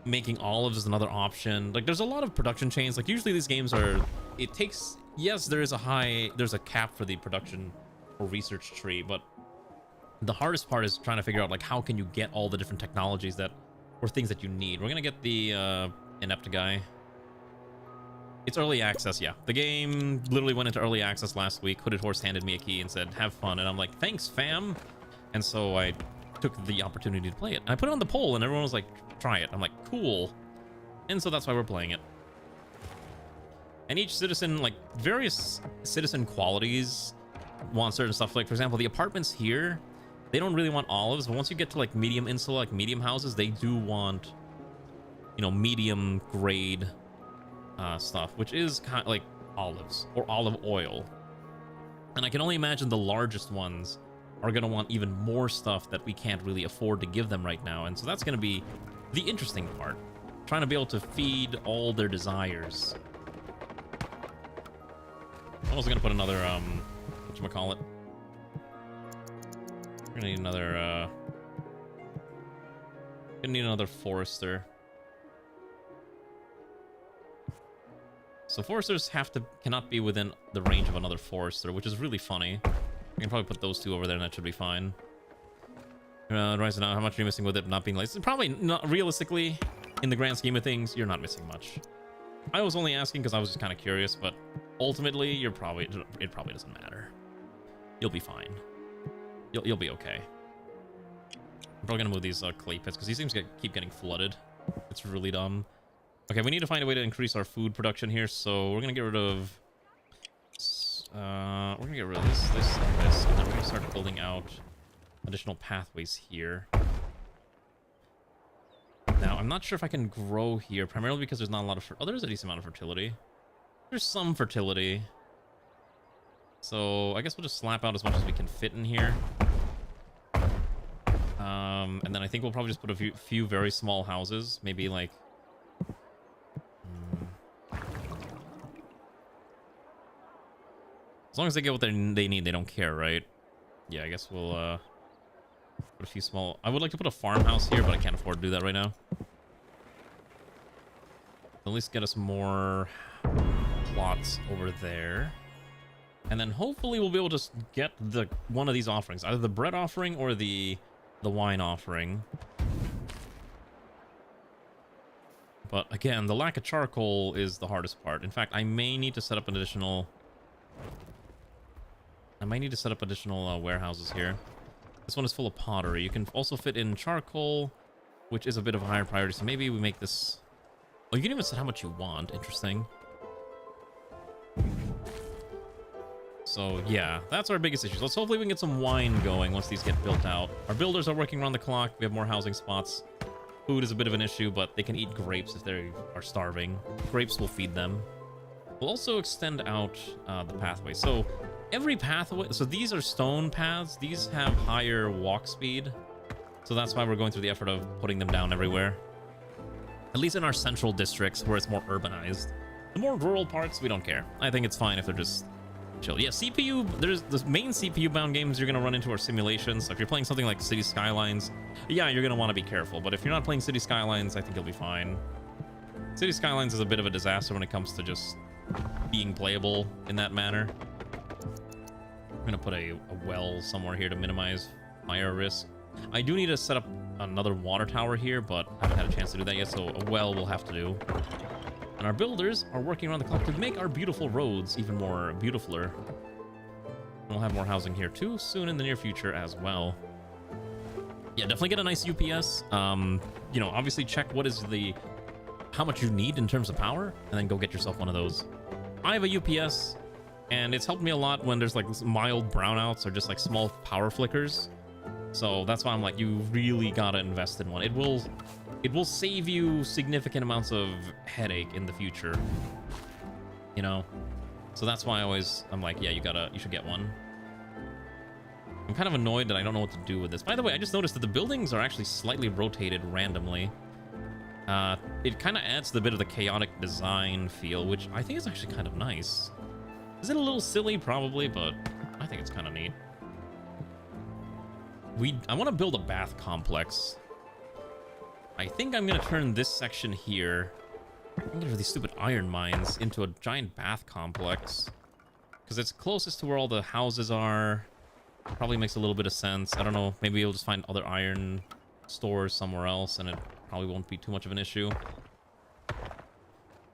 Making olives is another option. Like, there's a lot of production chains. Like, usually these games are... It takes... Yes, there's a cap for the production or research tree, but the hardest part is trying to figure out, like, how can you get all the different technologies that... Or things that you need. We're gonna get the, inept guy. It's early access, yeah. The game literally went into early access last week. Hooded Horse handed me a key and said, have fun. And I'm like, thanks, fam. And so I took the opportunity to play it. And I put it on the poll and everyone was like, try it. I'm like, cool. And so that's why we're playing it. And each citizen, like, various citizen qualities want certain stuff. Like, for example, the apartments here, they don't really want olives. But once you get to, like, medium insula, like medium houses, they do want you know, medium grade stuff, which is kind of like olives or olive oil. And I can only imagine the largest ones are going to want even more stuff that we can't really afford to give them right now. And so that's going to be the interesting part, trying to be able to feed all their desires. I'm also going to put another, whatchamacallit? We're going to need another, forester. So foresters cannot be within the range of another forester, which is really funny. We can probably put those two over there and that should be fine. Right now, how much are you missing with it not being licensed? Probably not, realistically, in the grand scheme of things, you're not missing much. I was only asking because I was just kind of curious, but ultimately, it probably doesn't matter. You'll be fine. You'll be okay. I'm probably gonna move these clay pits because these things keep getting flooded. It's really dumb. Okay, we need to find a way to increase our food production here, so we're gonna get rid of this, and then we're gonna start building out additional pathways here. Now, I'm not sure if I can grow here, primarily because there's not a lot of... Oh, there's a decent amount of fertility. There's some fertility. So, I guess we'll just slap out as much as we can fit in here. And then I think we'll probably just put a few very small houses. Maybe, like... As long as they get what they need, they don't care, right? Yeah, I guess we'll, put a few small... I would like to put a farmhouse here, but I can't afford to do that right now. At least get us more plots over there. And then hopefully we'll be able to get one of these offerings. Either the bread offering or the wine offering. But again, the lack of charcoal is the hardest part. In fact, I may need to set up an additional... warehouses here. This one is full of pottery. You can also fit in charcoal, which is a bit of a higher priority. So maybe we make this... Oh, you can even set how much you want. Interesting. So, yeah, that's our biggest issue. Let's hopefully we can get some wine going once these get built out. Our builders are working around the clock. We have more housing spots. Food is a bit of an issue, but they can eat grapes if they are starving. Grapes will feed them. We'll also extend out the pathway. So every pathway... So these are stone paths. These have higher walk speed. So that's why we're going through the effort of putting them down everywhere. At least in our central districts where it's more urbanized. The more rural parts, we don't care. I think it's fine if they're just chill. Yeah, CPU... There's the main CPU-bound games you're going to run into are simulations. So if you're playing something like City Skylines, yeah, you're going to want to be careful. But if you're not playing City Skylines, I think you'll be fine. City Skylines is a bit of a disaster when it comes to just being playable in that manner. I'm gonna put a well somewhere here to minimize fire risk. I do need to set up another water tower here, but I haven't had a chance to do that yet, so a well we'll have to do. And our builders are working around the clock to make our beautiful roads even more beautifuler. And we'll have more housing here too soon in the near future as well. Yeah, definitely get a nice UPS. You know, obviously check what is how much you need in terms of power, and then go get yourself one of those. I have a UPS, and it's helped me a lot when there's like mild brownouts or just like small power flickers. So that's why I'm like, you really gotta invest in one. It will save you significant amounts of headache in the future, you know. So that's why I'm like, yeah, you should get one. I'm kind of annoyed that I don't know what to do with this. By the way, I just noticed that the buildings are actually slightly rotated randomly. It kind of adds to the bit of the chaotic design feel, which I think is actually kind of nice. Is it a little silly? Probably, but I think it's kind of neat. I want to build a bath complex. I think I'm going to turn this section here, I'm going to do these stupid iron mines, into a giant bath complex. Because it's closest to where all the houses are. Probably makes a little bit of sense. I don't know, maybe we'll just find other iron stores somewhere else, and it probably won't be too much of an issue.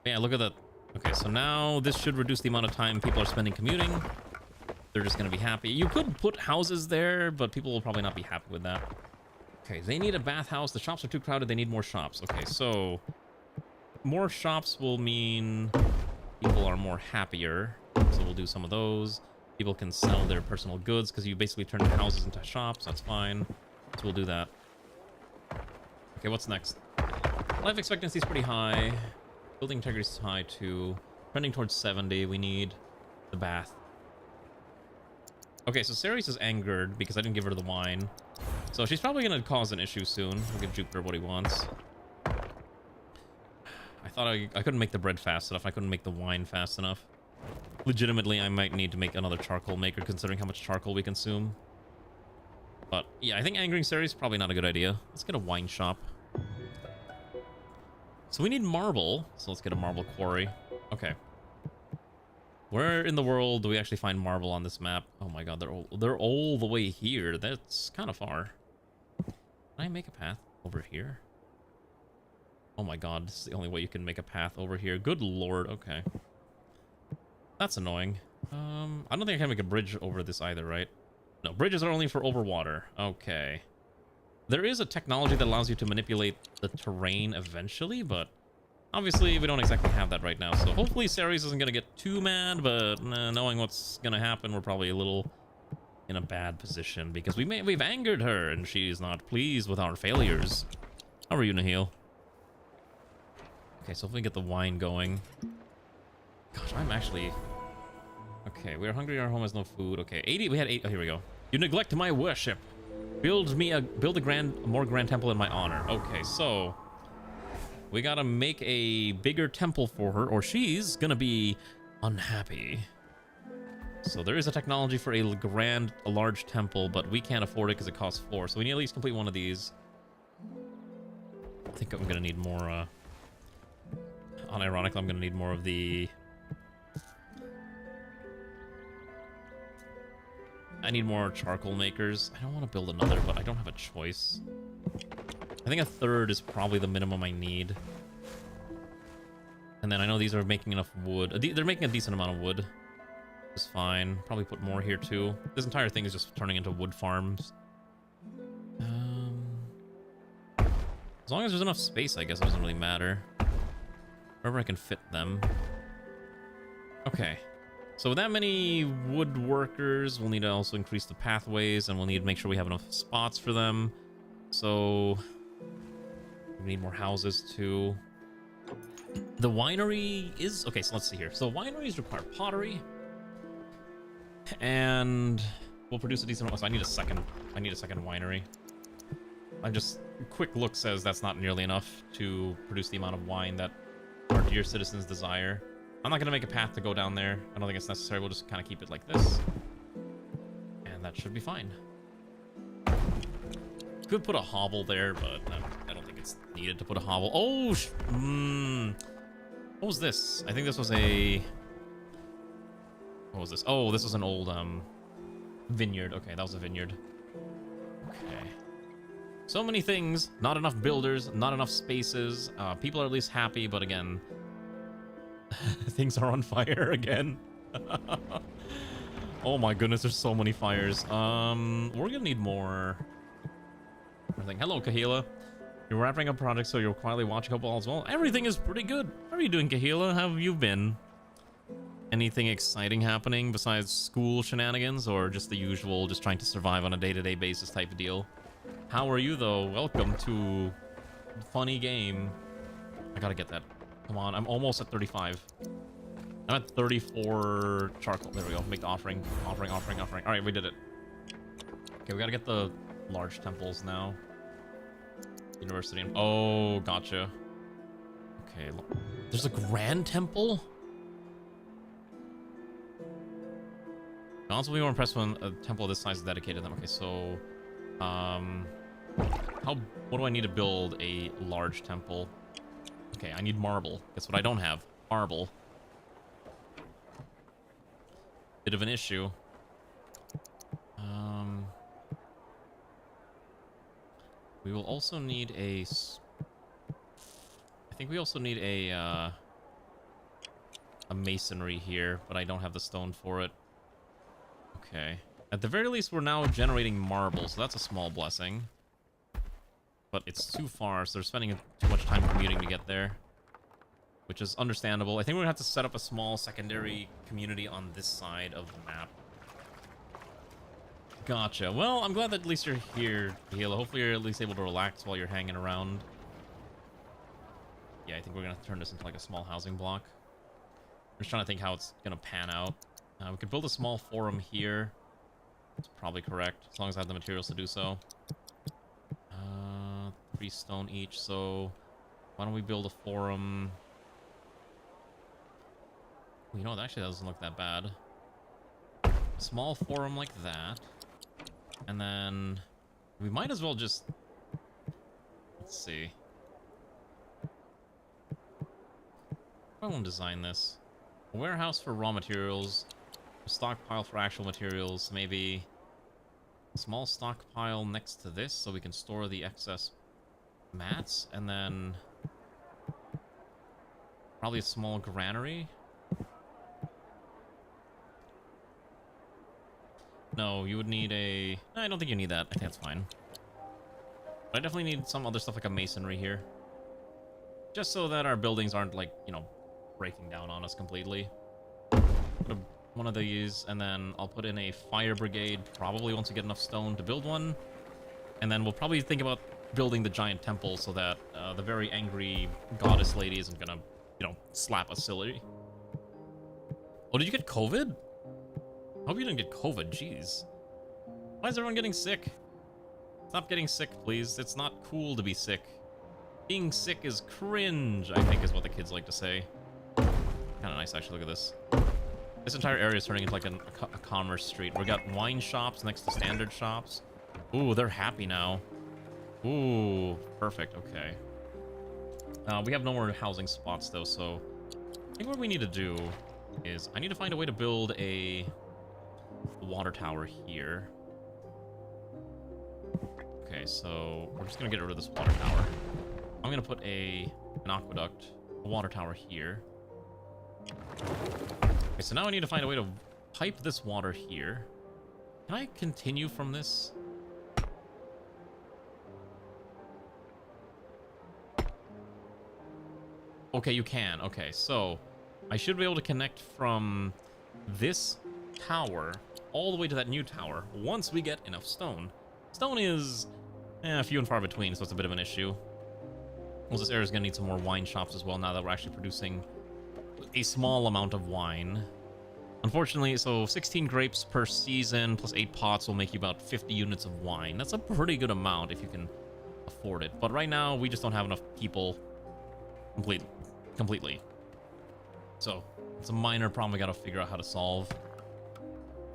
Yeah, look at that. Okay, so now this should reduce the amount of time people are spending commuting. They're just going to be happy. You could put houses there, but people will probably not be happy with that. Okay, they need a bathhouse. The shops are too crowded. They need more shops. Okay, so more shops will mean people are more happier. So we'll do some of those. People can sell their personal goods because you basically turn houses into shops. That's fine. So we'll do that. Okay, what's next? Life expectancy is pretty high. Building integrity is high too. Trending towards 70. We need the bath. Okay, so Ceres is angered because I didn't give her the wine. So she's probably going to cause an issue soon. We'll give Jupiter what he wants. I thought I couldn't make the bread fast enough. I couldn't make the wine fast enough. Legitimately, I might need to make another charcoal maker considering how much charcoal we consume. But yeah, I think angering Ceres is probably not a good idea. Let's get a wine shop. So we need marble. So let's get a marble quarry. Okay. Where in the world do we actually find marble on this map? Oh my god, they're all the way here. That's kind of far. Can I make a path over here? Oh my god, this is the only way you can make a path over here. Good lord, okay. That's annoying. I don't think I can make a bridge over this either, right? No, bridges are only for over water. Okay. There is a technology that allows you to manipulate the terrain eventually, but obviously we don't exactly have that right now. So hopefully Ceres isn't going to get too mad, but knowing what's going to happen, we're probably a little in a bad position because we've angered her and she's not pleased with our failures. How are you, Nahil? Okay, so if we get the wine going. Gosh, I'm actually... Okay, we are hungry, our home has no food. Okay, 80, we had 8, oh, here we go. You neglect my worship. Build a more grand temple in my honor. Okay, so we gotta make a bigger temple for her or she's gonna be unhappy. So there is a technology for a large temple, but we can't afford it because it costs 4. So we need to at least complete one of these. I think I'm gonna need more, unironically, I'm gonna need more of the... I need more charcoal makers. I don't want to build another, but I don't have a choice. I think a third is probably the minimum I need. And then I know these are making enough wood. They're making a decent amount of wood. It's fine. Probably put more here too. This entire thing is just turning into wood farms. As long as there's enough space, I guess it doesn't really matter. Wherever I can fit them. Okay. So with that many woodworkers, we'll need to also increase the pathways, and we'll need to make sure we have enough spots for them. So we need more houses too. The winery is... Okay, so let's see here. So wineries require pottery. And we'll produce a decent amount. So I need a second winery. I'm just... Quick look says that's not nearly enough to produce the amount of wine that our dear citizens desire. I'm not going to make a path to go down there. I don't think it's necessary. We'll just kind of keep it like this. And that should be fine. Could put a hovel there, but I don't think it's needed to put a hovel. Oh, what was this? I think this was a... What was this? Oh, this was an old vineyard. Okay, that was a vineyard. Okay. So many things. Not enough builders. Not enough spaces. People are at least happy, but again... Things are on fire again. Oh my goodness, there's so many fires. We're gonna need more. Hello, Kahila. You're wrapping up projects, so you're quietly watching football as well. Everything is pretty good. How are you doing, Kahila? How have you been? Anything exciting happening besides school shenanigans, or just the usual, just trying to survive on a day-to-day basis type of deal? How are you, though? Welcome to funny game. I gotta get that. Come on, I'm almost at 35. I'm at 34 charcoal. There we go. Make the offering. Offering. All right, we did it. Okay, we gotta get the large temples now. University. Oh, gotcha. Okay, there's a grand temple? I'll also be more impressed when a temple of this size is dedicated to them. Okay, so... What do I need to build a large temple? Okay, I need marble. Guess what I don't have? Marble. Bit of an issue. We will also need a... I think we also need a masonry here, but I don't have the stone for it. Okay. At the very least, we're now generating marble, so that's a small blessing. But it's too far, so they're spending too much time commuting to get there. Which is understandable. I think we're gonna have to set up a small secondary community on this side of the map. Gotcha. Well, I'm glad that at least you're here, Hila. Hopefully you're at least able to relax while you're hanging around. Yeah, I think we're gonna turn this into like a small housing block. I'm just trying to think how it's gonna pan out. We could build a small forum here. It's probably correct, as long as I have the materials to do so. 3 stone each, so why don't we build a forum? Well, you know, it actually doesn't look that bad. A small forum like that. And then we might as well just... Let's see. I won't design this. A warehouse for raw materials. A stockpile for actual materials. Maybe a small stockpile next to this so we can store the excess mats. And then probably a small granary. No, you would need a... No, I don't think you need that. I think that's fine. But I definitely need some other stuff like a masonry here. Just so that our buildings aren't, like, you know, breaking down on us completely. Put one of these, and then I'll put in a fire brigade, probably once we get enough stone to build one. And then we'll probably think about building the giant temple so that the very angry goddess lady isn't gonna, you know, slap us silly. Oh, did you get COVID? I hope you didn't get COVID, jeez. Why is everyone getting sick? Stop getting sick, please. It's not cool to be sick. Being sick is cringe, I think is what the kids like to say. Kind of nice, actually. Look at this. This entire area is turning into like a commerce street. We got wine shops next to standard shops. Ooh, they're happy now. Ooh, perfect. Okay. We have no more housing spots, though, so I think what we need to do is I need to find a way to build a water tower here. Okay, so we're just gonna get rid of this water tower. I'm gonna put an aqueduct, a water tower here. Okay, so now I need to find a way to pipe this water here. Can I continue from this? Okay, you can. Okay, so I should be able to connect from this tower all the way to that new tower once we get enough stone. Stone is few and far between, so it's a bit of an issue. Well, this area is going to need some more wine shops as well now that we're actually producing a small amount of wine. Unfortunately, so 16 grapes per season plus 8 pots will make you about 50 units of wine. That's a pretty good amount if you can afford it. But right now, we just don't have enough people completely. So it's a minor problem we got to figure out how to solve.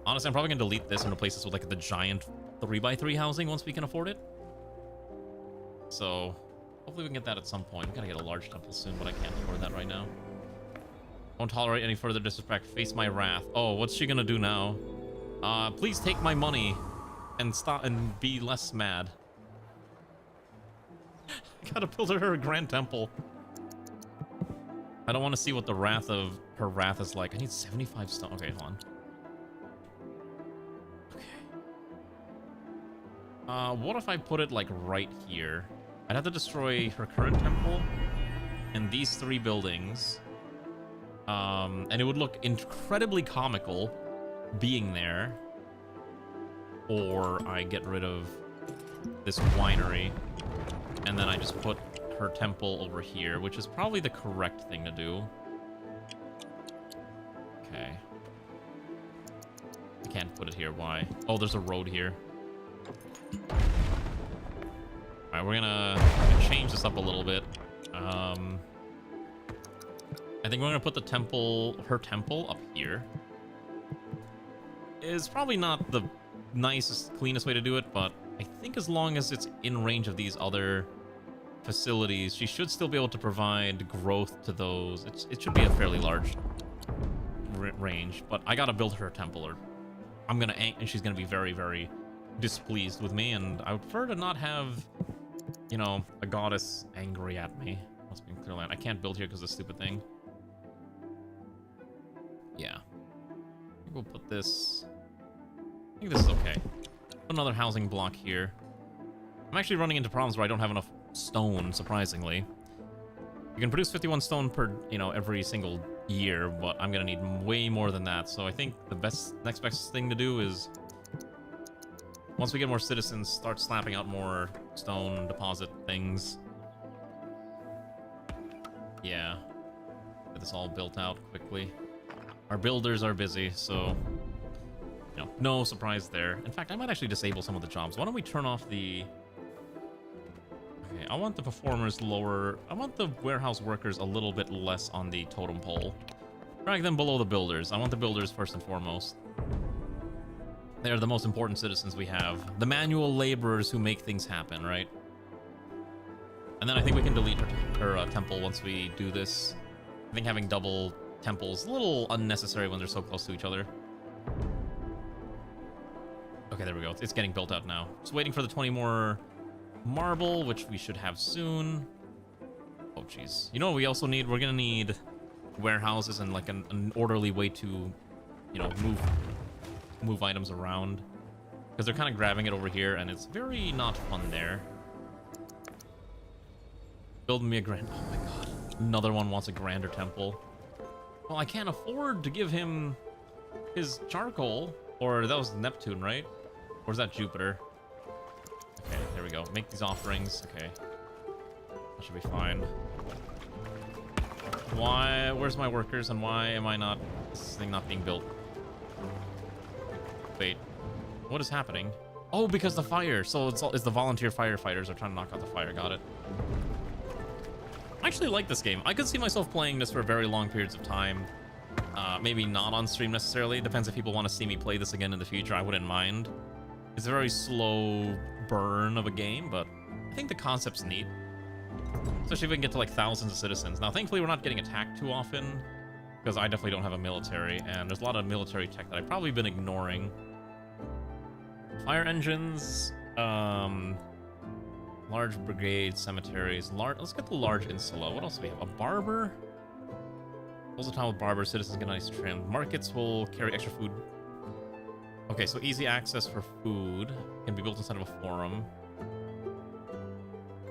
Honestly, I'm probably going to delete this and replace this with like the giant 3x3 housing once we can afford it. So hopefully we can get that at some point. We gotta get a large temple soon, but I can't afford that right now. Won't tolerate any further disrespect. Face my wrath. Oh, what's she gonna do now? Please take my money and stop and be less mad. I gotta build her a grand temple. I don't want to see what the wrath of her wrath is like. I need 75 stone. Okay, hold on. Okay. What if I put it like right here? I'd have to destroy her current temple and these 3 buildings. And it would look incredibly comical being there. Or I get rid of this winery and then I just put her temple over here, which is probably the correct thing to do. Okay. I can't put it here. Why? Oh, there's a road here. Alright, we're gonna change this up a little bit. I think we're gonna put the temple, her temple, up here. It's probably not the nicest, cleanest way to do it, but I think as long as it's in range of these other facilities, she should still be able to provide growth to those. It should be a fairly large range, but I gotta build her a temple, or I'm gonna, and she's gonna be very, very displeased with me, and I would prefer to not have, you know, a goddess angry at me. Must be clear land. I can't build here because of the stupid thing. Yeah. I think we'll put this. I think this is okay. Put another housing block here. I'm actually running into problems where I don't have enough stone, surprisingly. You can produce 51 stone per, you know, every single year, but I'm gonna need way more than that. So I think the next best thing to do is, once we get more citizens, start slapping out more stone deposit things. Yeah. Get this all built out quickly. Our builders are busy, so... You know, no surprise there. In fact, I might actually disable some of the jobs. Why don't we turn off the... Okay, I want the performers lower... I want the warehouse workers a little bit less on the totem pole. Drag them below the builders. I want the builders first and foremost. They're the most important citizens we have. The manual laborers who make things happen, right? And then I think we can delete her temple once we do this. I think having double temples is a little unnecessary when they're so close to each other. Okay, there we go. It's getting built out now. Just waiting for the 20 more marble, which we should have soon. Oh, jeez. You know what we also need? We're gonna need warehouses and like an orderly way to, you know, move items around. Because they're kind of grabbing it over here, and it's very not fun there. Build me a grand... Oh my god. Another one wants a grander temple. Well, I can't afford to give him his charcoal. Or that was Neptune, right? Or is that Jupiter? Okay, there we go. Make these offerings. Okay. That should be fine. Why? Where's my workers and why am I not... This thing not being built? Wait. What is happening? Oh, because the fire. So it's the volunteer firefighters are trying to knock out the fire. Got it. I actually like this game. I could see myself playing this for very long periods of time. Maybe not on stream necessarily. Depends if people want to see me play this again in the future. I wouldn't mind. It's a very slow burn of a game, but I think the concept's neat. Especially if we can get to like thousands of citizens. Now, thankfully, we're not getting attacked too often because I definitely don't have a military, and there's a lot of military tech that I've probably been ignoring. Fire engines, large brigade, cemeteries, let's get the large insula. What else do we have? A barber? Also town with barber, citizens get nice trim. Markets will carry extra food. Okay, so easy access for food can be built inside of a forum.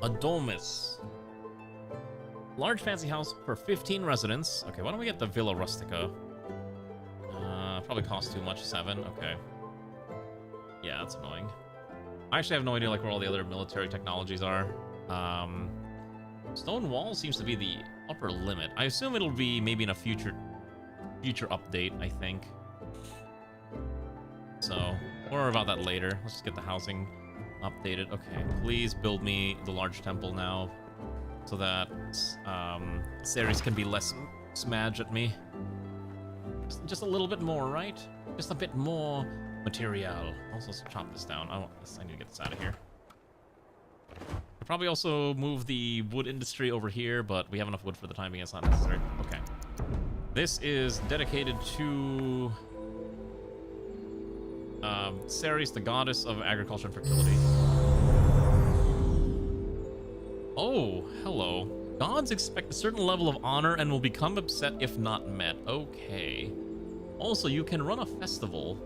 A domus. Large fancy house for 15 residents. Okay, why don't we get the Villa Rustica? Probably costs too much, 7, okay. Yeah, that's annoying. I actually have no idea like where all the other military technologies are. Stone wall seems to be the upper limit. I assume it'll be maybe in a future update, I think. So, more about that later. Let's just get the housing updated. Okay, please build me the large temple now so that Ceres can be less smudge at me. Just a little bit more, right? Just a bit more material. Also, let's chop this down. I need to get this out of here. Could probably also move the wood industry over here, but we have enough wood for the time being. It's not necessary. Okay. This is dedicated to Ceres, the goddess of agriculture and fertility. Oh, hello. Gods expect a certain level of honor and will become upset if not met. Okay. Also, you can run a festival.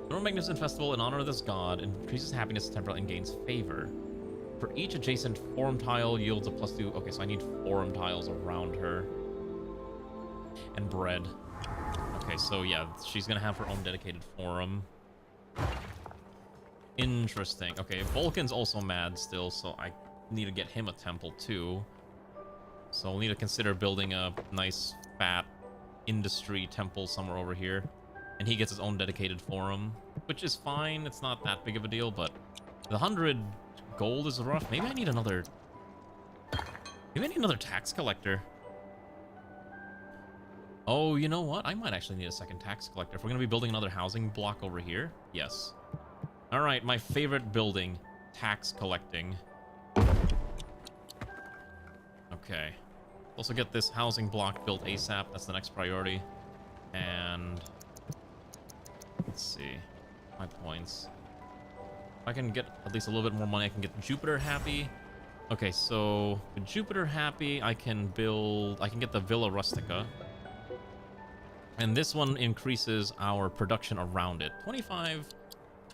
Run a magnificent festival in honor of this god, increases happiness temporarily and gains favor. For each adjacent forum tile yields a +2. Okay, so I need forum tiles around her. And bread. Okay, so yeah, she's gonna have her own dedicated forum. Interesting. Okay, Vulcan's also mad still, so I need to get him a temple too. So we'll need to consider building a nice, fat industry temple somewhere over here. And he gets his own dedicated forum, which is fine. It's not that big of a deal, but the 100 gold is rough. Maybe I need another... Maybe I need another tax collector. Oh, you know what? I might actually need a second tax collector. If we're going to be building another housing block over here. Yes. All right, my favorite building. Tax collecting. Okay. Also get this housing block built ASAP. That's the next priority. And... let's see. My points. If I can get at least a little bit more money, I can get Jupiter happy. Okay, so with Jupiter happy, I can get the Villa Rustica. And this one increases our production around it. 25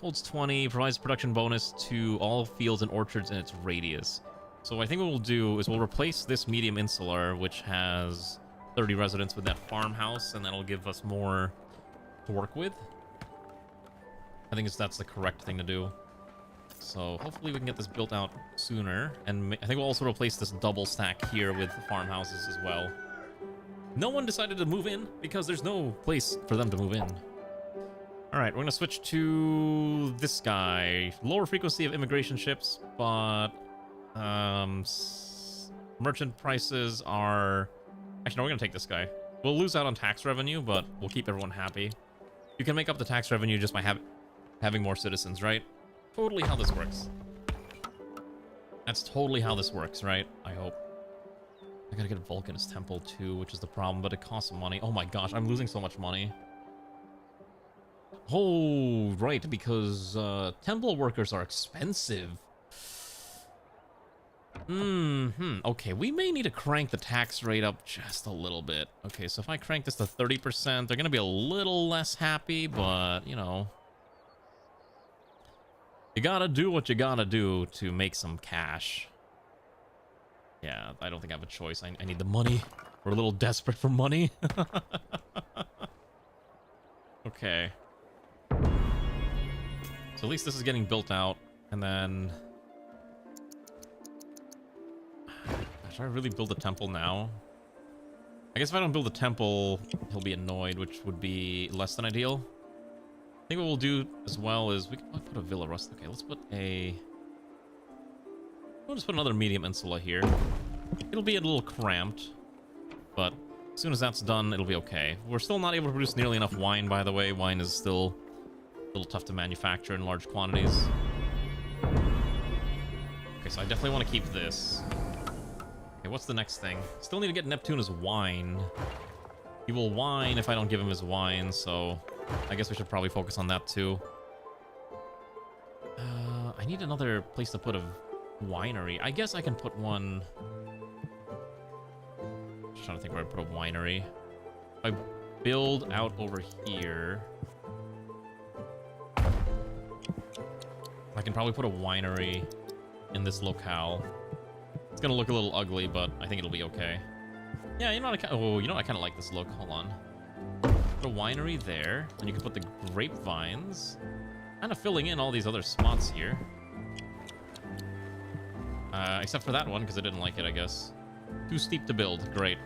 holds 20, provides production bonus to all fields and orchards in its radius. So I think what we'll do is we'll replace this medium insular, which has 30 residents, with that farmhouse, and that'll give us more to work with. I think that's the correct thing to do. So hopefully we can get this built out sooner. And I think we'll also replace this double stack here with farmhouses as well. No one decided to move in because there's no place for them to move in. All right, we're going to switch to this guy. Lower frequency of immigration ships, but merchant prices are... Actually, no, we're going to take this guy. We'll lose out on tax revenue, but we'll keep everyone happy. You can make up the tax revenue just by having more citizens, right? Totally how this works. That's totally how this works, right? I hope. I gotta get Vulcan's Temple too, which is the problem, but it costs money. Oh my gosh, I'm losing so much money. Oh, right, because temple workers are expensive. Okay, we may need to crank the tax rate up just a little bit. Okay, so if I crank this to 30%, they're gonna be a little less happy, but, you know... You gotta do what you gotta do to make some cash. Yeah, I don't think I have a choice. I need the money. We're a little desperate for money. Okay. So at least this is getting built out. And then... Should I really build a temple now? I guess if I don't build a temple, he'll be annoyed, which would be less than ideal. I think what we'll do as well is we can put a Villa Rust. Okay, let's put a... We'll just put another medium insula here. It'll be a little cramped, but as soon as that's done, it'll be okay. We're still not able to produce nearly enough wine, by the way. Wine is still a little tough to manufacture in large quantities. Okay, so I definitely want to keep this. Okay, what's the next thing? Still need to get Neptune as wine. He will whine if I don't give him his wine, so I guess we should probably focus on that too. I need another place to put a winery. I guess I can put one... Just trying to think where I put a winery. If I build out over here... I can probably put a winery in this locale. It's gonna look a little ugly, but I think it'll be okay. Yeah, you know what I kind of like this look. Hold on. Put a winery there, and you can put the grapevines. Kind of filling in all these other spots here. Except for that one, because I didn't like it, I guess. Too steep to build. Great.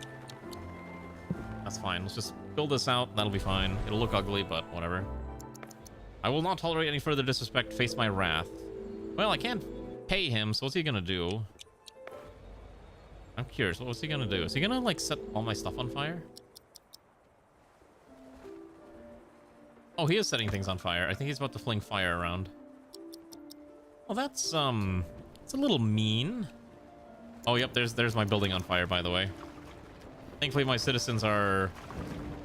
That's fine. Let's just build this out. That'll be fine. It'll look ugly, but whatever. I will not tolerate any further disrespect. Face my wrath. Well, I can't pay him, so what's he gonna do? I'm curious. What's he gonna do? Is he gonna, like, set all my stuff on fire? Oh, he is setting things on fire. I think he's about to fling fire around. Well, that's, it's a little mean. Oh, yep, there's my building on fire, by the way. Thankfully, my citizens are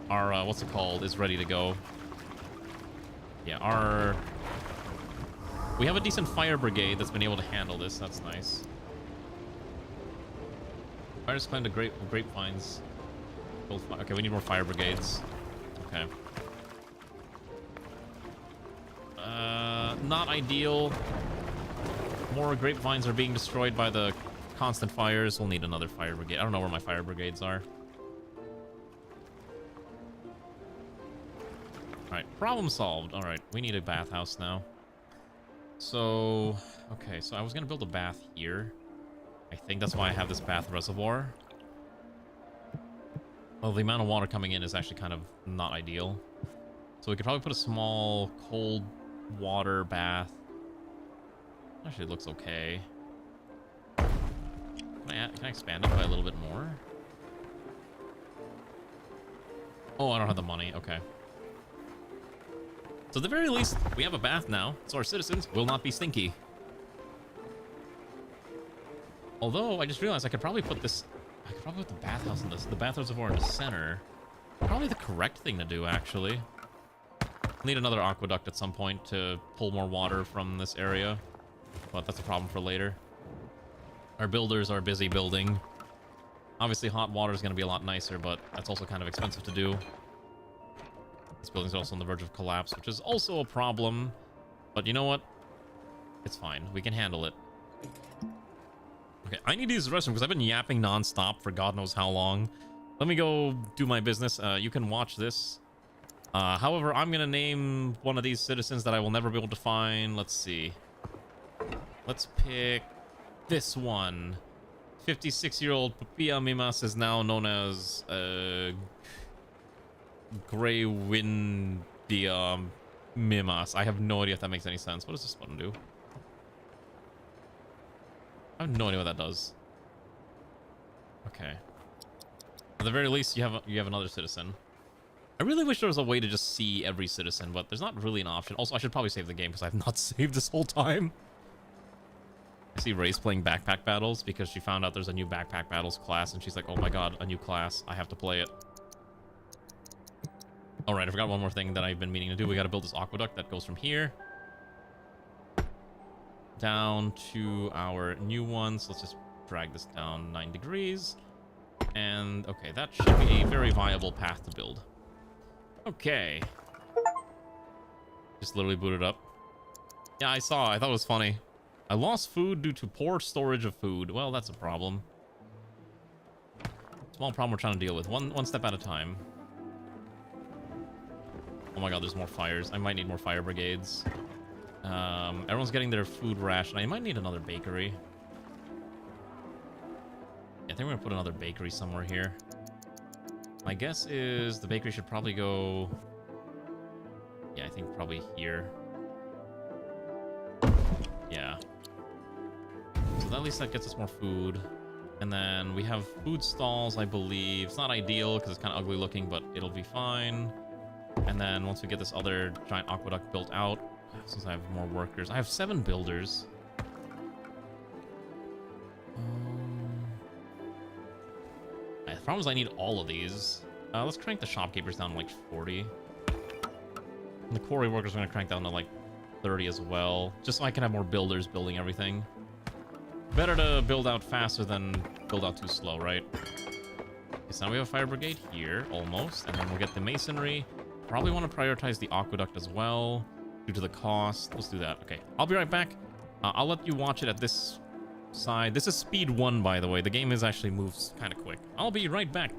what's it called, is ready to go. Yeah, we have a decent fire brigade that's been able to handle this. That's nice. Fires claimed to grapevines. Okay, we need more fire brigades. Okay. Not ideal. More grapevines are being destroyed by the constant fires. We'll need another fire brigade. I don't know where my fire brigades are. Alright, problem solved. Alright, we need a bathhouse now. So, okay, so I was gonna build a bath here. I think that's why I have this bath reservoir. Well, the amount of water coming in is actually kind of not ideal. So we could probably put a small cold water bath. Actually, it looks okay. Can I expand it by a little bit more? Oh, I don't have the money. Okay. So at the very least, we have a bath now, so our citizens will not be stinky. Although, I just realized I could probably put this... I could probably put the bathhouse in this, the bath reservoir in the center. Probably the correct thing to do, actually. We'll need another aqueduct at some point to pull more water from this area. But that's a problem for later. Our builders are busy building. Obviously, hot water is going to be a lot nicer, but that's also kind of expensive to do. This building's also on the verge of collapse, which is also a problem. But you know what? It's fine. We can handle it. Okay, I need to use the restroom because I've been yapping non-stop for God knows how long. Let me go do my business. You can watch this. However, I'm going to name one of these citizens that I will never be able to find. Let's see. Let's pick this one. 56-year-old Papia Mimas is now known as Grey Windia Mimas. I have no idea if that makes any sense. What does this button do? I have no idea what that does. Okay. At the very least, you have another citizen. I really wish there was a way to just see every citizen, but there's not really an option. Also, I should probably save the game because I've not saved this whole time. I see Ray's playing backpack battles because she found out there's a new backpack battles class, and she's like, oh my god, a new class. I have to play it. Alright, I forgot one more thing that I've been meaning to do. We gotta build this aqueduct that goes from here down to our new one. So let's just drag this down 9 degrees. And, okay, that should be a very viable path to build. Okay. Just literally booted up. Yeah, I saw. I thought it was funny. I lost food due to poor storage of food. Well, that's a problem. Small problem we're trying to deal with. One step at a time. Oh my god, there's more fires. I might need more fire brigades. Everyone's getting their food ration. I might need another bakery. Yeah, I think we're gonna put another bakery somewhere here. My guess is the bakery should probably go... Yeah, I think probably here. Yeah. So at least that gets us more food. And then we have food stalls, I believe. It's not ideal because it's kind of ugly looking, but it'll be fine. And then once we get this other giant aqueduct built out, since I have more workers, I have 7 builders. The problem is I need all of these. Let's crank the shopkeepers down to like 40. And the quarry workers are going to crank down to like 30 as well, just so I can have more builders building everything. Better to build out faster than build out too slow, right? Okay, so now we have a fire brigade here, almost, and then we'll get the masonry. Probably want to prioritize the aqueduct as well, due to the cost. Let's do that. Okay, I'll be right back. I'll let you watch it at this side. This is speed 1, by the way. The game actually moves kind of quick. I'll be right back.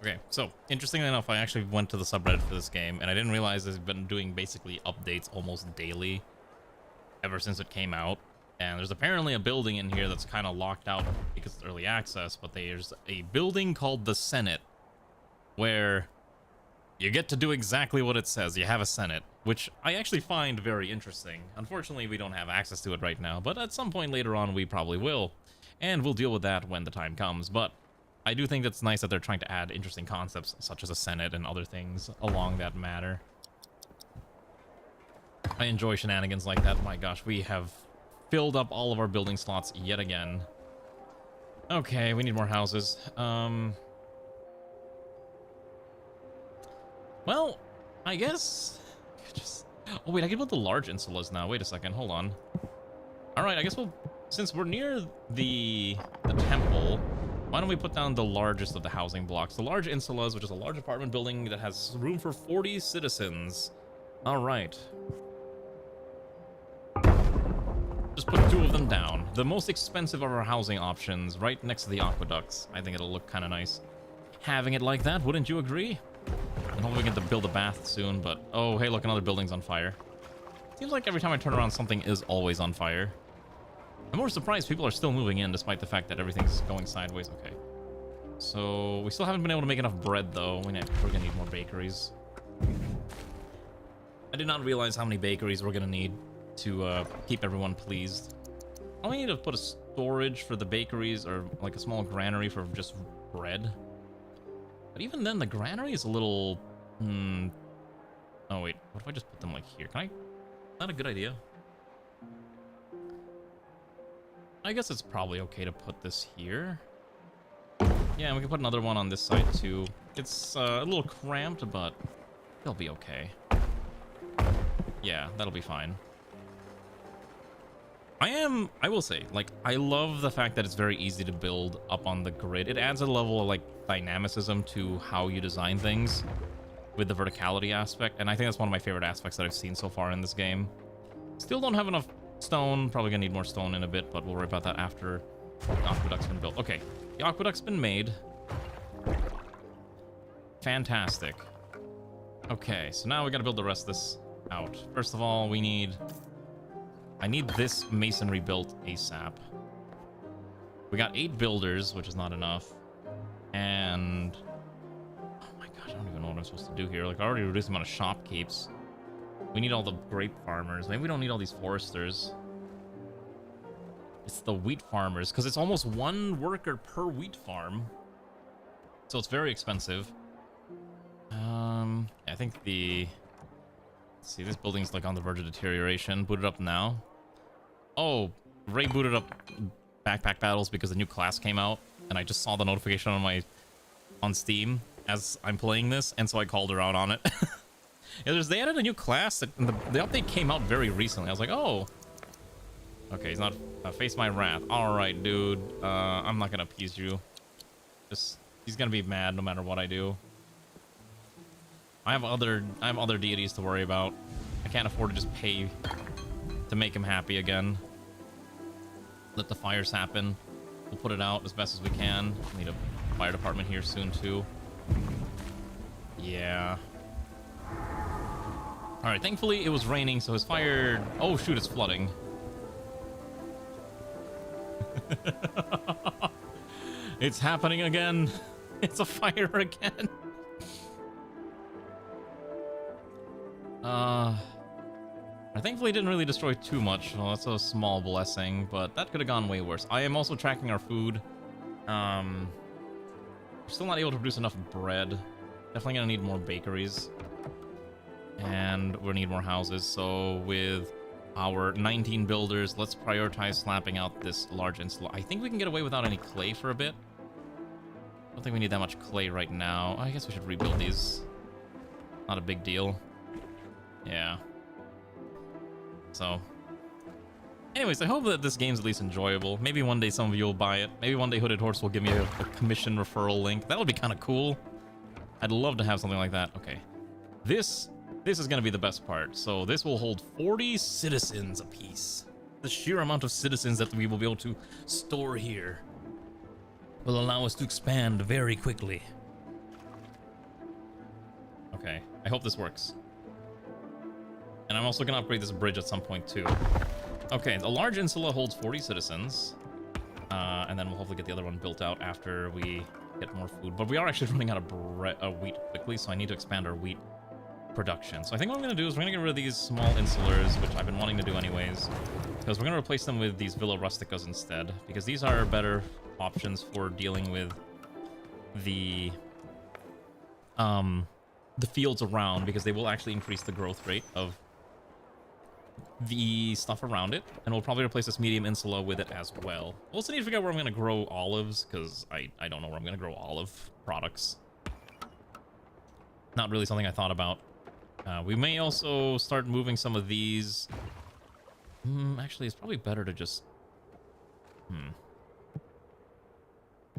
Okay, so interestingly enough, I actually went to the subreddit for this game, and I didn't realize they've been doing basically updates almost daily ever since it came out. And there's apparently a building in here that's kind of locked out because it's early access, but there's a building called the Senate where you get to do exactly what it says. You have a Senate, which I actually find very interesting. Unfortunately, we don't have access to it right now, but at some point later on, we probably will. And we'll deal with that when the time comes, but I do think it's nice that they're trying to add interesting concepts such as a Senate and other things along that matter. I enjoy shenanigans like that. My gosh, we have filled up all of our building slots yet again. Okay, we need more houses. Well, I guess oh wait, I can build the large insulas now. Wait a second, hold on. All right, I guess since we're near the temple, why don't we put down the largest of the housing blocks? The large insulas, which is a large apartment building that has room for 40 citizens. All right. Just put 2 of them down. The most expensive of our housing options, right next to the aqueducts. I think it'll look kind of nice having it like that, wouldn't you agree? And hopefully we get to build a bath soon, but oh, hey, look, another building's on fire. Seems like every time I turn around, something is always on fire. I'm more surprised people are still moving in despite the fact that everything's going sideways. Okay. So we still haven't been able to make enough bread, though. We're gonna need more bakeries. I did not realize how many bakeries we're gonna need to keep everyone pleased. I only need to put a storage for the bakeries or like a small granary for just bread. But even then, the granary is a little... Oh, wait. What if I just put them like here? Is that a good idea? I guess it's probably okay to put this here. Yeah, we can put another one on this side too. It's a little cramped, but they'll be okay. Yeah, that'll be fine. I will say, like, I love the fact that it's very easy to build up on the grid. It adds a level of, like, dynamicism to how you design things with the verticality aspect, and I think that's one of my favorite aspects that I've seen so far in this game. Still don't have enough stone. Probably gonna need more stone in a bit, but we'll worry about that after the aqueduct's been built. Okay, the aqueduct's been made. Fantastic. Okay, so now we gotta build the rest of this out. First of all, I need this masonry built ASAP. We got 8 builders, which is not enough. And... oh my gosh, I don't even know what I'm supposed to do here. Like, I already reduced the amount of shopkeepers. We need all the grape farmers. Maybe we don't need all these foresters. It's the wheat farmers, because it's almost 1 worker per wheat farm. So it's very expensive. I think let's see, this building's like on the verge of deterioration. Boot it up now. Oh, Ray booted up Backpack Battles because the new class came out, and I just saw the notification on Steam as I'm playing this, and so I called her out on it. Yeah, they added a new class, and the update came out very recently. I was like, oh. Okay, he's not... face my wrath. Alright, dude. I'm not gonna appease you. He's gonna be mad no matter what I do. I have other deities to worry about. I can't afford to just pay to make him happy again. Let the fires happen. We'll put it out as best as we can. Need a fire department here soon, too. Yeah. Alright, thankfully it was raining, so his fire... oh, shoot, it's flooding. It's happening again. It's a fire again. Thankfully it didn't really destroy too much. Well, that's a small blessing, but that could have gone way worse. I am also tracking our food. We're still not able to produce enough bread. Definitely gonna need more bakeries. And we'll need more houses. So with our 19 builders, let's prioritize slapping out this large insula. I think we can get away without any clay for a bit. I don't think we need that much clay right now. I guess we should rebuild these. Not a big deal. Yeah. So, anyways, I hope that this game's at least enjoyable. Maybe one day some of you will buy it. Maybe one day Hooded Horse will give me a commission referral link. That would be kind of cool. I'd love to have something like that. Okay. This is going to be the best part. So this will hold 40 citizens apiece. The sheer amount of citizens that we will be able to store here will allow us to expand very quickly. Okay, I hope this works. And I'm also gonna upgrade this bridge at some point too. Okay, the large insula holds 40 citizens. And then we'll hopefully get the other one built out after we get more food. But we are actually running out of wheat quickly, so I need to expand our wheat production. So I think what I'm gonna do is we're gonna get rid of these small insulars, which I've been wanting to do anyways, because we're gonna replace them with these Villa Rusticas instead, because these are better options for dealing with the fields around, because they will actually increase the growth rate of the stuff around it, and we'll probably replace this medium insula with it as well. We'll also need to figure out where I'm going to grow olives, because I don't know where I'm going to grow olive products. Not really something I thought about. We may also start moving some of these. Actually, it's probably better to just...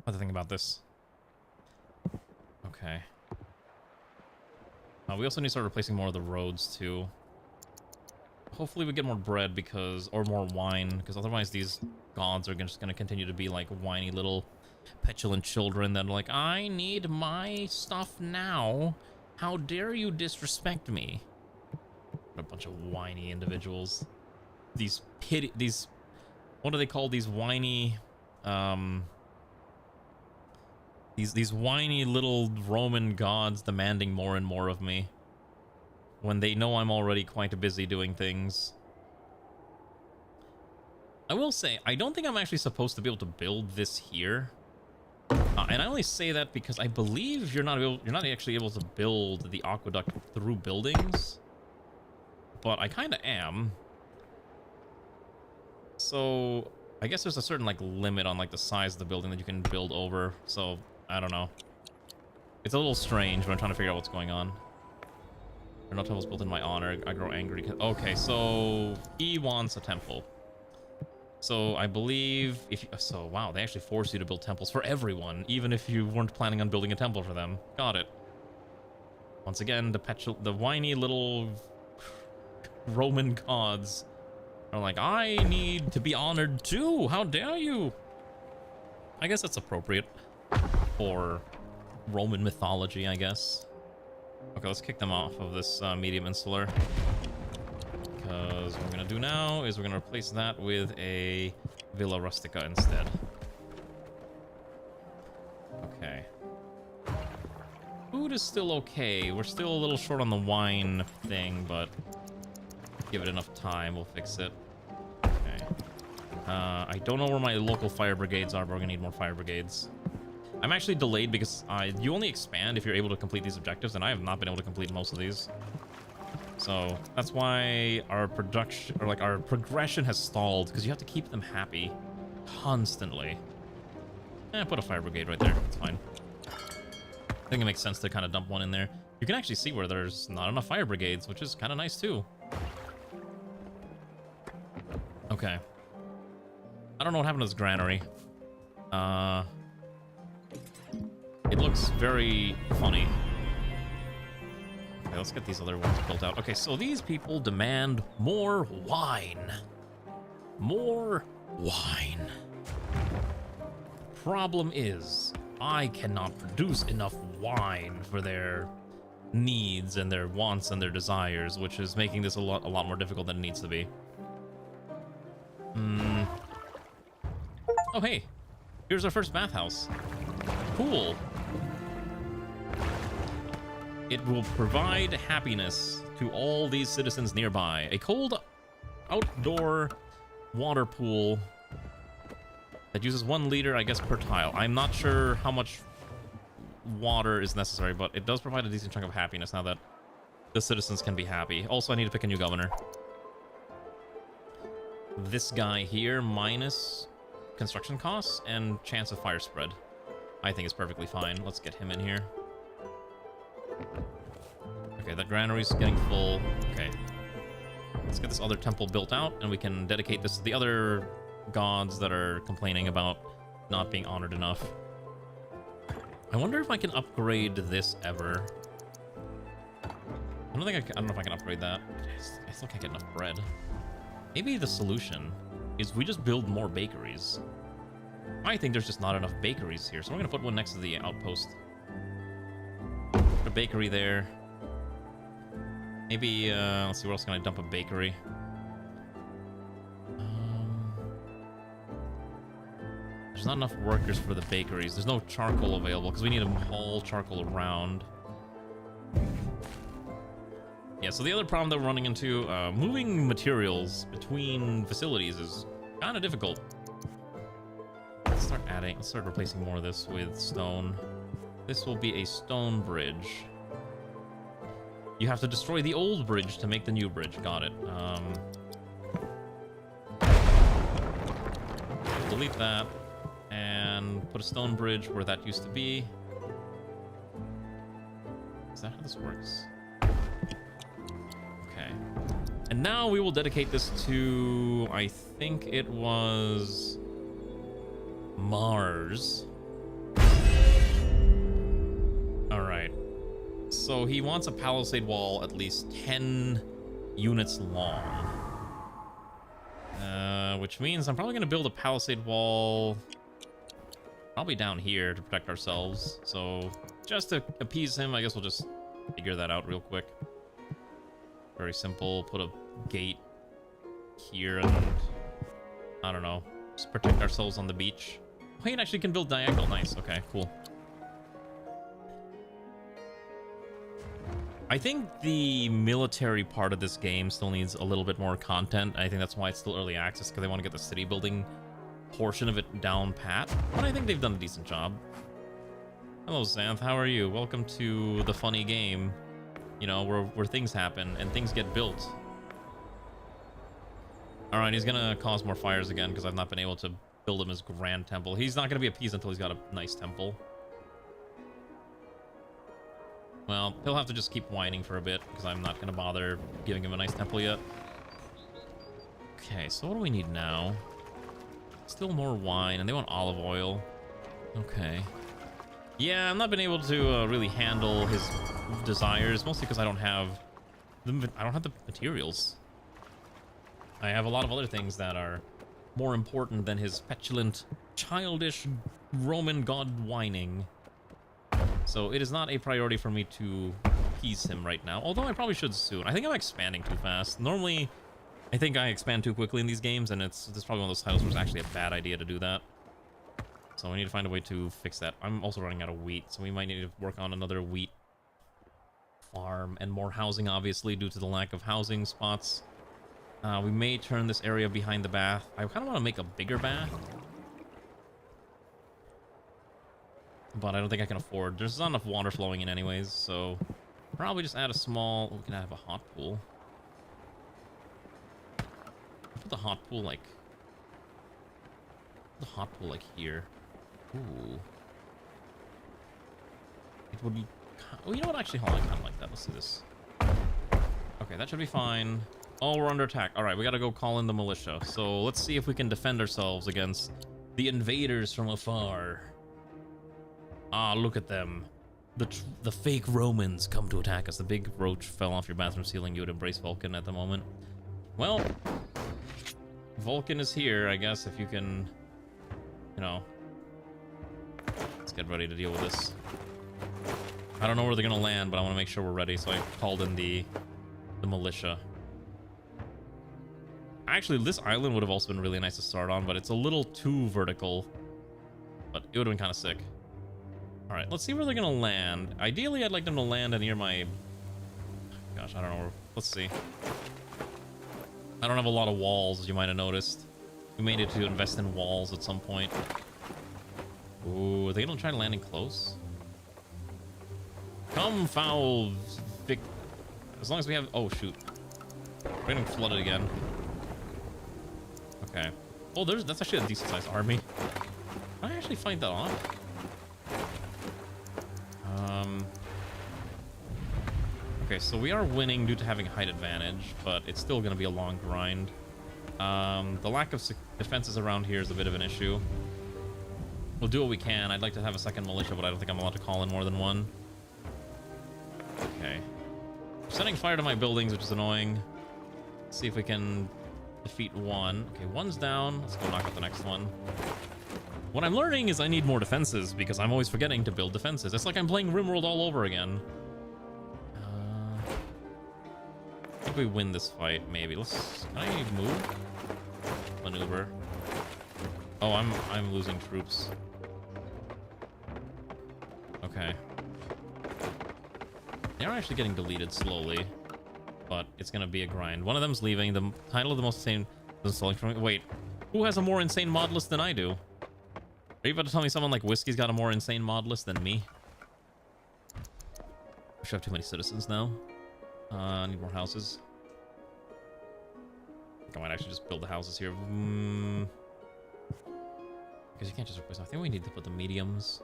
What to think about this? Okay. We also need to start replacing more of the roads, too. Hopefully we get more bread or more wine, because otherwise these gods are just going to continue to be like whiny little petulant children that are like, I need my stuff now. How dare you disrespect me? What a bunch of whiny individuals. These, what do they call these whiny, these whiny little Roman gods demanding more and more of me, when they know I'm already quite busy doing things. I will say, I don't think I'm actually supposed to be able to build this here. And I only say that because I believe you're not actually able to build the aqueduct through buildings. But I kind of am. So I guess there's a certain like limit on like the size of the building that you can build over. So I don't know. It's a little strange when I'm trying to figure out what's going on. There are no temples built in my honor. I grow angry. Okay, so he wants a temple. So I believe wow, they actually force you to build temples for everyone, even if you weren't planning on building a temple for them. Got it. Once again, the whiny little Roman gods are like, I need to be honored too. How dare you? I guess that's appropriate for Roman mythology, I guess. Okay, let's kick them off of this medium insular. Because what we're going to do now is we're going to replace that with a Villa Rustica instead. Okay. Food is still okay. We're still a little short on the wine thing, but give it enough time, we'll fix it. Okay. I don't know where my local fire brigades are, but we're going to need more fire brigades. I'm actually delayed because you only expand if you're able to complete these objectives, and I have not been able to complete most of these. So that's why our production, or like our progression, has stalled, because you have to keep them happy constantly. Put a fire brigade right there. It's fine. I think it makes sense to kind of dump one in there. You can actually see where there's not enough fire brigades, which is kind of nice too. Okay. I don't know what happened to this granary. It looks very funny. Okay, let's get these other ones built out. Okay, so these people demand more wine. More wine. Problem is, I cannot produce enough wine for their needs and their wants and their desires, which is making this a lot more difficult than it needs to be. Oh, hey. Here's our first bathhouse. Cool. It will provide happiness to all these citizens nearby. A cold outdoor water pool that uses 1 liter, I guess, per tile. I'm not sure how much water is necessary, but it does provide a decent chunk of happiness now that the citizens can be happy. Also, I need to pick a new governor. This guy here, minus construction costs and chance of fire spread, I think is perfectly fine. Let's get him in here. Okay, that granary's getting full. Okay. Let's get this other temple built out, and we can dedicate this to the other gods that are complaining about not being honored enough. I wonder if I can upgrade this ever. I don't know if I can upgrade that. I still can't get enough bread. Maybe the solution is we just build more bakeries. I think there's just not enough bakeries here, so we're gonna put one next to the outpost. Put a bakery there. Maybe, let's see, where else can I dump a bakery? There's not enough workers for the bakeries. There's no charcoal available because we need to haul charcoal around. Yeah, so the other problem that we're running into, moving materials between facilities is kind of difficult. Let's start replacing more of this with stone. This will be a stone bridge. You have to destroy the old bridge to make the new bridge. Got it. Delete that and put a stone bridge where that used to be. Is that how this works? Okay. And now we will dedicate this to, I think it was Mars. All right. So he wants a palisade wall at least 10 units long. Which means I'm probably going to build a palisade wall probably down here to protect ourselves. So just to appease him, I guess we'll just figure that out real quick. Very simple. Put a gate here and I don't know. Just protect ourselves on the beach. Oh, he actually can build diagonal. Nice. Okay, cool. I think the military part of this game still needs a little bit more content. I think that's why it's still early access, because they want to get the city building portion of it down pat. But I think they've done a decent job. Hello, Xanth. How are you? Welcome to the funny game, you know, where things happen and things get built. All right, he's gonna cause more fires again because I've not been able to build him his grand temple. He's not gonna be appeased until he's got a nice temple. Well, he'll have to just keep whining for a bit because I'm not gonna bother giving him a nice temple yet. Okay, so what do we need now? Still more wine, and they want olive oil. Okay. Yeah, I've not been able to really handle his desires, mostly because I don't have the materials. I have a lot of other things that are more important than his petulant, childish Roman god whining. So it is not a priority for me to appease him right now, although I probably should soon. I think I'm expanding too fast. Normally, I think I expand too quickly in these games, and this is probably one of those titles where it's actually a bad idea to do that. So we need to find a way to fix that. I'm also running out of wheat, so we might need to work on another wheat farm and more housing, obviously, due to the lack of housing spots. We may turn this area behind the bath. I kind of want to make a bigger bath, but I don't think I can afford. There's not enough water flowing in anyways, so probably just add a small... We can have a hot pool. Put the hot pool like... here. Ooh. It would be... Oh, you know what? Actually, hold on. I kind of like that. Let's do this. Okay, that should be fine. Oh, we're under attack. All right, we got to go call in the militia. So let's see if we can defend ourselves against the invaders from afar. Ah, look at them. The fake Romans come to attack us. The big roach fell off your bathroom ceiling. You would embrace Vulcan at the moment. Well, Vulcan is here, I guess, if you can, you know. Let's get ready to deal with this. I don't know where they're going to land, but I want to make sure we're ready, so I called in the militia. Actually, this island would have also been really nice to start on, but it's a little too vertical. But it would have been kind of sick. All right, let's see where they're going to land. Ideally, I'd like them to land near my... Gosh, I don't know. Let's see. I don't have a lot of walls, as you might have noticed. We may need to invest in walls at some point. Ooh, are they going to try landing close? Come, foul Vic... As long as we have... Oh, shoot. We're getting flooded again. Okay. Oh, that's actually a decent-sized army. Can I actually fight that off? Okay, so we are winning due to having height advantage, but it's still going to be a long grind. The lack of defenses around here is a bit of an issue. We'll do what we can. I'd like to have a second militia, but I don't think I'm allowed to call in more than one. Okay. I'm setting fire to my buildings, which is annoying. Let's see if we can defeat one. Okay, one's down. Let's go knock out the next one. What I'm learning is I need more defenses because I'm always forgetting to build defenses. It's like I'm playing RimWorld all over again. we win this fight, maybe. Can I move? Maneuver. Oh, I'm losing troops. Okay. They are actually getting deleted slowly, but it's gonna be a grind. One of them's leaving. The title of the most insane is installing from me. Wait, who has a more insane mod list than I do? Are you about to tell me someone like Whiskey's got a more insane mod list than me? I should have too many citizens now. I need more houses. I think I might actually just build the houses here. Because you can't just replace them. I think we need to put the mediums.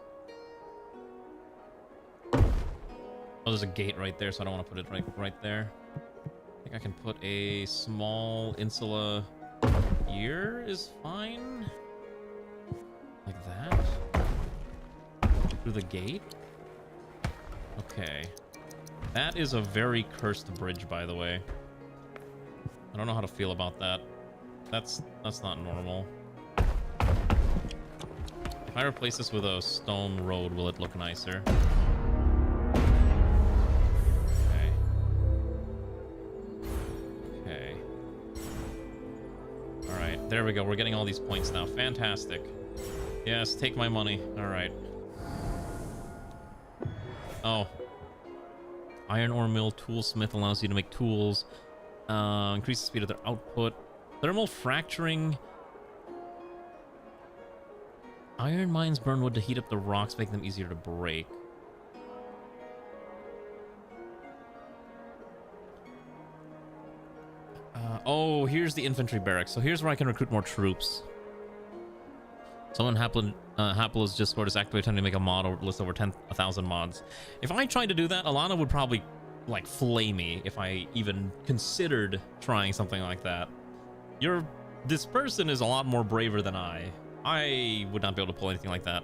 Oh, there's a gate right there, so I don't want to put it right there. I think I can put a small insula here is fine. Like that. Through the gate. Okay. That is a very cursed bridge, by the way. I don't know how to feel about that. That's not normal. If I replace this with a stone road, will it look nicer? Okay. Alright, there we go. We're getting all these points now. Fantastic. Yes, take my money. Alright. Oh. Iron ore mill, toolsmith allows you to make tools. Increase the speed of their output. Thermal fracturing. Iron mines burn wood to heat up the rocks, make them easier to break. Oh, here's the infantry barracks. So here's where I can recruit more troops. Someone Hapla's Discord is actively trying to make a mod or list over 1,000 mods. If I tried to do that, Alana would probably like flay me if I even considered trying something like that. This person is a lot more braver than I. I would not be able to pull anything like that.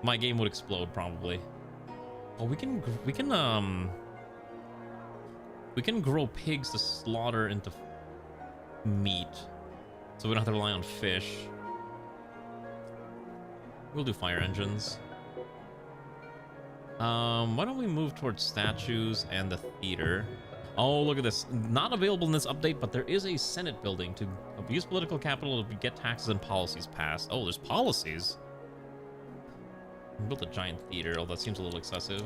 My game would explode probably. Oh, we can grow pigs to slaughter into meat, so we don't have to rely on fish. We'll do fire engines. Why don't we move towards statues and the theater? Oh, look at this. Not available in this update, but there is a Senate building to abuse political capital to get taxes and policies passed. Oh, there's policies. We built a giant theater. Oh, that seems a little excessive.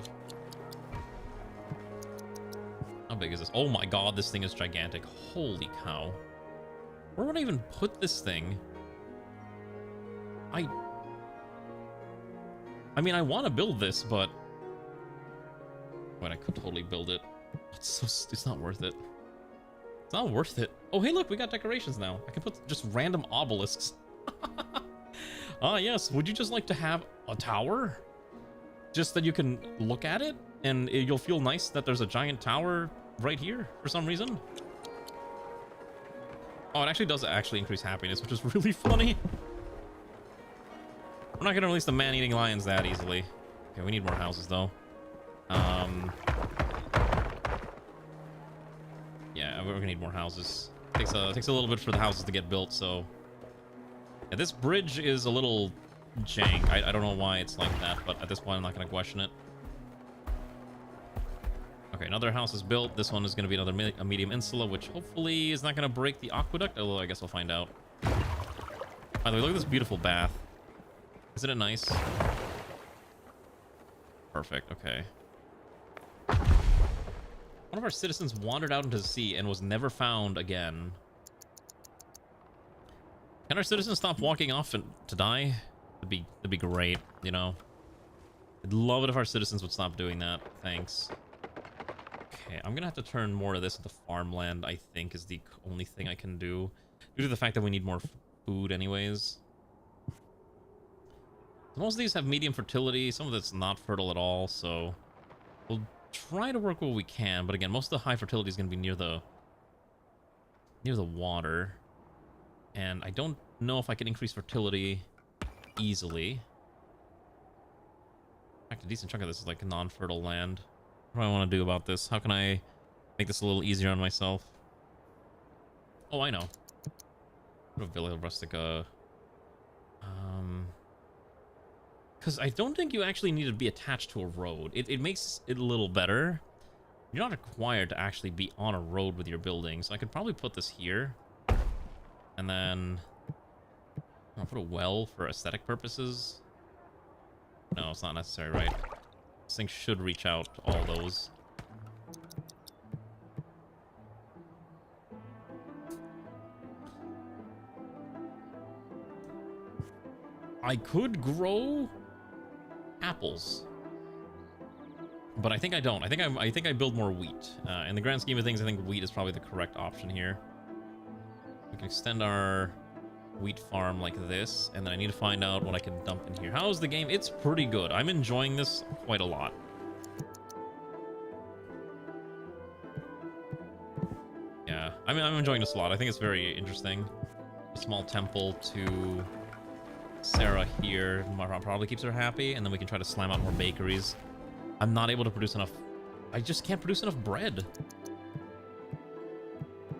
How big is this? Oh my god, this thing is gigantic. Holy cow. Where would I even put this thing? I mean, I want to build this, but... Wait, I could totally build it. It's not worth it. It's not worth it. Oh, hey, look, we got decorations now. I can put just random obelisks. Ah, yes. Would you just like to have a tower? Just that you can look at it, and you'll feel nice that there's a giant tower right here for some reason. Oh, it actually does increase happiness, which is really funny. We're not going to release the man-eating lions that easily. Okay, we need more houses, though. Yeah, we're gonna need more houses. Takes a little bit for the houses to get built, so... Yeah, this bridge is a little jank. I don't know why it's like that, but at this point I'm not gonna question it. Okay, another house is built. This one is gonna be another a medium insula, which hopefully is not gonna break the aqueduct, although I guess we'll find out. By the way, look at this beautiful bath. Isn't it nice? Perfect, okay. One of our citizens wandered out into the sea and was never found again. Can our citizens stop walking off to die? That'd be great, you know. I'd love it if our citizens would stop doing that. Thanks. Okay, I'm gonna have to turn more of this into farmland, I think, is the only thing I can do. Due to the fact that we need more food anyways. Most of these have medium fertility, some of it's not fertile at all, so... We'll try to work what we can, but again, most of the high fertility is going to be near the water, and I don't know if I can increase fertility easily. In fact, a decent chunk of this is like non-fertile land. What do I want to do about this? How can I make this a little easier on myself? Oh, I know. What a Villa Rustica. Because I don't think you actually need to be attached to a road. It makes it a little better. You're not required to actually be on a road with your building, so I could probably put this here. And then I'll put a well for aesthetic purposes. No, it's not necessary, right? This thing should reach out to all those. I could grow apples, but I think I don't. I think I build more wheat. In the grand scheme of things, I think wheat is probably the correct option here. We can extend our wheat farm like this, and then I need to find out what I can dump in here. How's the game? It's pretty good. I'm enjoying this quite a lot. Yeah, I'm enjoying this a lot. I think it's very interesting. A small temple to Sarah here probably keeps her happy, and then we can try to slam out more bakeries. I'm not able to produce enough. I just can't produce enough bread.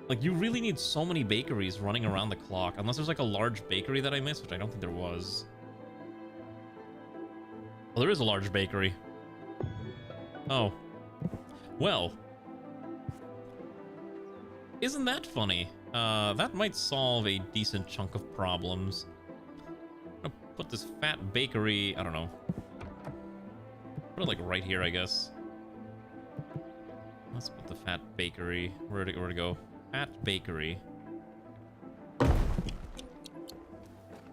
Like, you really need so many bakeries running around the clock, unless there's like a large bakery that I missed, which I don't think there was. Well, there is a large bakery. Oh. Well. Isn't that funny? That might solve a decent chunk of problems. Put this fat bakery, I don't know. Put it like right here, I guess. Let's put the fat bakery. Where to go? Fat bakery. I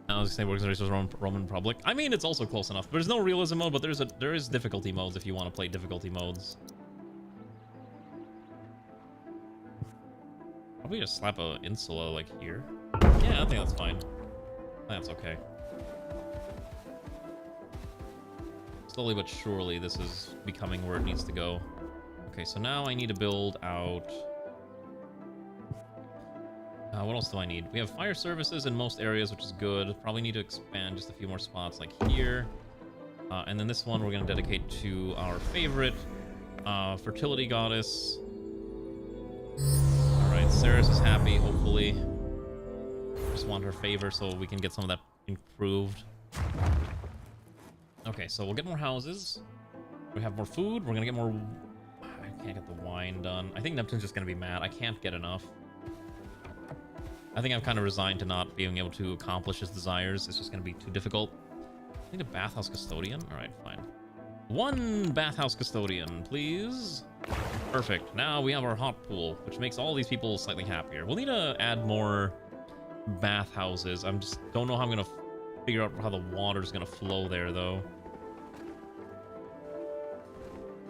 was gonna say works as Roman Republic. I mean, it's also close enough. There's no realism mode, but there is difficulty modes if you want to play difficulty modes. Probably just slap a insula like here. Yeah, I think that's fine. That's okay. Slowly but surely, this is becoming where it needs to go. Okay, so now I need to build out... what else do I need? We have fire services in most areas, which is good. Probably need to expand just a few more spots like here. And then this one we're going to dedicate to our favorite fertility goddess. Alright, Ceres is happy, hopefully. Just want her favor so we can get some of that improved. Okay, so we'll get more houses. We have more food. We're gonna get more... I can't get the wine done. I think Neptune's just gonna be mad. I can't get enough. I think I'm kind of resigned to not being able to accomplish his desires. It's just gonna be too difficult. I need a bathhouse custodian. Alright, fine. One bathhouse custodian, please. Perfect. Now we have our hot pool, which makes all these people slightly happier. We'll need to add more bathhouses. I just don't know how I'm gonna figure out how the water's gonna flow there, though.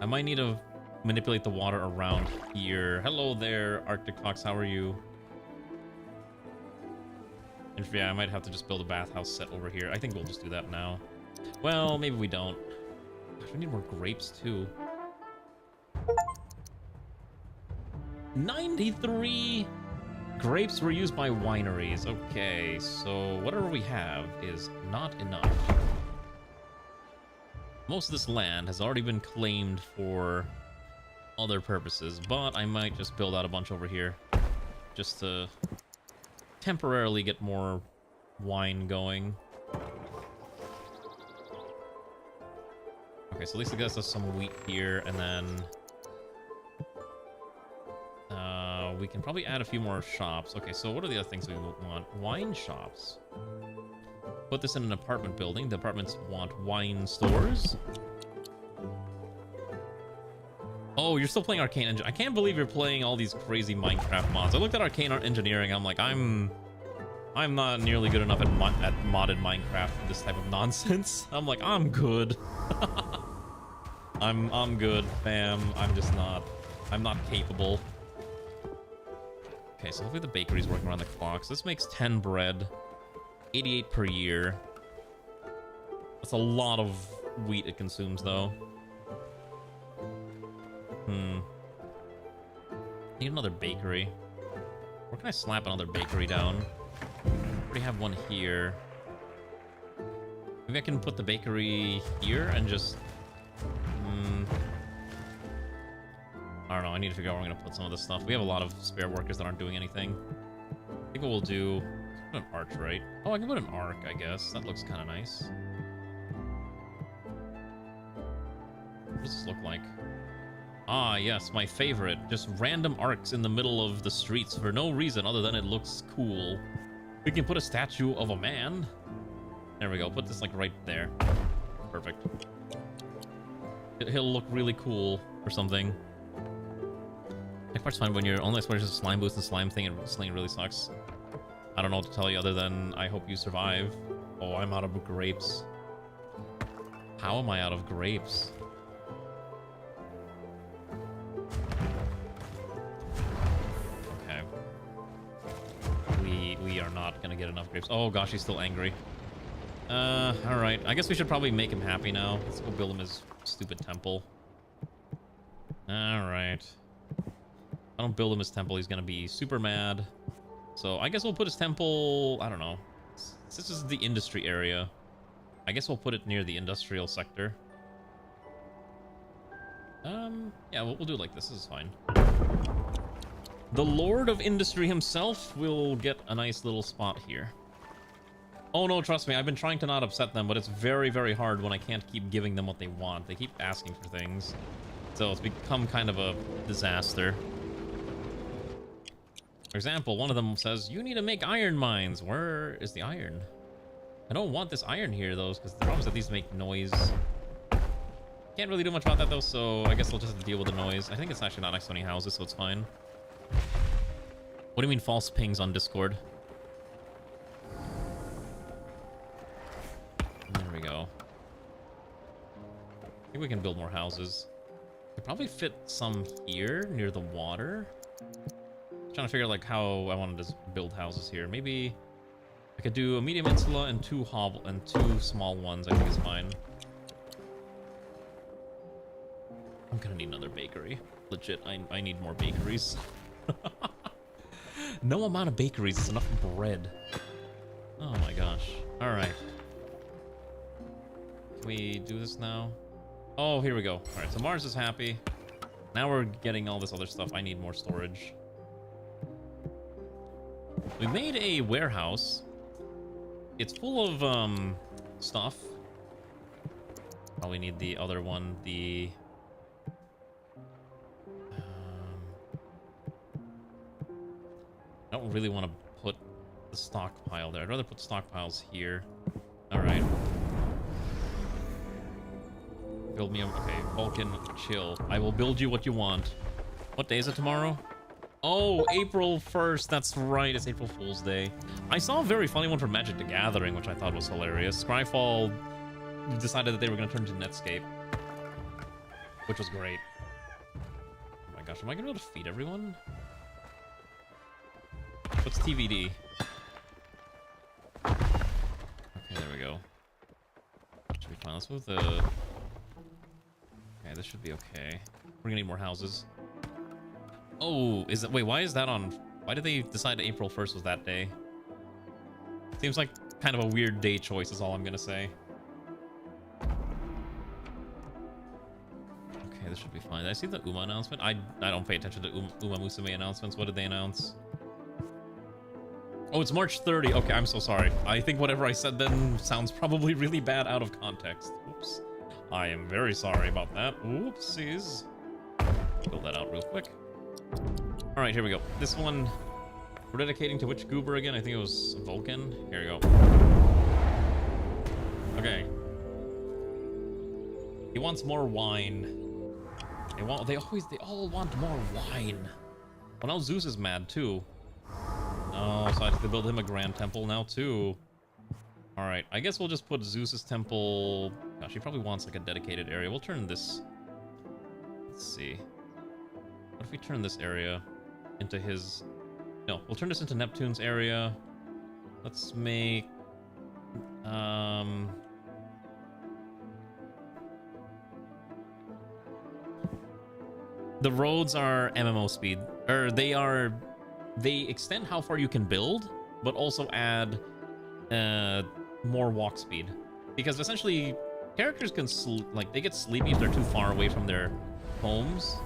I might need to manipulate the water around here. Hello there, Arctic Fox. How are you? And yeah, I might have to just build a bathhouse set over here. I think we'll just do that now. Well, maybe we don't. Gosh, we need more grapes, too. 93 grapes were used by wineries. Okay, so whatever we have is not enough. Most of this land has already been claimed for other purposes, but I might just build out a bunch over here just to temporarily get more wine going. Okay, so at least it gets us some wheat here, and then we can probably add a few more shops. Okay, so what are the other things we want? Wine shops. Put this in an apartment building. The apartments want wine stores. Oh, you're still playing Arcane Engine. I can't believe you're playing all these crazy Minecraft mods. I looked at Arcane Engineering. I'm like, I'm not nearly good enough at modded Minecraft for this type of nonsense. I'm like, I'm good. I'm good, fam. I'm not capable. Okay, so hopefully the bakery's working around the clock. So this makes 10 bread, 88 per year. That's a lot of wheat it consumes, though. Need another bakery. Where can I slap another bakery down? I already have one here. Maybe I can put the bakery here and just... I don't know, I need to figure out where I'm gonna put some of this stuff. We have a lot of spare workers that aren't doing anything. I think what we'll do... Put an arch, right? Oh, I can put an arc, I guess. That looks kind of nice. What does this look like? Ah, yes, my favorite. Just random arcs in the middle of the streets for no reason other than it looks cool. We can put a statue of a man. There we go. Put this, like, right there. Perfect. He'll look really cool or something. Next part's fine when your only explanation is slime boost and slime thing, and slinging really sucks. I don't know what to tell you other than I hope you survive. Oh, I'm out of grapes. How am I out of grapes? Okay. We are not gonna get enough grapes. Oh gosh, he's still angry. Alright. I guess we should probably make him happy now. Let's go build him his stupid temple. Alright. If I don't build him his temple, he's gonna be super mad. So I guess we'll put his temple... I don't know. This is the industry area. I guess we'll put it near the industrial sector. Yeah, we'll do it like this. This is fine. The Lord of Industry himself will get a nice little spot here. Oh no, trust me, I've been trying to not upset them, but it's very, very hard when I can't keep giving them what they want. They keep asking for things. So it's become kind of a disaster. For example, one of them says, you need to make iron mines. Where is the iron? I don't want this iron here, though, because the problem is that these make noise. Can't really do much about that, though, so I guess we'll just have to deal with the noise. I think it's actually not next to any houses, so it's fine. What do you mean false pings on Discord? There we go. I think we can build more houses. Could probably fit some here near the water. Trying to figure out like how I wanted to build houses here. Maybe I could do a medium insula and two small ones. I think is fine. I'm gonna need another bakery. Legit, I need more bakeries. No amount of bakeries is enough bread. Oh my gosh. All right. Can we do this now? Oh, here we go. All right, so Mars is happy. Now we're getting all this other stuff. I need more storage. We made a warehouse. It's full of stuff. Probably need the other one, the I don't really want to put the stockpile there. I'd rather put stockpiles here. All right. Build me a... Okay, Vulcan, chill. I will build you what you want. What day is it tomorrow? Oh, April 1st. That's right. It's April Fool's Day. I saw a very funny one from Magic the Gathering, which I thought was hilarious. Scryfall decided that they were going to turn to Netscape, which was great. Oh my gosh. Am I going to be able to feed everyone? What's TVD? Okay, there we go. Should be fine. Let's move the... Okay, this should be okay. We're gonna need more houses. Oh, is it... Wait, why is that on... Why did they decide April 1st was that day? Seems like kind of a weird day choice is all I'm gonna say. Okay, this should be fine. Did I see the UMA announcement? I don't pay attention to UMA Musume announcements. What did they announce? Oh, it's March 30. Okay, I'm so sorry. I think whatever I said then sounds probably really bad out of context. Oops. I am very sorry about that. Oopsies. Fill that out real quick. All right, here we go. This one, we're dedicating to which goober again? I think it was Vulcan. Here we go. Okay. He wants more wine. They all want more wine. Well, now Zeus is mad too. Oh, so I have to build him a grand temple now too. All right, I guess we'll just put Zeus's temple. Gosh, he probably wants like a dedicated area. We'll turn this. Let's see. What if we turn this area into his? No, we'll turn this into Neptune's area. Let's make. The roads are MMO speed, or they are. They extend how far you can build, but also add more walk speed. Because essentially, characters can they get sleepy if they're too far away from their homes.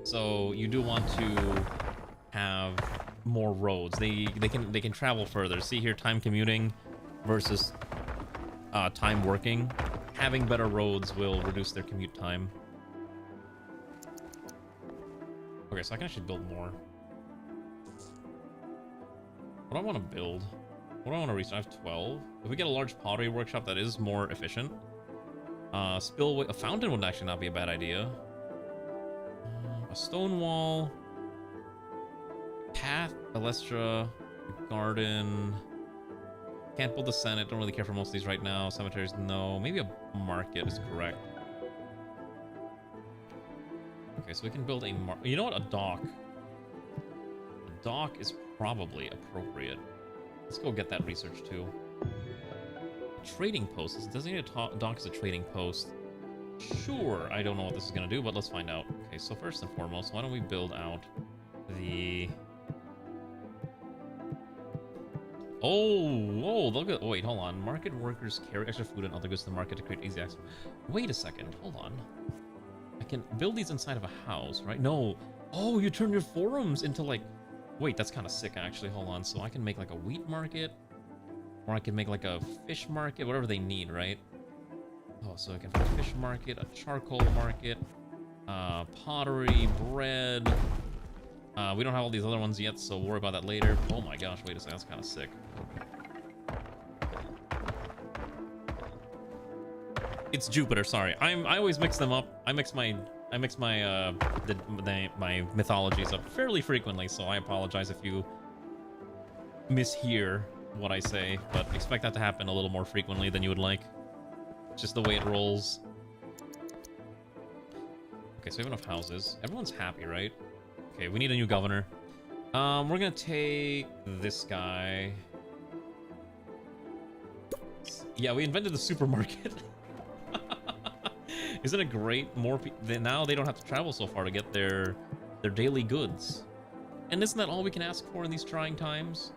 So you do want to have more roads. They can travel further. See here, time commuting versus time working. Having better roads will reduce their commute time. Okay, so I can actually build more. What do I want to build? What do I want to reach? I have 12. If we get a large pottery workshop that is more efficient. Spillway... A fountain would actually not be a bad idea. A stone wall. Path, Balestra, garden. Can't build the Senate. Don't really care for most of these right now. Cemeteries, no. Maybe a market is correct. Okay, so we can build a you know what? A dock. A dock is probably appropriate. Let's go get that research too. Trading post. Is designated dock as a trading post. Sure, I don't know what this is gonna do, but let's find out. Okay, so first and foremost, why don't we build out the... Oh, look at... Wait, hold on. Market workers carry extra food and other goods to the market to create easy access. Wait a second, hold on. I can build these inside of a house, right? No. Oh, you turn your forums into like... Wait, that's kind of sick, actually. Hold on. So I can make like a wheat market, or I can make like a fish market, whatever they need, right? Oh, so I can have a fish market, a charcoal market, pottery, bread. We don't have all these other ones yet, so we'll worry about that later. Oh my gosh, wait a second, that's kind of sick. It's Jupiter, sorry. I always mix them up. I mix my my mythologies up fairly frequently, so I apologize if you mishear what I say, but expect that to happen a little more frequently than you would like. It's just the way it rolls. Okay, so we have enough houses. Everyone's happy, right? Okay, we need a new governor. We're gonna take this guy. Yeah, we invented the supermarket. Isn't it great? More people now, they don't have to travel so far to get their daily goods. And isn't that all we can ask for in these trying times?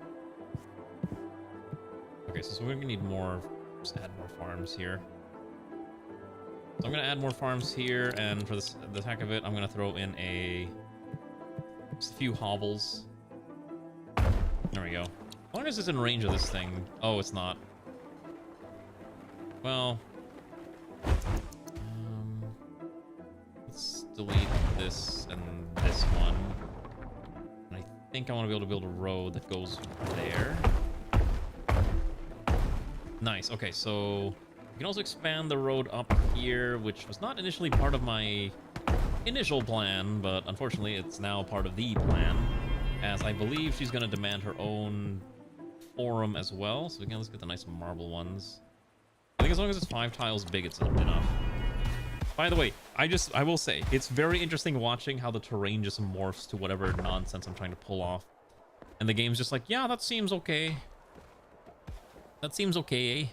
Okay, so we're gonna need more. Just add more farms here. So I'm gonna add more farms here, and for the heck of it, I'm gonna throw in just a few hovels. There we go. How long is this in range of this thing? Oh, it's not. Well, let's delete this and this one. And I think I want to be able to build a road that goes there. Nice. Okay, so you can also expand the road up here, which was not initially part of my initial plan, but unfortunately it's now part of the plan, as I believe she's going to demand her own forum as well. So again, let's get the nice marble ones. I think as long as it's 5 tiles big, it's enough. By the way, I will say, it's very interesting watching how the terrain just morphs to whatever nonsense I'm trying to pull off. And the game's just like, yeah, that seems okay. That seems okay.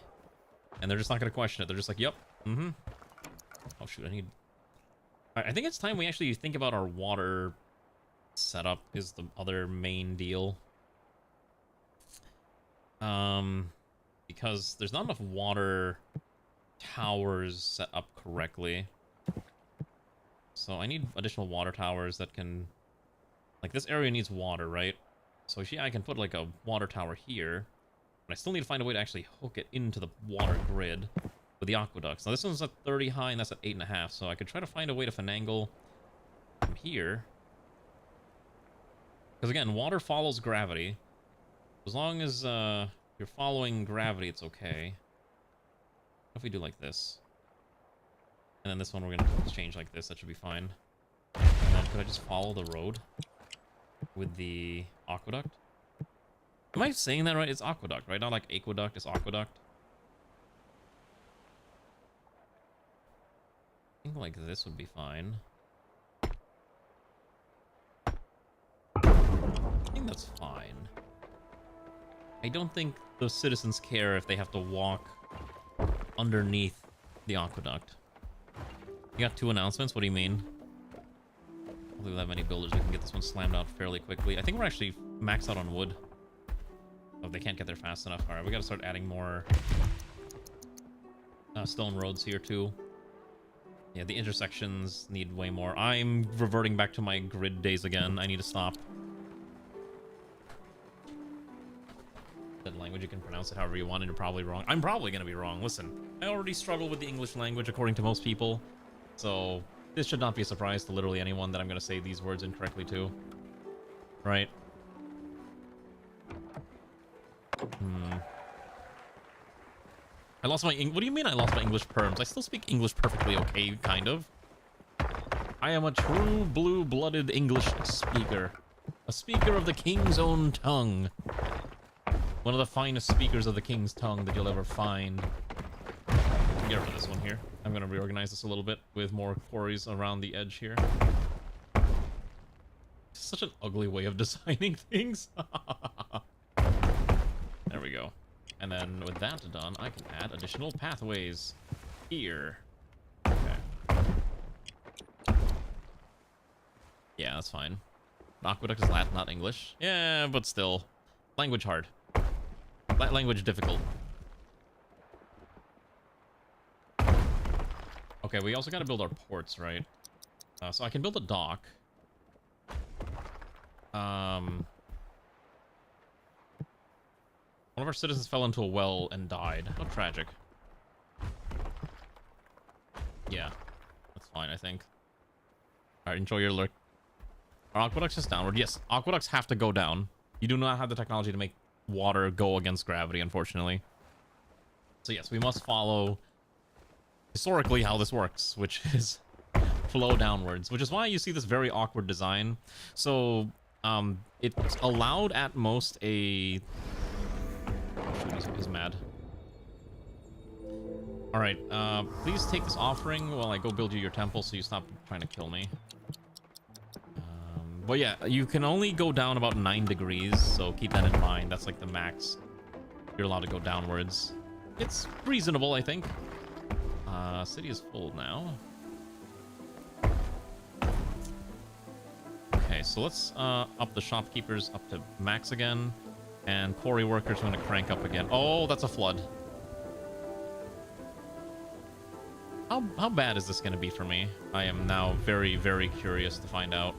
And they're just not going to question it. They're just like, yep. Mm-hmm. Oh, shoot. I think it's time we actually think about our water setup is the other main deal. Because there's not enough water towers set up correctly. So I need additional water towers that can... Like, this area needs water, right? So yeah, I can put, like, a water tower here. But I still need to find a way to actually hook it into the water grid with the aqueducts. Now, this one's at 30 high, and that's at 8.5, so I could try to find a way to finagle from here. Because, again, water follows gravity. As long as you're following gravity, it's okay. What if we do like this? And then this one we're going to exchange like this. That should be fine. And then could I just follow the road with the aqueduct? Am I saying that right? It's aqueduct, right? Not like aqueduct, it's aqueduct. I think like this would be fine. I think that's fine. I don't think the citizens care if they have to walk underneath the aqueduct. You got 2 announcements? What do you mean? I don't think we have many builders. We can get this one slammed out fairly quickly. I think we're actually maxed out on wood. Oh, they can't get there fast enough. All right, we got to start adding more stone roads here, too. Yeah, the intersections need way more. I'm reverting back to my grid days again. I need to stop. That language, you can pronounce it however you want, and you're probably wrong. I'm probably going to be wrong. Listen, I already struggle with the English language, according to most people. So, This should not be a surprise to literally anyone that I'm going to say these words incorrectly to. Right? I lost my... What do you mean I lost my English perms? I still speak English perfectly okay, kind of. I am a true blue-blooded English speaker. A speaker of the king's own tongue. One of the finest speakers of the king's tongue that you'll ever find. Get rid of this one here. I'm going to reorganize this a little bit with more quarries around the edge here. Such an ugly way of designing things. There we go. And then with that done, I can add additional pathways here. Okay. Yeah, that's fine. Aqueduct is Latin, not English. Yeah, but still. Language hard. Language difficult. Okay, we also gotta build our ports, right? So I can build a dock. One of our citizens fell into a well and died. How tragic. Yeah, that's fine, I think. Alright, enjoy your lurk. Are aqueducts just downward? Yes, aqueducts have to go down. You do not have the technology to make water go against gravity, unfortunately. So yes, we must follow historically how this works, which is flow downwards, which is why you see this very awkward design. So, it's allowed at most a... Oh, shoot, he's mad. Alright, please take this offering while I go build you your temple so you stop trying to kill me. But yeah, you can only go down about 9 degrees, so keep that in mind. That's like the max you're allowed to go downwards. It's reasonable, I think. City is full now. Okay, so let's up the shopkeepers up to max again. And quarry workers are going to crank up again. Oh, that's a flood. How bad is this going to be for me? I am now very, very curious to find out.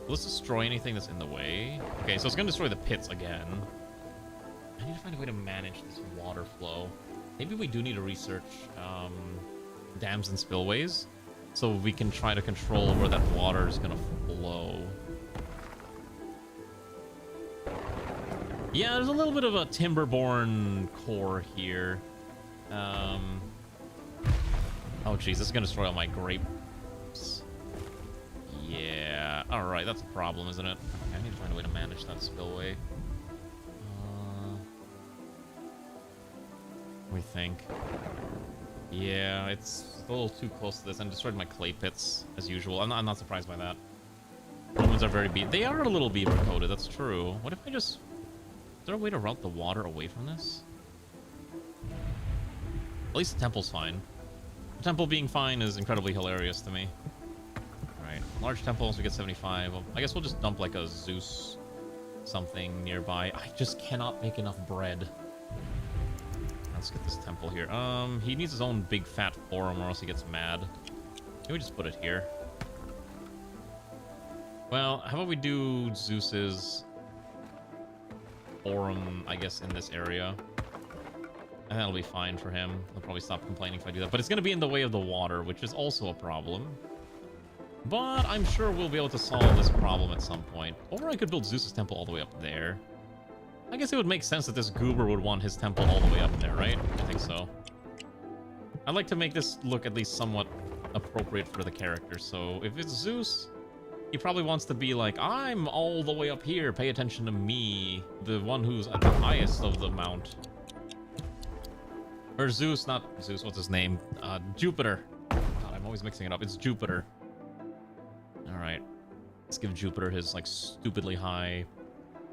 Will this destroy anything that's in the way? Okay, so it's going to destroy the pits again. I need to find a way to manage this water flow. Maybe we do need to research dams and spillways so we can try to control where that water is going to flow. Yeah, there's a little bit of a timber-borne core here. Oh, jeez, this is going to destroy all my grapes. Yeah, alright, that's a problem, isn't it? Okay, I need to find a way to manage that spillway. We think. Yeah, it's a little too close to this, and destroyed my clay pits, as usual. I'm not surprised by that. Romans are very They are a little beaver-coated, that's true. What if I just... Is there a way to route the water away from this? At least the temple's fine. The temple being fine is incredibly hilarious to me. Alright, large temples, we get 75. I guess we'll just dump like a Zeus something nearby. I just cannot make enough bread. Let's get this temple here. He needs his own big fat forum or else he gets mad. Can we just put it here? Well, how about we do Zeus's forum, I guess, in this area. And that'll be fine for him. He'll probably stop complaining if I do that. But it's going to be in the way of the water, which is also a problem. But I'm sure we'll be able to solve this problem at some point. Or I could build Zeus's temple all the way up there. I guess it would make sense that this goober would want his temple all the way up there, right? I think so. I'd like to make this look at least somewhat appropriate for the character. So if it's Zeus, he probably wants to be like, I'm all the way up here. Pay attention to me, the one who's at the highest of the mount. Or Zeus, not Zeus, what's his name? Jupiter. God, I'm always mixing it up. It's Jupiter. Alright. Let's give Jupiter his, like, stupidly high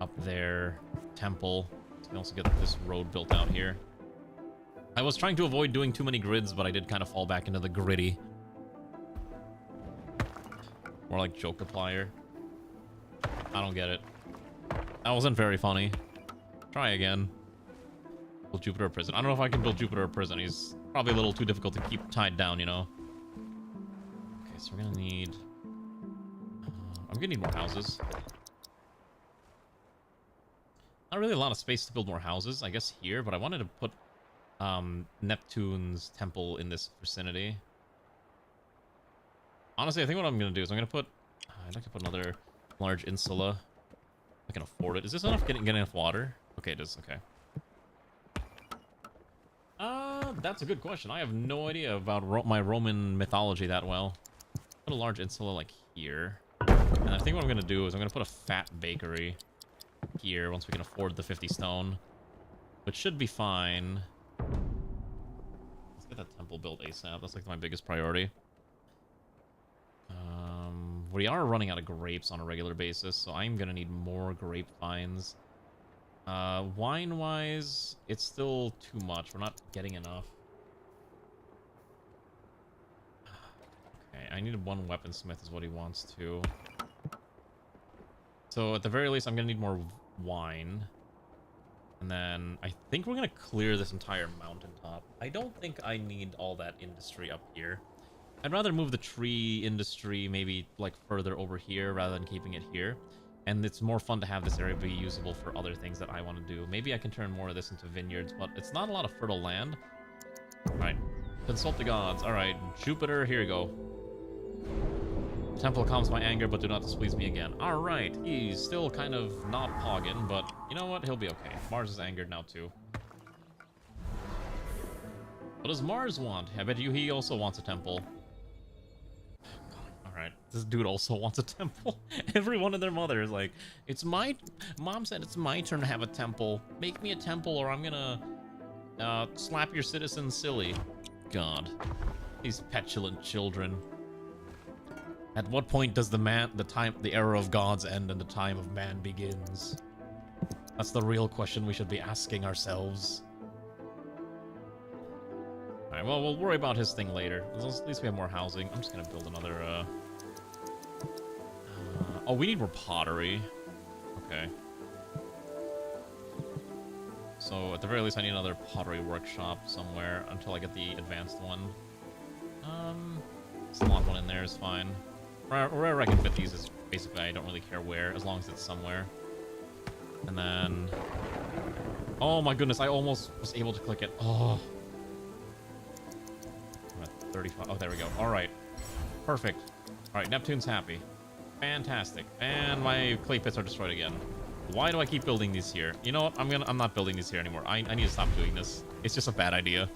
up there temple. We can also get this road built out here. I was trying to avoid doing too many grids, but I did kind of fall back into the gritty. More like Jokeplier. I don't get it. That wasn't very funny. Try again. Build Jupiter a prison. I don't know if I can build Jupiter a prison. He's probably a little too difficult to keep tied down, you know? Okay, so we're gonna need... I'm gonna need more houses. Not really a lot of space to build more houses, I guess here, but I wanted to put Neptune's temple in this vicinity. Honestly, I think what I'm gonna do is I'm gonna put... I'd like to put another large insula. I can afford it. Is this enough? Getting enough water? Okay, it is. Okay. That's a good question. I have no idea about my Roman mythology that well. Put a large insula like here. And I think what I'm gonna do is I'm gonna put a fat bakery here once we can afford the 50 stone. Which should be fine. Let's get that temple built ASAP. That's like my biggest priority. We are running out of grapes on a regular basis, so I'm gonna need more grape vines. Wine-wise, it's still too much. We're not getting enough. Okay, I need one weaponsmith is what he wants to. So at the very least, I'm gonna need more wine. And then I think we're gonna clear this entire mountaintop. I don't think I need all that industry up here. I'd rather move the tree industry maybe like further over here rather than keeping it here. And it's more fun to have this area be usable for other things that I want to do. Maybe I can turn more of this into vineyards, but it's not a lot of fertile land. Alright, consult the gods. Alright, Jupiter, here you go. Temple calms my anger, but do not displease me again. Alright, he's still kind of not pogging, but you know what? He'll be okay. Mars is angered now too. What does Mars want? I bet you he also wants a temple. Alright, this dude also wants a temple. Everyone and their mother is like, it's my... Mom said it's my turn to have a temple. Make me a temple or I'm gonna slap your citizens silly. God. These petulant children. At what point does the era of gods end and the time of man begins? That's the real question we should be asking ourselves. Alright, well, we'll worry about his thing later. At least we have more housing. I'm just gonna build another, oh, we need more pottery. Okay. So, at the very least, I need another pottery workshop somewhere until I get the advanced one. Slot one in there is fine. Wherever I can fit these is basically, I don't really care where, as long as it's somewhere. And then... Oh my goodness, I almost was able to click it. Oh. I'm at 35. Oh, there we go. Alright. Perfect. Alright, Neptune's happy. Fantastic. And my clay pits are destroyed again. Why do I keep building these here? You know what? I'm not building these here anymore. I need to stop doing this. It's just a bad idea.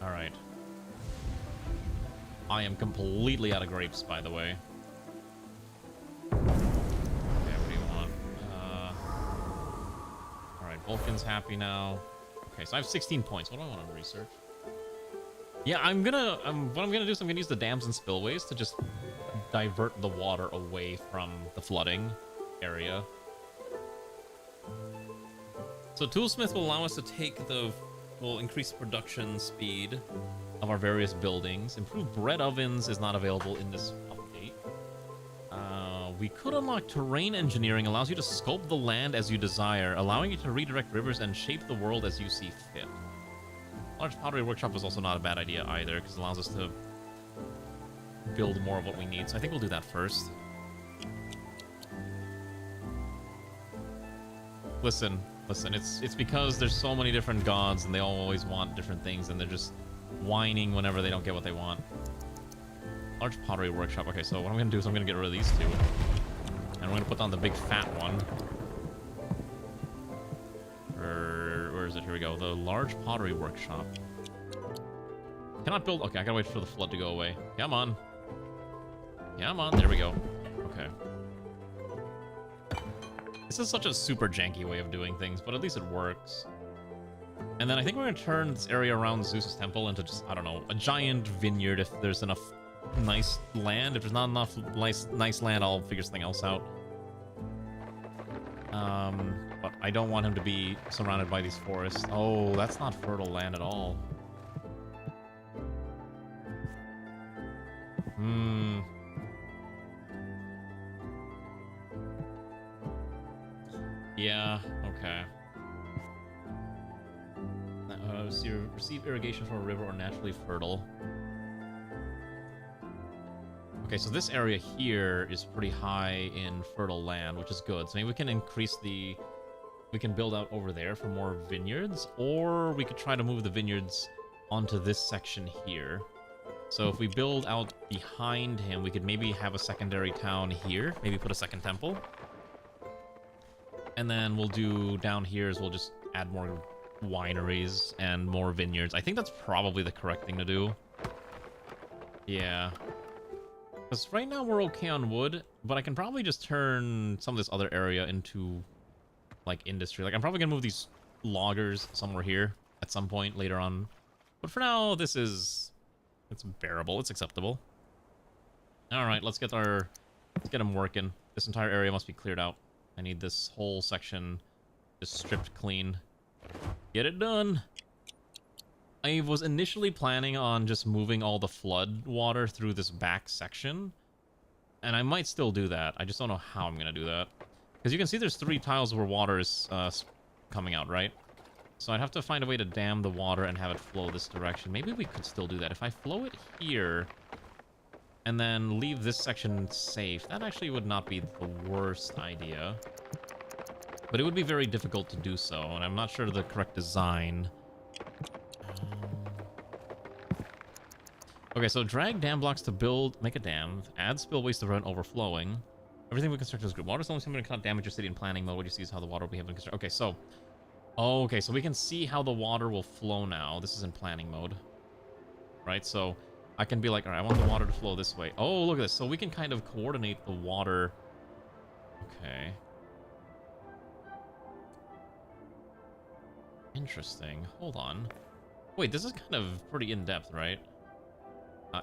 Alright. I am completely out of grapes, by the way. Okay, what do you want? Alright, Vulcan's happy now. Okay, so I have 16 points. What do I want to research? Yeah, what I'm gonna do is I'm gonna use the dams and spillways to just divert the water away from the flooding area. So Toolsmith will allow us to will increase production speed of our various buildings. Improved bread ovens is not available in this update. We could unlock terrain engineering, allows you to sculpt the land as you desire, allowing you to redirect rivers and shape the world as you see fit. Large pottery workshop was also not a bad idea either, because it allows us to build more of what we need. So I think we'll do that first. Listen, it's because there's so many different gods and they all always want different things and they're just whining whenever they don't get what they want. Large pottery workshop. Okay, so what I'm gonna do is I'm gonna get rid of these two. And we're gonna put on the big fat one. Where is it? Here we go. The large pottery workshop. Cannot build. Okay, I gotta wait for the flood to go away. Come on. Come on. There we go. Okay. This is such a super janky way of doing things, but at least it works. And then I think we're gonna turn this area around Zeus's temple into just, I don't know, a giant vineyard if there's enough nice land. If there's not enough nice land, I'll figure something else out. But I don't want him to be surrounded by these forests. Oh, that's not fertile land at all. Yeah, okay. Receive irrigation from a river or naturally fertile. Okay, so this area here is pretty high in fertile land, which is good. So maybe we can increase the... We can build out over there for more vineyards, or we could try to move the vineyards onto this section here. So if we build out behind him, we could maybe have a secondary town here. Maybe put a second temple. And then we'll do down here is we'll just add more wineries and more vineyards. I think that's probably the correct thing to do. Yeah. Because right now we're okay on wood, but I can probably just turn some of this other area into, like, industry. Like, I'm probably going to move these loggers somewhere here at some point later on. But for now, this is... it's bearable. It's acceptable. Alright, let's get them working. This entire area must be cleared out. I need this whole section just stripped clean. Get it done! I was initially planning on just moving all the flood water through this back section. And I might still do that. I just don't know how I'm going to do that. Because you can see there's 3 tiles where water is coming out, right? So I'd have to find a way to dam the water and have it flow this direction. Maybe we could still do that. If I flow it here and then leave this section safe, that actually would not be the worst idea. But it would be very difficult to do so, and I'm not sure the correct design. Okay, so drag dam blocks to make a dam, add spillways to prevent overflowing. Everything we construct is good. Water's only something that cannot damage your city in planning mode. What you see is how the water will behave in construction. Okay, so we can see how the water will flow now. This is in planning mode. Right, so I can be like, alright, I want the water to flow this way. Oh, look at this. So we can kind of coordinate the water. Okay. Interesting. Hold on. Wait, this is kind of pretty in-depth, right?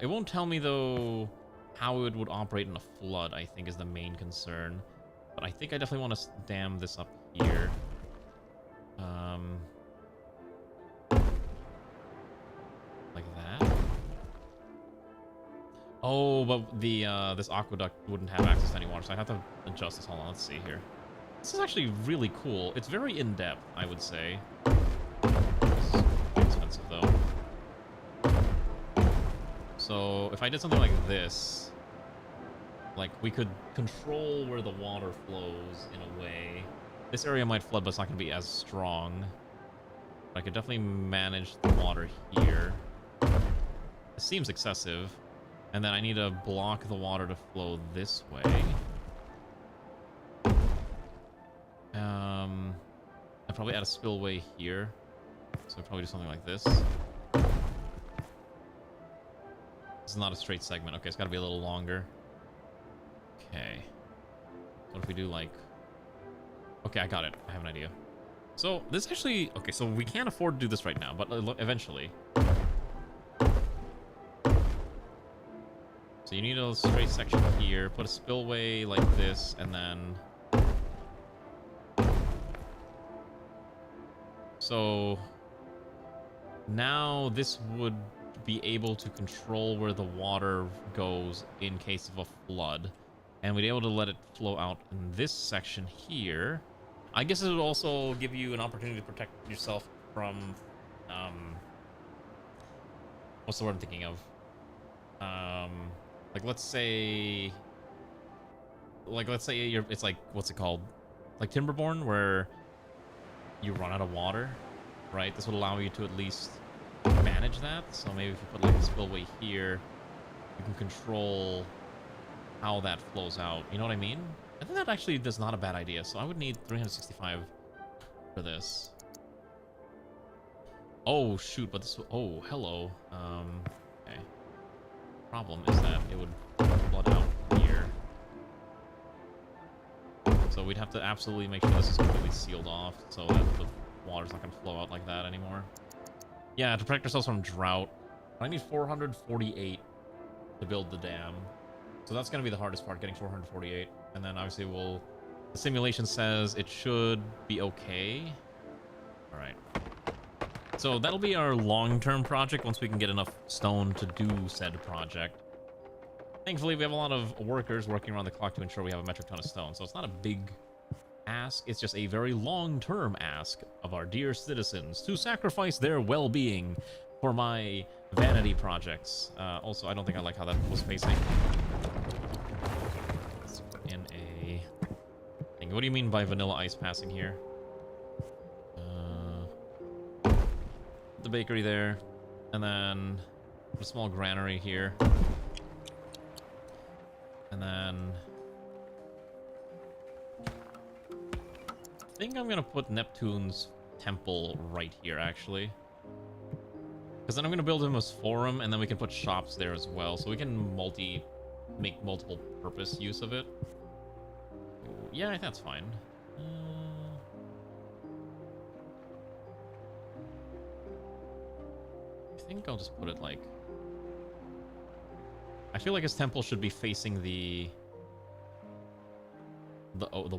It won't tell me, though, how it would operate in a flood, I think, is the main concern. But I think I definitely want to dam this up here. Like that. Oh, but the this aqueduct wouldn't have access to any water, so I have to adjust this. Hold on, let's see here. This is actually really cool. It's very in-depth, I would say. It's expensive, though. So, if I did something like this, like, we could control where the water flows in a way. This area might flood, but it's not going to be as strong. But I could definitely manage the water here. It seems excessive. And then I need to block the water to flow this way. I'd probably add a spillway here. So I'd probably do something like this. This is not a straight segment. Okay, it's got to be a little longer. Okay. What if we do like... Okay, I got it. I have an idea. So, this actually... Okay, so we can't afford to do this right now, but eventually. So you need a straight section here, put a spillway like this, and then... So... Now this would be able to control where the water goes in case of a flood. And we'd be able to let it flow out in this section here. I guess it would also give you an opportunity to protect yourself from, what's the word I'm thinking of? Like, let's say it's like, what's it called? Like Timberborn, where you run out of water, right? This would allow you to at least manage that. So maybe if you put like a spillway here, you can control how that flows out. You know what I mean? I think that actually is not a bad idea. So I would need 365 for this. Oh, shoot, but this... Oh, hello. Okay. Problem is that it would flood out here. So we'd have to absolutely make sure this is completely sealed off so that the water's not going to flow out like that anymore. Yeah, to protect ourselves from drought. I need 448 to build the dam. So that's going to be the hardest part, getting 448. And then obviously the simulation says it should be okay. All right. So that'll be our long-term project once we can get enough stone to do said project. Thankfully, we have a lot of workers working around the clock to ensure we have a metric ton of stone. So it's not a big ask. It's just a very long-term ask of our dear citizens to sacrifice their well-being for my vanity projects. Also, I don't think I like how that was facing. Let's put in a thing. What do you mean by vanilla ice passing here? The bakery there, and then A small granary here. And then... I think I'm gonna put Neptune's temple right here, actually. Because then I'm gonna build him as forum, and then we can put shops there as well, so we can make multiple purpose use of it. Yeah, I think that's fine. I think I'll just put it like... I feel like his temple should be facing the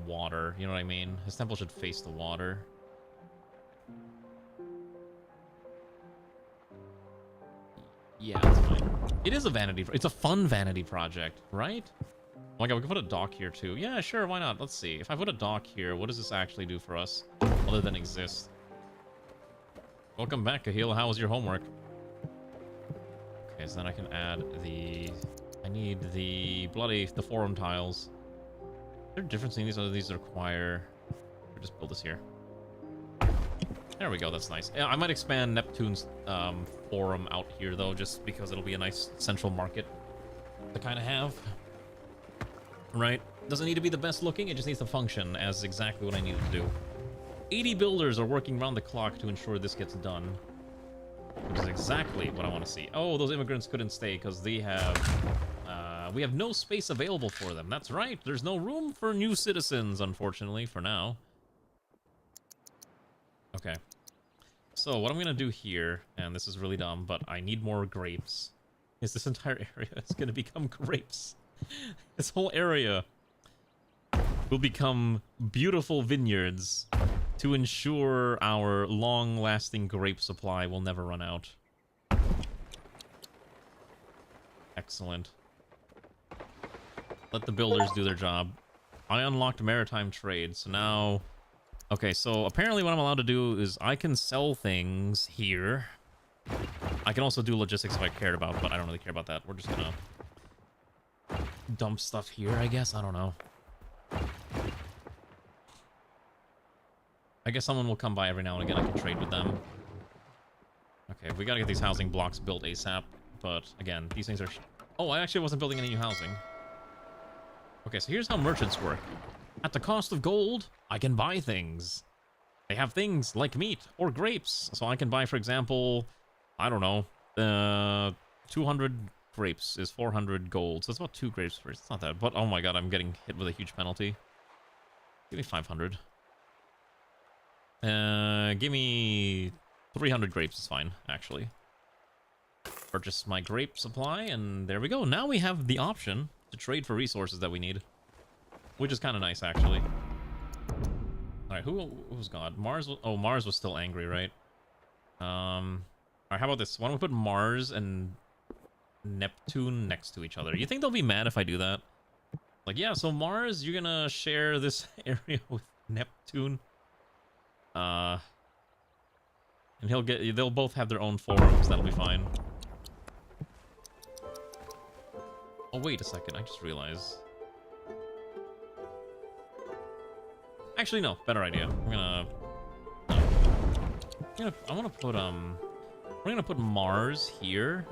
water, you know what I mean? His temple should face the water. Yeah, that's fine. It is a vanity... It's a fun vanity project, right? Oh my god, we can put a dock here too. Yeah, sure, why not? Let's see. If I put a dock here, what does this actually do for us? Other than exist. Welcome back, Kahil. How was your homework? Okay, so then I can add the... I need the forum tiles. Is there a difference in these? Other these require... Or just build this here. There we go, that's nice. Yeah, I might expand Neptune's forum out here, though, just because it'll be a nice central market to kind of have. Right? Doesn't need to be the best looking, it just needs to function as exactly what I need it to do. 80 builders are working around the clock to ensure this gets done. Which is exactly what I want to see. Oh, those immigrants couldn't stay because they have... we have no space available for them. That's right, there's no room for new citizens, unfortunately, for now. Okay. So, what I'm going to do here, and this is really dumb, but I need more grapes, is this entire area is going to become grapes. This whole area will become beautiful vineyards to ensure our long-lasting grape supply will never run out. Excellent. Let the builders do their job. I unlocked maritime trade, so now... Okay, so apparently what I'm allowed to do is I can sell things here. I can also do logistics if I cared about, but I don't really care about that. We're just gonna dump stuff here, I guess. I don't know. I guess someone will come by every now and again. I can trade with them. Okay, we gotta get these housing blocks built ASAP. But again, these things are... Oh, I actually wasn't building any new housing. Okay, so here's how merchants work. At the cost of gold, I can buy things. They have things like meat or grapes. So I can buy, for example, I don't know, 200 grapes is 400 gold. So it's about 2 grapes first. It's not that, but oh my god, I'm getting hit with a huge penalty. Give me 500. Give me 300 grapes is fine, actually. Purchase my grape supply, and there we go. Now we have the option to trade for resources that we need. Which is kind of nice, actually. Alright, who's God? Mars was... Oh, Mars was still angry, right? Alright, how about this? Why don't we put Mars and Neptune next to each other? You think they'll be mad if I do that? Like, yeah, so Mars, you're gonna share this area with Neptune. And they'll both have their own forums, that'll be fine. Oh, wait a second, I just realized... Actually, no. Better idea. I want to put, we're gonna put Mars here,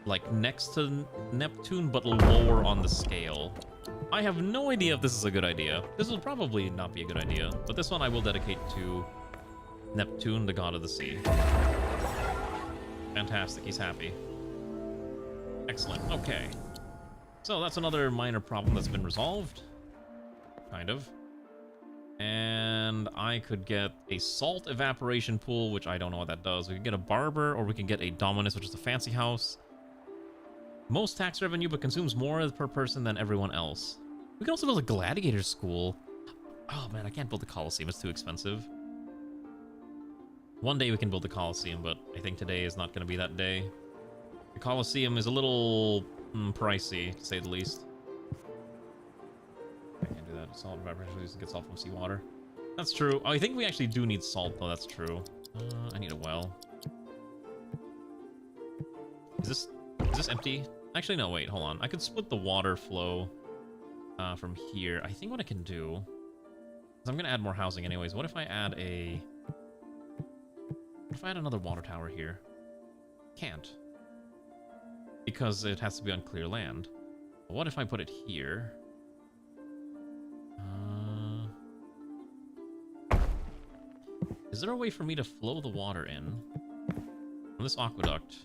like, next to Neptune, but lower on the scale. I have no idea if this is a good idea. This will probably not be a good idea, but this one I will dedicate to Neptune, the god of the sea. Fantastic. He's happy. Excellent. Okay. So that's another minor problem that's been resolved. Kind of. And I could get a salt evaporation pool, which I don't know what that does. We could get a barber, or we can get a dominus, which is a fancy house. Most tax revenue, but consumes more per person than everyone else. We can also build a gladiator school. Oh man, I can't build the Colosseum. It's too expensive. One day we can build the Colosseum, but I think today is not going to be that day. The Colosseum is a little pricey, to say the least. I can't do that. Salt evaporation used to get salt from seawater. That's true. Oh, I think we actually do need salt, though. That's true. I need a well. Is this empty? Actually, no. Wait, hold on. I could split the water flow from here. I think what I can do is I'm gonna add more housing, anyways. What if I add a? What if I add another water tower here? Can't. because it has to be on clear land. What if I put it here? Is there a way for me to flow the water in from this aqueduct?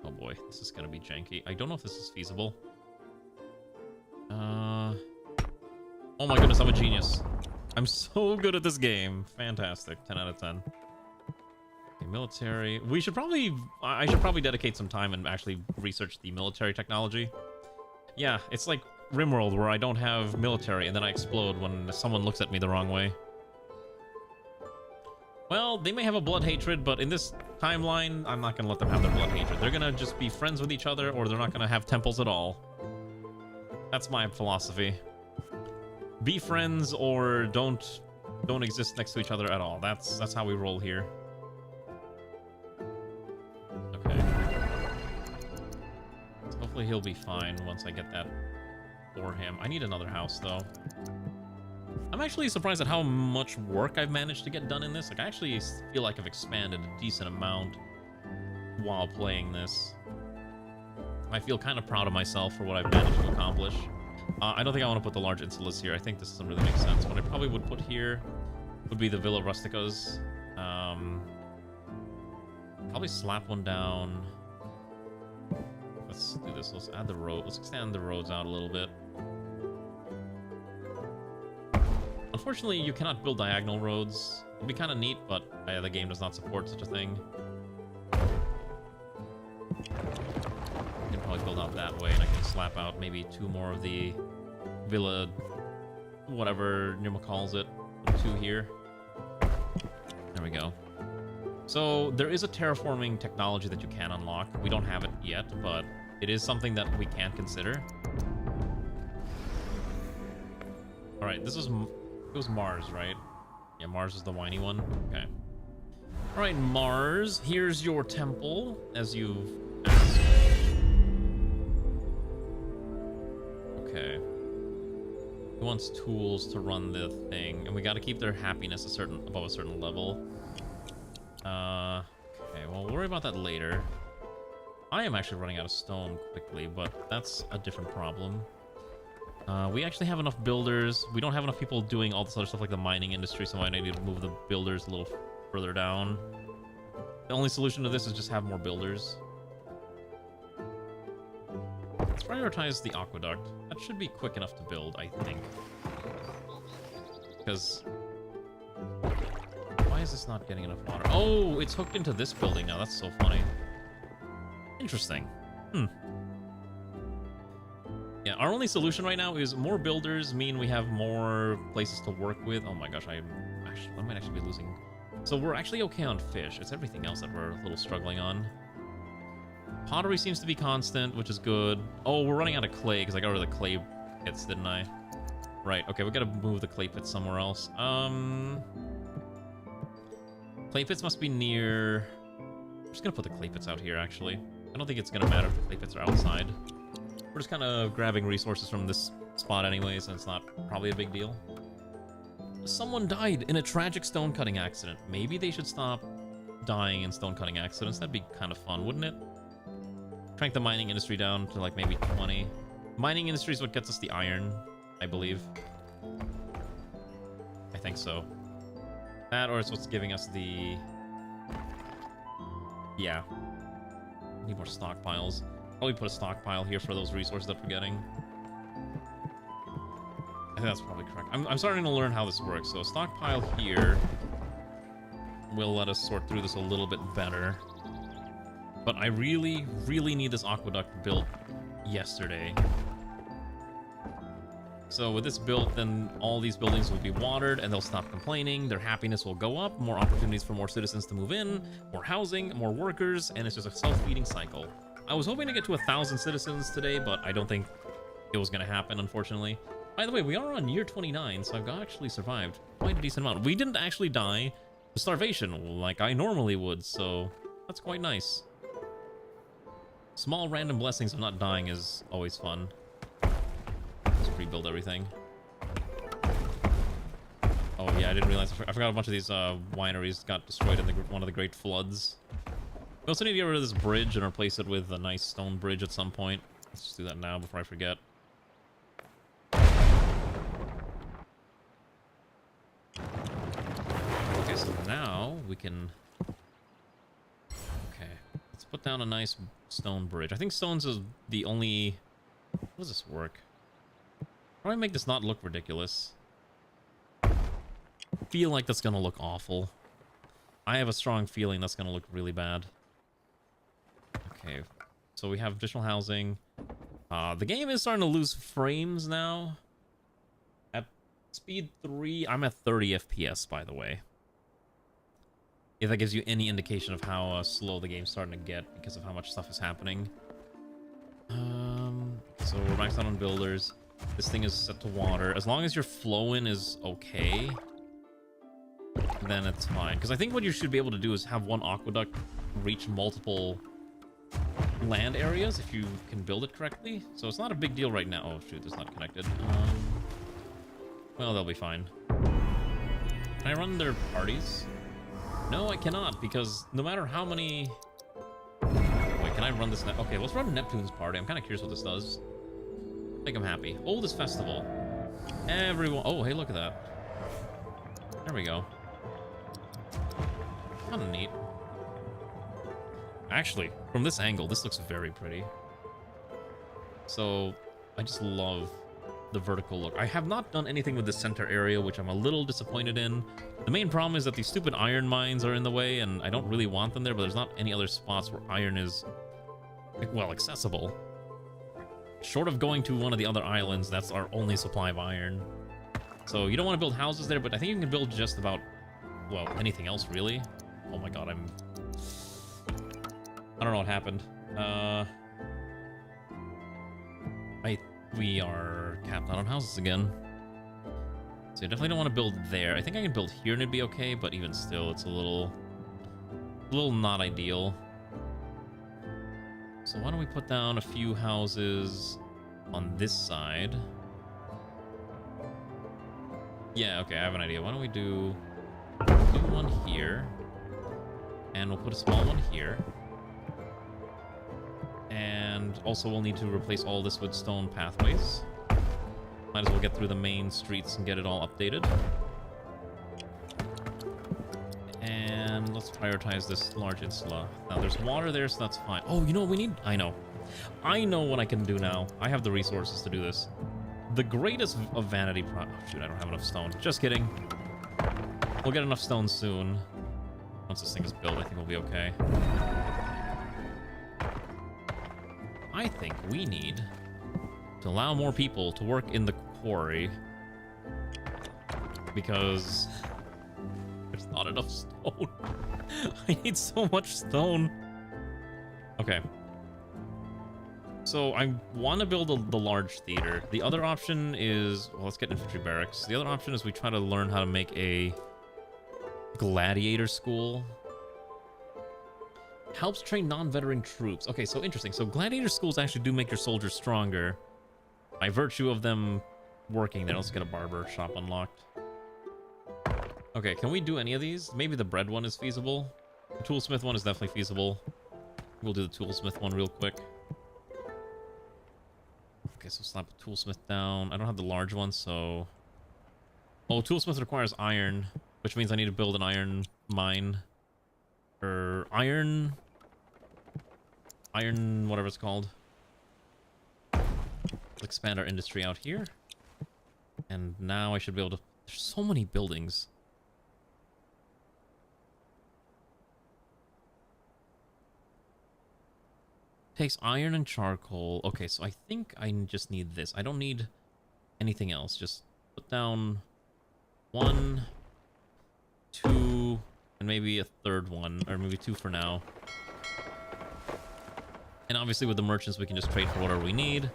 Oh boy, this is gonna be janky. I don't know if this is feasible. Oh my goodness, I'm a genius. I'm so good at this game. Fantastic. 10 out of 10. Okay, military. We should probably... I should probably dedicate some time and actually research the military technology. Yeah, it's like RimWorld where I don't have military and then I explode when someone looks at me the wrong way. Well, they may have a blood hatred, but in this timeline, I'm not going to let them have their blood hatred. They're going to just be friends with each other, or they're not going to have temples at all. That's my philosophy. Be friends or don't exist next to each other at all. That's how we roll here. Okay. So hopefully he'll be fine once I get that for him. I need another house though. I'm actually surprised at how much work I've managed to get done in this. Like I actually feel like I've expanded a decent amount while playing this. I feel kind of proud of myself for what I've managed to accomplish. I don't think I want to put the large insulas here. I think this doesn't really make sense. What I probably would put here would be the Villa Rusticas. Probably slap one down. Let's do this. Let's add the road. Let's extend the roads out a little bit. Unfortunately, you cannot build diagonal roads. It'd be kind of neat, but the game does not support such a thing. I can probably build out that way, and I can slap out maybe 2 more of the Villa, whatever Nirma calls it. 2 here. There we go. So there is a terraforming technology that you can unlock. We don't have it yet, but it is something that we can consider. All right, this is... It was Mars, right? Yeah, Mars is the whiny one. Okay. All right, Mars, here's your temple, as you've asked. Okay. He wants tools to run the thing, and we got to keep their happiness above a certain level. Okay, well, we'll worry about that later. I am actually running out of stone quickly, but that's a different problem. We actually have enough builders. We don't have enough people doing all this other stuff like the mining industry, so I need to move the builders a little further down. The only solution to this is just have more builders. Let's prioritize the aqueduct. That should be quick enough to build, I think. Because... Why is this not getting enough water? Oh, it's hooked into this building now. That's so funny. Interesting. Yeah, our only solution right now is more builders mean we have more places to work with. Oh my gosh, I might actually be losing. So we're actually okay on fish. It's everything else that we're a little struggling on. Pottery seems to be constant, which is good. Oh, we're running out of clay because I got rid of the clay pits, didn't I? Right, okay, we gotta move the clay pits somewhere else. Clay pits must be near... I'm just gonna put the clay pits out here, actually. I don't think it's gonna matter if the clay pits are outside. We're just kind of grabbing resources from this spot anyways, and it's not probably a big deal. Someone died in a tragic stone cutting accident. Maybe they should stop dying in stone cutting accidents. That'd be kind of fun, wouldn't it? Crank the mining industry down to like maybe 20. Mining industry is what gets us the iron, I believe. I think so. That, or it's what's giving us the... Yeah. Need more stockpiles. Probably put a stockpile here for those resources that we're getting. I think that's probably correct. I'm starting to learn how this works. So a stockpile here will let us sort through this a little bit better. But I really, really need this aqueduct built yesterday. So with this built, then all these buildings will be watered and they'll stop complaining. Their happiness will go up. More opportunities for more citizens to move in, more housing, more workers, and it's just a self-feeding cycle. I was hoping to get to 1,000 citizens today, but I don't think it was going to happen, unfortunately. By the way, we are on year 29, so I've actually survived quite a decent amount. We didn't actually die of starvation like I normally would, so that's quite nice. Small random blessings of not dying is always fun. Let's rebuild everything. Oh yeah, I didn't realize. I forgot a bunch of these wineries got destroyed in one of the great floods. We also need to get rid of this bridge and replace it with a nice stone bridge at some point. Let's just do that now before I forget. Okay, so now we can... Okay, let's put down a nice stone bridge. I think stones is the only... How does this work? How do I make this not look ridiculous? I feel like that's gonna look awful. I have a strong feeling that's gonna look really bad. Okay, so we have additional housing. The game is starting to lose frames now. At speed 3, I'm at 30 FPS, by the way. If that gives you any indication of how slow the game's starting to get because of how much stuff is happening. So we're maxed out on builders. This thing is set to water. As long as your flow-in is okay, then it's fine. Because I think what you should be able to do is have one aqueduct reach multiple land areas if you can build it correctly. So it's not a big deal right now. Oh shoot, it's not connected. Well, they'll be fine. Can I run their parties? No, I cannot, because no matter how many... Wait, can I run this? Okay, let's run Neptune's party. I'm kind of curious what this does. Make them happy. Oldest festival. Everyone... Oh, hey, look at that. There we go. Kind of neat. Actually, from this angle, this looks very pretty. So, I just love the vertical look. I have not done anything with the center area, which I'm a little disappointed in. The main problem is that these stupid iron mines are in the way, and I don't really want them there, but there's not any other spots where iron is, well, accessible. Short of going to one of the other islands, that's our only supply of iron. So you don't want to build houses there, but I think you can build just about, well, anything else, really. Oh my god, I don't know what happened. We are capped out on houses again. So you definitely don't want to build there. I think I can build here and it'd be okay, but even still, it's a little not ideal. So why don't we put down a few houses on this side? Yeah, okay, I have an idea. Why don't we do one here, and we'll put a small one here. And also we'll need to replace all this with stone pathways. Might as well get through the main streets and get it all updated. And let's prioritize this large insula. Now there's water there, so that's fine. Oh, you know what we need? I know what I can do now. I have the resources to do this. The greatest of vanity oh, shoot, I don't have enough stone. Just kidding. We'll get enough stone soon. Once this thing is built, I think we'll be okay. I think we need to allow more people to work in the quarry, because there's not enough stone. I need so much stone. Okay. So I want to build the large theater. The other option is, well, let's get infantry barracks. The other option is we try to learn how to make a gladiator school. Helps train non-veteran troops. Okay, so interesting. So gladiator schools actually do make your soldiers stronger by virtue of them working there. Let's get a barber shop unlocked. Okay, can we do any of these? Maybe the bread one is feasible. The toolsmith one is definitely feasible. We'll do the toolsmith one real quick. Okay, so slap the toolsmith down. I don't have the large one, so... Oh, toolsmith requires iron, which means I need to build an iron mine. Or iron, whatever it's called. Let's expand our industry out here. And now I should be able to... There's so many buildings. Takes iron and charcoal. Okay, so I think I just need this. I don't need anything else. Just put down 1, 2... and maybe a third one, or maybe 2 for now. And obviously with the merchants, we can just trade for whatever we need.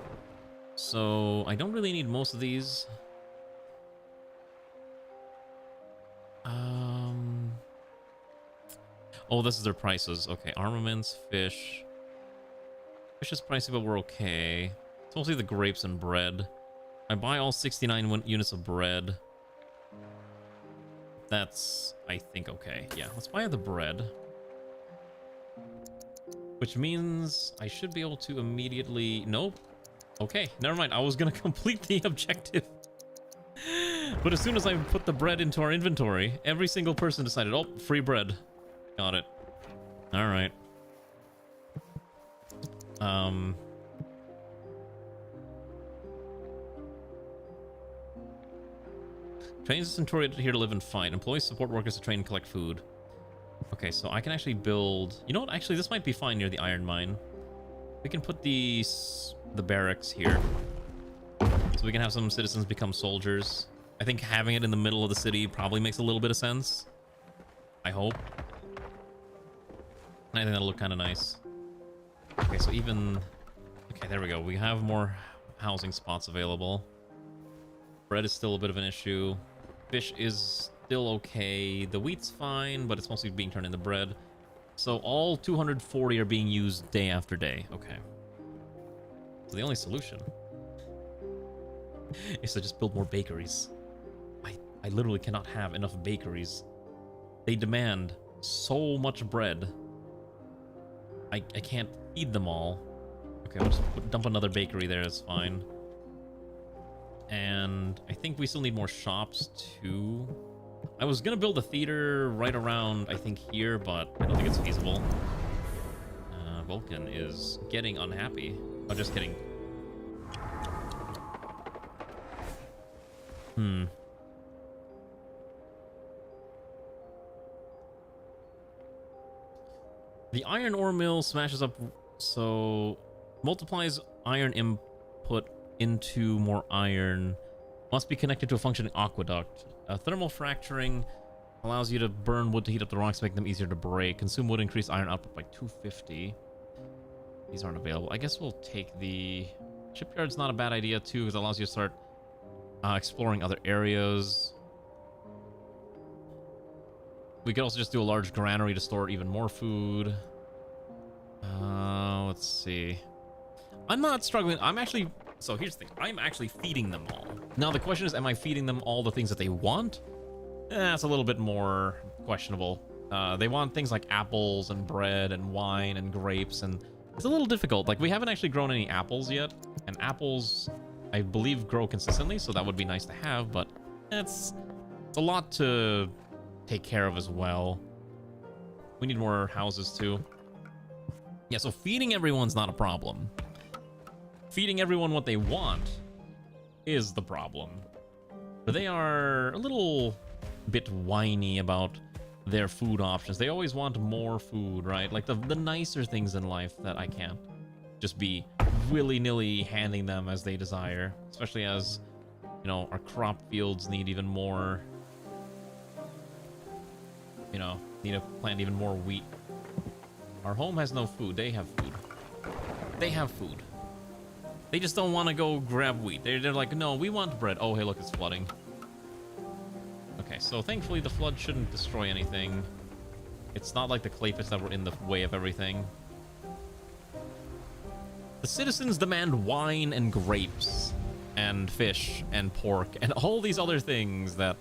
So I don't really need most of these. Oh, this is their prices. Okay, armaments, fish. Fish is pricey, but we're okay. It's mostly the grapes and bread. I buy all 69 units of bread. That's, I think, okay. Yeah, let's buy the bread. which means I should be able to immediately... Nope. Okay, never mind. I was gonna complete the objective. But as soon as I put the bread into our inventory, every single person decided, oh, free bread. Got it. Alright. Trains the Centauri here to live and fight. Employees support workers to train and collect food. Okay, so I can actually build... You know what? Actually, this might be fine near the iron mine. We can put the barracks here. So we can have some citizens become soldiers. I think having it in the middle of the city probably makes a little bit of sense. I hope. And I think that'll look kind of nice. Okay, so even... Okay, there we go. We have more housing spots available. Bread is still a bit of an issue. Fish is still okay. The wheat's fine, but it's mostly being turned into bread. So all 240 are being used day after day. Okay. So the only solution is to just build more bakeries. I literally cannot have enough bakeries. They demand so much bread. I can't feed them all. Okay, I'll just dump another bakery there, it's fine. And I think we still need more shops too. I was gonna build a theater right around, I think, here, but I don't think it's feasible. Vulcan is getting unhappy. Oh, just kidding. The iron ore mill smashes up, so multiplies iron input into more iron. Must be connected to a functioning aqueduct. Thermal fracturing allows you to burn wood to heat up the rocks, make them easier to break. Consume wood, increase iron output by 250. These aren't available. I guess we'll take the... Shipyard's not a bad idea too, because it allows you to start exploring other areas. We could also just do a large granary to store even more food. Let's see. I'm not struggling. I'm actually... So here's the thing. I'm actually feeding them all. Now the question is, am I feeding them all the things that they want? That's a little bit more questionable. They want things like apples and bread and wine and grapes, and it's a little difficult. Like, we haven't actually grown any apples yet, and apples, I believe, grow consistently, so that would be nice to have, but it's a lot to take care of as well. We need more houses too. Yeah, so feeding everyone's not a problem. Feeding everyone what they want is the problem. But they are a little bit whiny about their food options. They always want more food, right? Like the nicer things in life that I can't just be willy-nilly handing them as they desire. Especially as, you know, our crop fields need even more, you know, need to plant even more wheat. Our home has no food. They have food. They have food. They just don't want to go grab wheat. They're like, no, we want bread. Oh, hey, look, it's flooding. Okay, so thankfully the flood shouldn't destroy anything. It's not like the clay pits that were in the way of everything. The citizens demand wine and grapes and fish and pork and all these other things that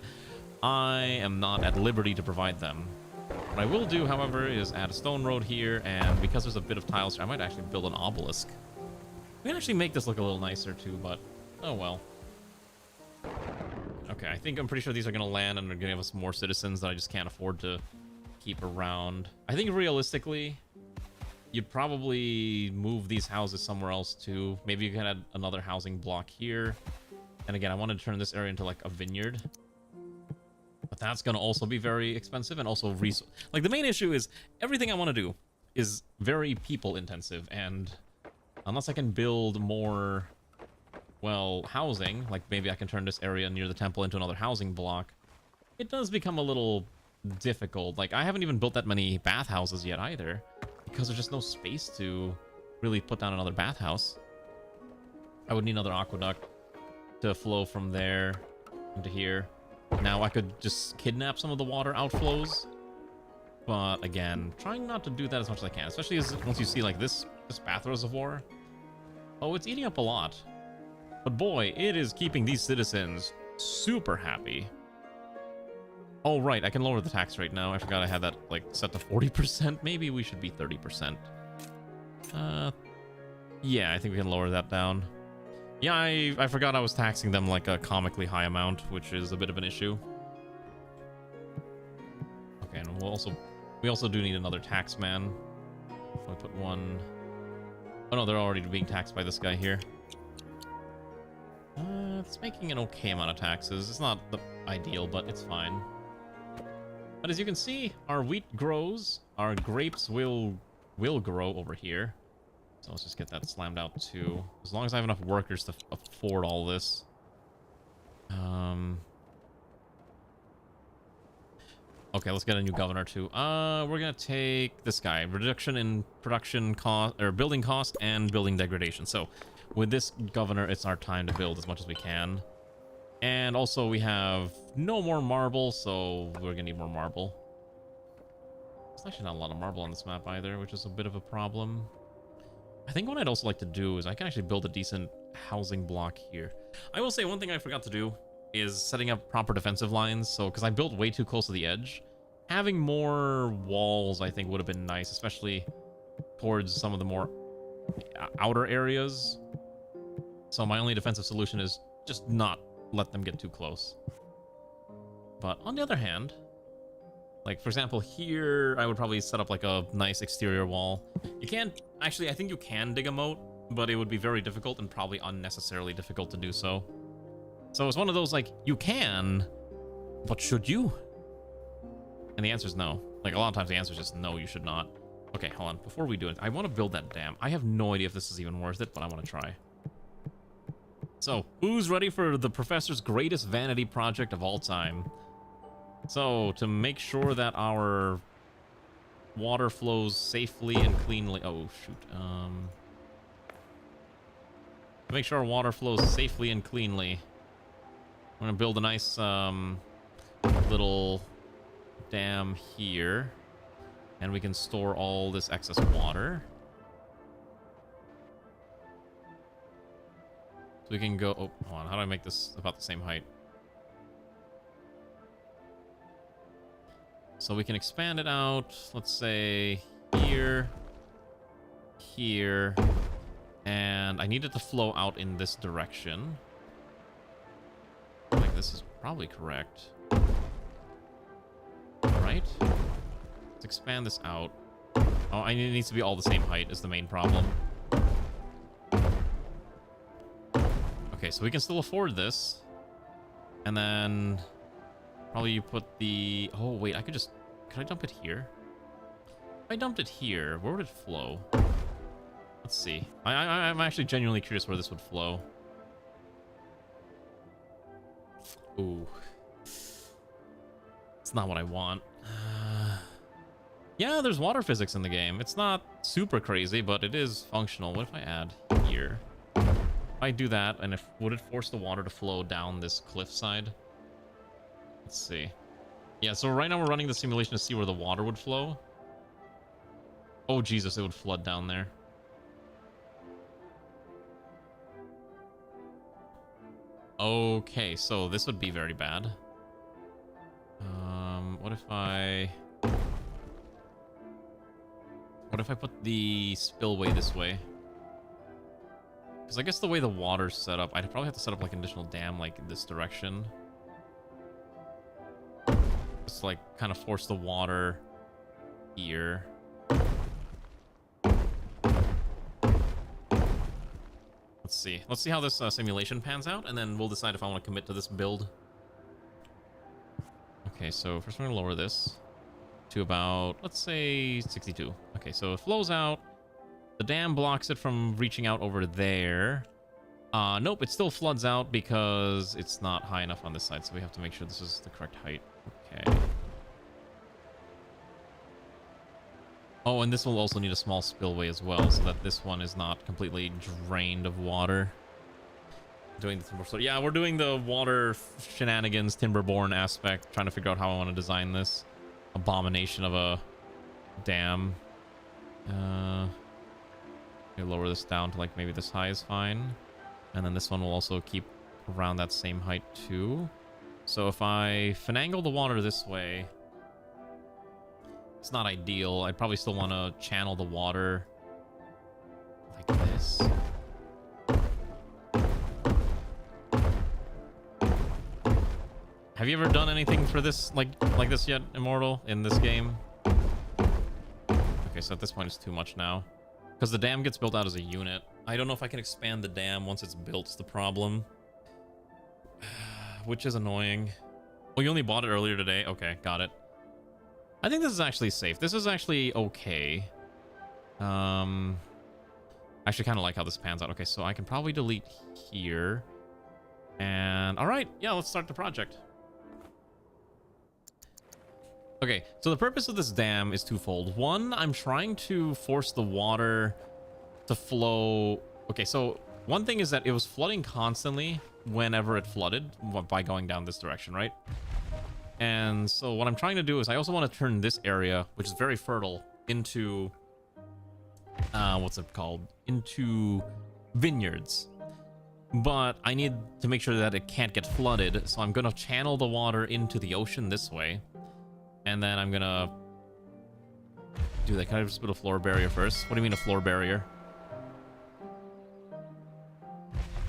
I am not at liberty to provide them. What I will do, however, is add a stone road here, and because there's a bit of tiles here, I might actually build an obelisk. We can actually make this look a little nicer too, but oh well. Okay, I'm pretty sure these are gonna land and they're gonna give us more citizens that I just can't afford to keep around. I think realistically, you'd probably move these houses somewhere else too. Maybe you can add another housing block here. And again, I wanted to turn this area into like a vineyard. But that's gonna also be very expensive and also like the main issue is everything I want to do is very people intensive, and unless I can build more, well, housing, like maybe I can turn this area near the temple into another housing block, it does become a little difficult. Like, I haven't even built that many bathhouses yet either, because there's just no space to really put down another bathhouse. I would need another aqueduct to flow from there into here. Now I could just kidnap some of the water outflows, but again, trying not to do that as much as I can, especially once you see like this bath reservoir. Oh, it's eating up a lot. But boy, it is keeping these citizens super happy. Oh, right, I can lower the tax rate now. I forgot I had that, like, set to 40%. Maybe we should be 30%. Yeah, I think we can lower that down. Yeah, I forgot I was taxing them like a comically high amount, which is a bit of an issue. Okay, and we also do need another tax man. So I put one. Oh no, they're already being taxed by this guy here. It's making an okay amount of taxes. It's not the ideal, but it's fine. But as you can see, our wheat grows. Our grapes will grow over here. So let's just get that slammed out too. As long as I have enough workers to afford all this. Okay, let's get a new governor too. We're gonna take this guy. Reduction in production cost, or building cost, and building degradation. So with this governor, it's our time to build as much as we can. And also we have no more marble, so we're gonna need more marble. There's actually not a lot of marble on this map either, which is a bit of a problem. I think what I'd also like to do is I can actually build a decent housing block here. I will say one thing I forgot to do is setting up proper defensive lines. So, because I built way too close to the edge, having more walls I think would have been nice, especially towards some of the more outer areas. So my only defensive solution is just not let them get too close. But on the other hand, like for example here, I would probably set up like a nice exterior wall. You can't, actually I think you can dig a moat, but it would be very difficult and probably unnecessarily difficult to do so. So it's one of those like, you can, but should you? And the answer is no. Like a lot of times the answer is just no, you should not. Okay, hold on, before we do it, I want to build that dam. I have no idea if this is even worth it, but I want to try. So, who's ready for the professor's greatest vanity project of all time? So, to make sure that our water flows safely and cleanly... Oh, shoot. To make sure our water flows safely and cleanly, I'm going to build a nice little dam here. And we can store all this excess water. So we can go... Oh, hold on. How do I make this about the same height? So we can expand it out, let's say here, here, and I need it to flow out in this direction. I think this is probably correct. Right? Let's expand this out. Oh, it needs to be all the same height is the main problem. Okay, so we can still afford this. And then... probably you put the... Oh, wait, I could just... Could I dump it here? If I dumped it here, where would it flow? Let's see. I'm actually genuinely curious where this would flow. Ooh. It's not what I want. Yeah, there's water physics in the game. It's not super crazy, but it is functional. What if I add here? If I do that, and would it force the water to flow down this cliffside? Let's see. Yeah, so right now we're running the simulation to see where the water would flow. Oh, Jesus, it would flood down there. Okay, so this would be very bad. What if I... What if I put the spillway this way? Because I guess the way the water's set up, I'd probably have to set up like an additional dam like in this direction. Just like kind of force the water here. Let's see. Let's see how this simulation pans out, and then we'll decide if I want to commit to this build. Okay, so first we're going to lower this to about, let's say, 62. Okay, so it flows out. The dam blocks it from reaching out over there. Nope, it still floods out because it's not high enough on this side, so we have to make sure this is the correct height. Okay. Oh, and this will also need a small spillway as well, so that this one is not completely drained of water. Doing the timber, so yeah, we're doing the water shenanigans, Timberborn aspect, trying to figure out how I want to design this abomination of a dam. Lower this down to like maybe this high is fine, and then this one will also keep around that same height too. So if I finagle the water this way, it's not ideal. I'd probably still want to channel the water this. Have you ever done anything for this like this yet, Immortal, in this game? Okay, so at this point it's too much now. Because the dam gets built out as a unit. I don't know if I can expand the dam once it's built, is the problem. Which is annoying. Oh, you only bought it earlier today? Okay, got it. I think this is actually safe. This is actually okay. I actually kind of like how this pans out. Okay, so I can probably delete here. And, alright, yeah, let's start the project. Okay, so the purpose of this dam is twofold. One, I'm trying to force the water to flow. Okay, so one thing is that it was flooding constantly whenever it flooded by going down this direction, right? And so what I'm trying to do is I also want to turn this area, which is very fertile, into what's it called? Into vineyards. But I need to make sure that it can't get flooded, so I'm gonna channel the water into the ocean this way. And then I'm gonna do that. Can I just put a floor barrier first? What do you mean a floor barrier?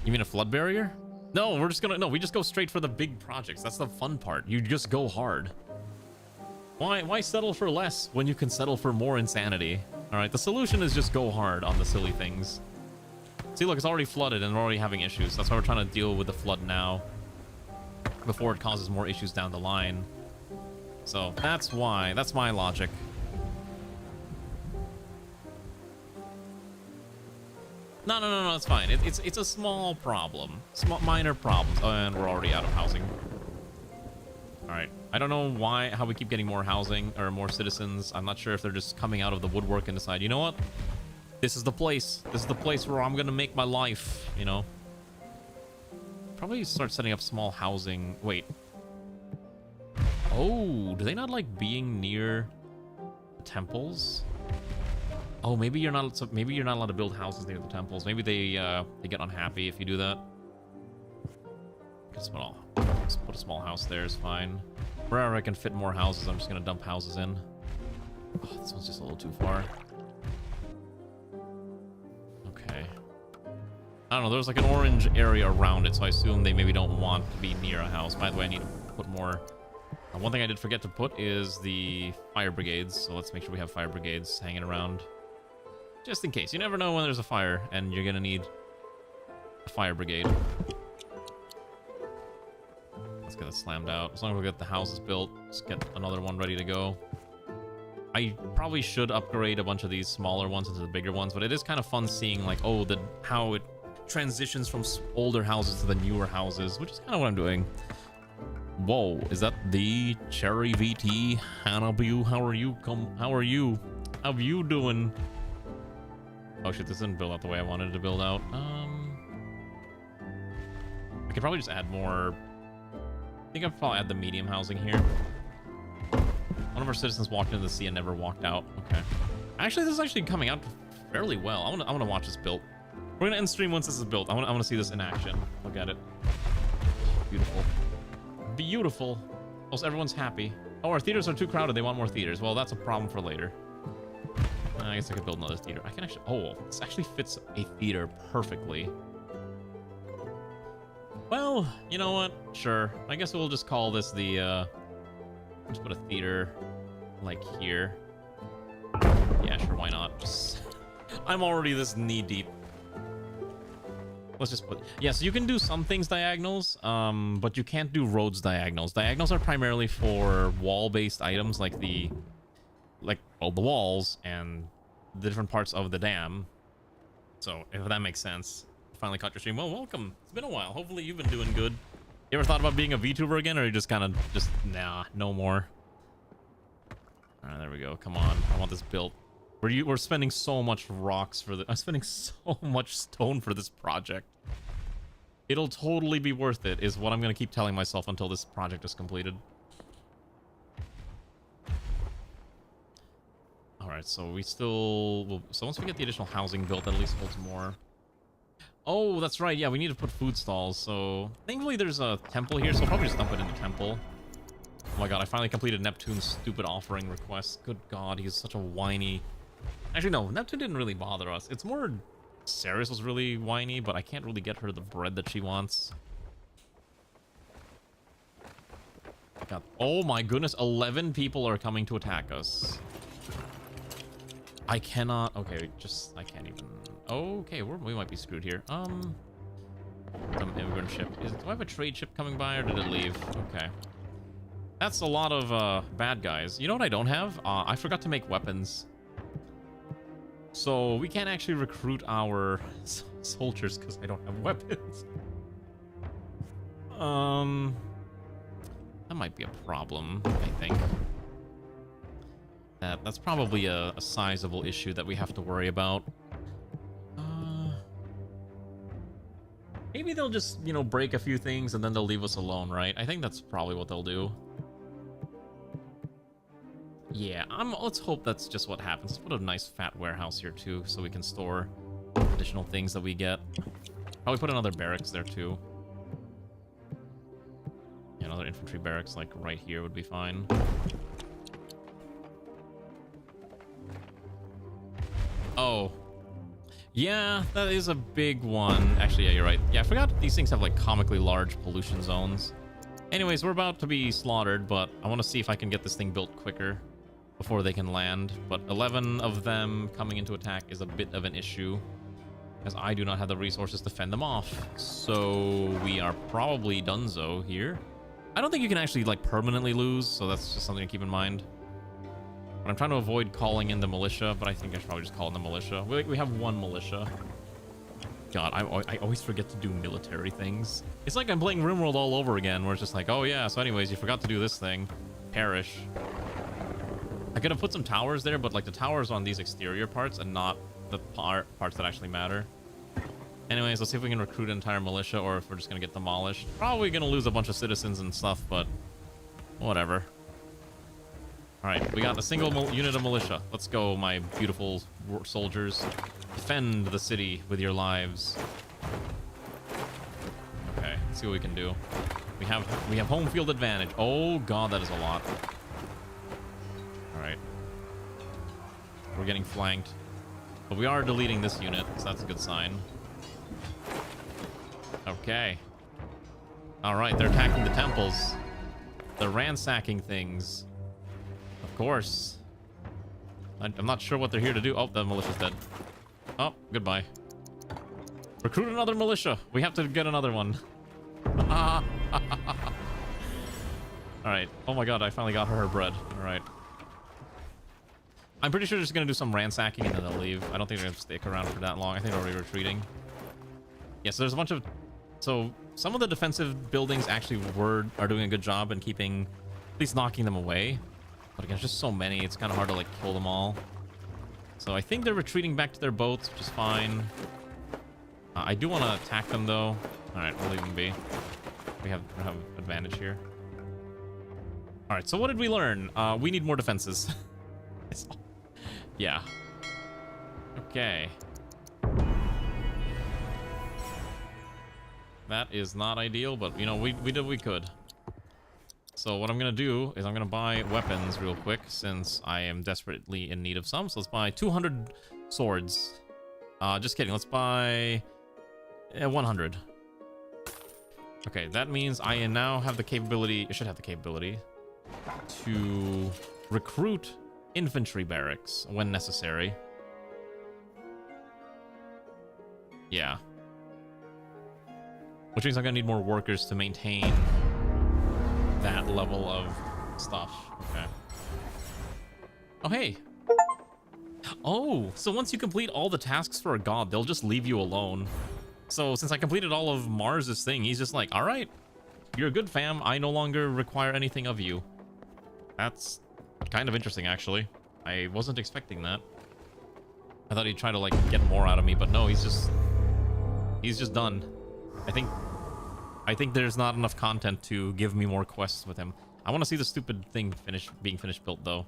You mean a flood barrier? No, we're just gonna, no, we just go straight for the big projects. That's the fun part. You just go hard. Why settle for less when you can settle for more insanity? All right, the solution is just go hard on the silly things. See, look, it's already flooded and we're already having issues. That's why we're trying to deal with the flood now before it causes more issues down the line. So that's why, that's my logic. No, it's fine. It's a small problem. Minor problems. Oh, and we're already out of housing. All right. I don't know how we keep getting more housing or more citizens. I'm not sure if they're just coming out of the woodwork and decide, you know what? This is the place. This is the place where I'm going to make my life, you know? Probably start setting up small housing. Wait. Oh, do they not like being near the temples? Oh, maybe you're not. So maybe you're not allowed to build houses near the temples. Maybe they get unhappy if you do that. Just put a small house there is fine. Wherever I can fit more houses, I'm just gonna dump houses in. Oh, this one's just a little too far. Okay. I don't know. There's like an orange area around it, so I assume they maybe don't want to be near a house. By the way, I need to put more. One thing I did forget to put is the fire brigades, so let's make sure we have fire brigades hanging around. Just in case. You never know when there's a fire, and you're gonna need a fire brigade. Let's get it slammed out. As long as we get the houses built, let's get another one ready to go. I probably should upgrade a bunch of these smaller ones into the bigger ones, but it is kind of fun seeing, like, oh, how it transitions from older houses to the newer houses, which is kind of what I'm doing. Whoa, is that the Cherry VT? Hanabu, how are you? How you doing? Oh shit, this didn't build out the way I wanted it to build out. I could probably just add more. I think I'd probably add the medium housing here. One of our citizens walked into the sea and never walked out. Okay. Actually, this is actually coming out fairly well. I want to watch this built. We're gonna end stream once this is built. I want to see this in action. Look at it. Beautiful. Beautiful. Also, everyone's happy. Oh, our theaters are too crowded. They want more theaters. Well, that's a problem for later. I guess I could build another theater. I can actually... Oh, this actually fits a theater perfectly. Well, you know what? Sure. I guess we'll just call this the... Just put a theater, like, here. Yeah, sure, why not? Just... I'm already this knee-deep. Let's just put... Yeah, so you can do some things diagonals, but you can't do roads diagonals. Diagonals are primarily for wall-based items, like the... well, the walls and the different parts of the dam. So, if that makes sense. Finally caught your stream. Well, welcome. It's been a while. Hopefully you've been doing good. You ever thought about being a VTuber again, or you just kind of nah, no more? Alright, there we go. Come on. I want this built. We're spending so much rocks for I'm spending so much stone for this project. It'll totally be worth it, is what I'm going to keep telling myself until this project is completed. Alright, so we still... So once we get the additional housing built, that at least holds more. Oh, that's right. Yeah, we need to put food stalls. So thankfully there's a temple here, so I'll probably just dump it in the temple. Oh my god, I finally completed Neptune's stupid offering request. Good god, he's such a whiny... Actually, no, Neptune didn't really bother us. It's more Ceres was really whiny, but I can't really get her the bread that she wants. God. Oh my goodness, 11 people are coming to attack us. I cannot... Okay, I can't even... Okay, we might be screwed here. Some immigrant ship. Do I have a trade ship coming by, or did it leave? Okay. That's a lot of bad guys. You know what I don't have? I forgot to make weapons. So we can't actually recruit our soldiers because I don't have weapons. That might be a problem, I think. That's probably a sizable issue that we have to worry about. Maybe they'll just, you know, break a few things and then they'll leave us alone, right? I think that's probably what they'll do. Yeah, let's hope that's just what happens. Let's put a nice fat warehouse here too, so we can store additional things that we get. Probably put another barracks there too. Yeah, another infantry barracks like right here would be fine. Oh. Yeah, that is a big one. Actually, yeah, you're right. Yeah, I forgot these things have like comically large pollution zones. Anyways, we're about to be slaughtered, but I want to see if I can get this thing built quicker before they can land. But 11 of them coming into attack is a bit of an issue, as I do not have the resources to fend them off. So we are probably donezo here. I don't think you can actually like permanently lose, so that's just something to keep in mind. But I'm trying to avoid calling in the militia, but I think I should probably just call in the militia. We have one militia. God, I always forget to do military things. It's like I'm playing RimWorld all over again, where it's just like, oh yeah, so anyways, you forgot to do this thing. Perish. I could have put some towers there, but like the towers on these exterior parts and not the parts that actually matter. Anyways, let's see if we can recruit an entire militia or if we're just gonna get demolished. Probably gonna lose a bunch of citizens and stuff, but whatever. Alright, we got a single unit of militia. Let's go, my beautiful soldiers. Defend the city with your lives. Okay, let's see what we can do. We have home field advantage. Oh god, that is a lot. Alright. We're getting flanked. But we are deleting this unit, so that's a good sign. Okay. Alright, they're attacking the temples. They're ransacking things. Of course. I'm not sure what they're here to do. Oh, the militia's dead. Oh, goodbye. Recruit another militia. We have to get another one. Alright. Oh my god, I finally got her bread. Alright. I'm pretty sure they're just gonna do some ransacking and then they'll leave. I don't think they're gonna stick around for that long. I think they're already retreating. Yeah, so there's a bunch of... So, some of the defensive buildings actually are doing a good job in keeping... At least knocking them away. But again, there's just so many, it's kind of hard to, like, kill them all. So I think they're retreating back to their boats, which is fine. I do want to attack them, though. Alright, we'll leave them be. We have advantage here. Alright, so what did we learn? We need more defenses. Yeah. Okay. That is not ideal, but, you know, we did what we could. So what I'm going to do is I'm going to buy weapons real quick, since I am desperately in need of some. So let's buy 200 swords. Just kidding. Let's buy 100. Okay, that means I now have the capability... I should have the capability to recruit infantry barracks when necessary. Yeah. Which means I'm going to need more workers to maintain that level of stuff. Okay. Oh, hey. Oh, so once you complete all the tasks for a god, they'll just leave you alone. So since I completed all of Mars's thing, he's just like, all right, you're a good fam. I no longer require anything of you. That's kind of interesting, actually. I wasn't expecting that. I thought he'd try to, like, get more out of me, but no, he's just done. I think there's not enough content to give me more quests with him. I want to see the stupid thing being finished built, though.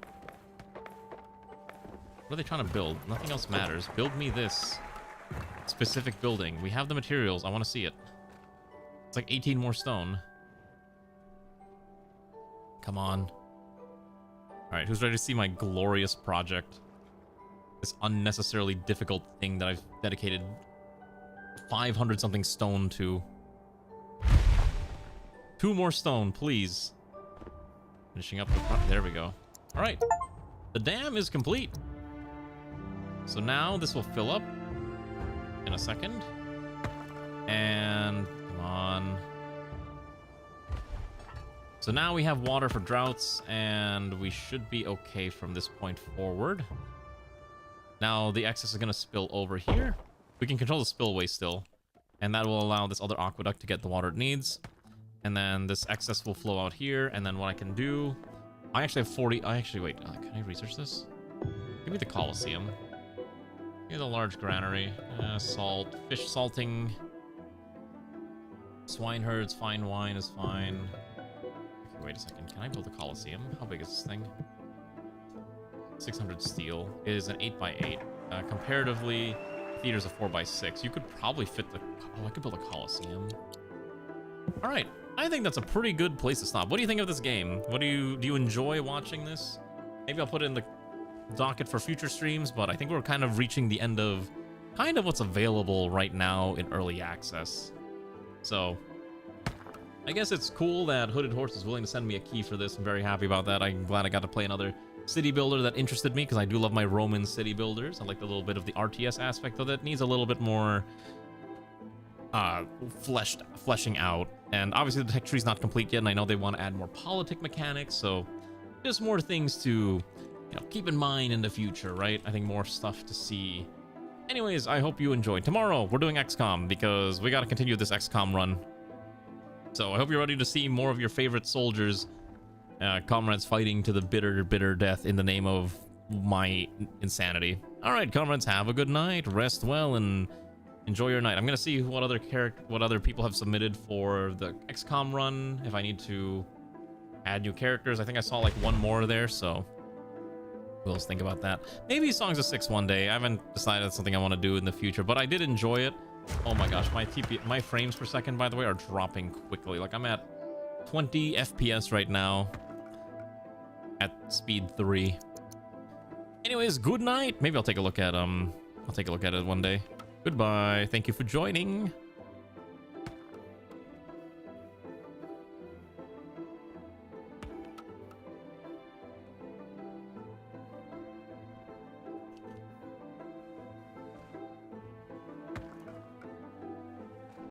What are they trying to build? Nothing else matters. Build me this specific building. We have the materials. I want to see it. It's like 18 more stone. Come on. All right, who's ready to see my glorious project? This unnecessarily difficult thing that I've dedicated 500 something stone to 2 more stone, please. Finishing up the front. There we go. All right. The dam is complete. So now this will fill up in a second. And come on. So now we have water for droughts, and we should be okay from this point forward. Now the excess is going to spill over here. We can control the spillway still, and that will allow this other aqueduct to get the water it needs. And then this excess will flow out here, and then what I can do... I actually have 40... wait, can I research this? Give me the Colosseum. Give me the large granary. Salt. Fish salting. Swine herds, fine wine is fine. Okay, wait a second. Can I build a Colosseum? How big is this thing? 600 steel. It is an 8x8. Comparatively, theater's a 4x6. You could probably fit the... Oh, I could build a Colosseum. Alright. I think that's a pretty good place to stop. What do you think of this game? What do you enjoy watching this? Maybe I'll put it in the docket for future streams, but I think we're kind of reaching the end of kind of what's available right now in early access. So, I guess it's cool that Hooded Horse is willing to send me a key for this. I'm very happy about that. I'm glad I got to play another city builder that interested me, because I do love my Roman city builders. I like the little bit of the RTS aspect, though that needs a little bit more fleshing out. And obviously the tech tree's not complete yet, and I know they want to add more politic mechanics, so just more things to, keep in mind in the future, right? I think more stuff to see. Anyways, I hope you enjoyed. Tomorrow, we're doing XCOM, because we got to continue this XCOM run. So I hope you're ready to see more of your favorite soldiers, comrades fighting to the bitter, bitter death in the name of my insanity. All right, comrades, have a good night. Rest well and enjoy your night. I'm gonna see what other people have submitted for the XCOM run. If I need to add new characters, I think I saw like one more there. So we'll just think about that. Maybe Songs of Six one day. I haven't decided that's something I want to do in the future, but I did enjoy it. Oh my gosh, my frames per second, by the way, are dropping quickly. Like I'm at 20 FPS right now at speed 3. Anyways, good night. Maybe I'll take a look at it one day. Goodbye. Thank you for joining.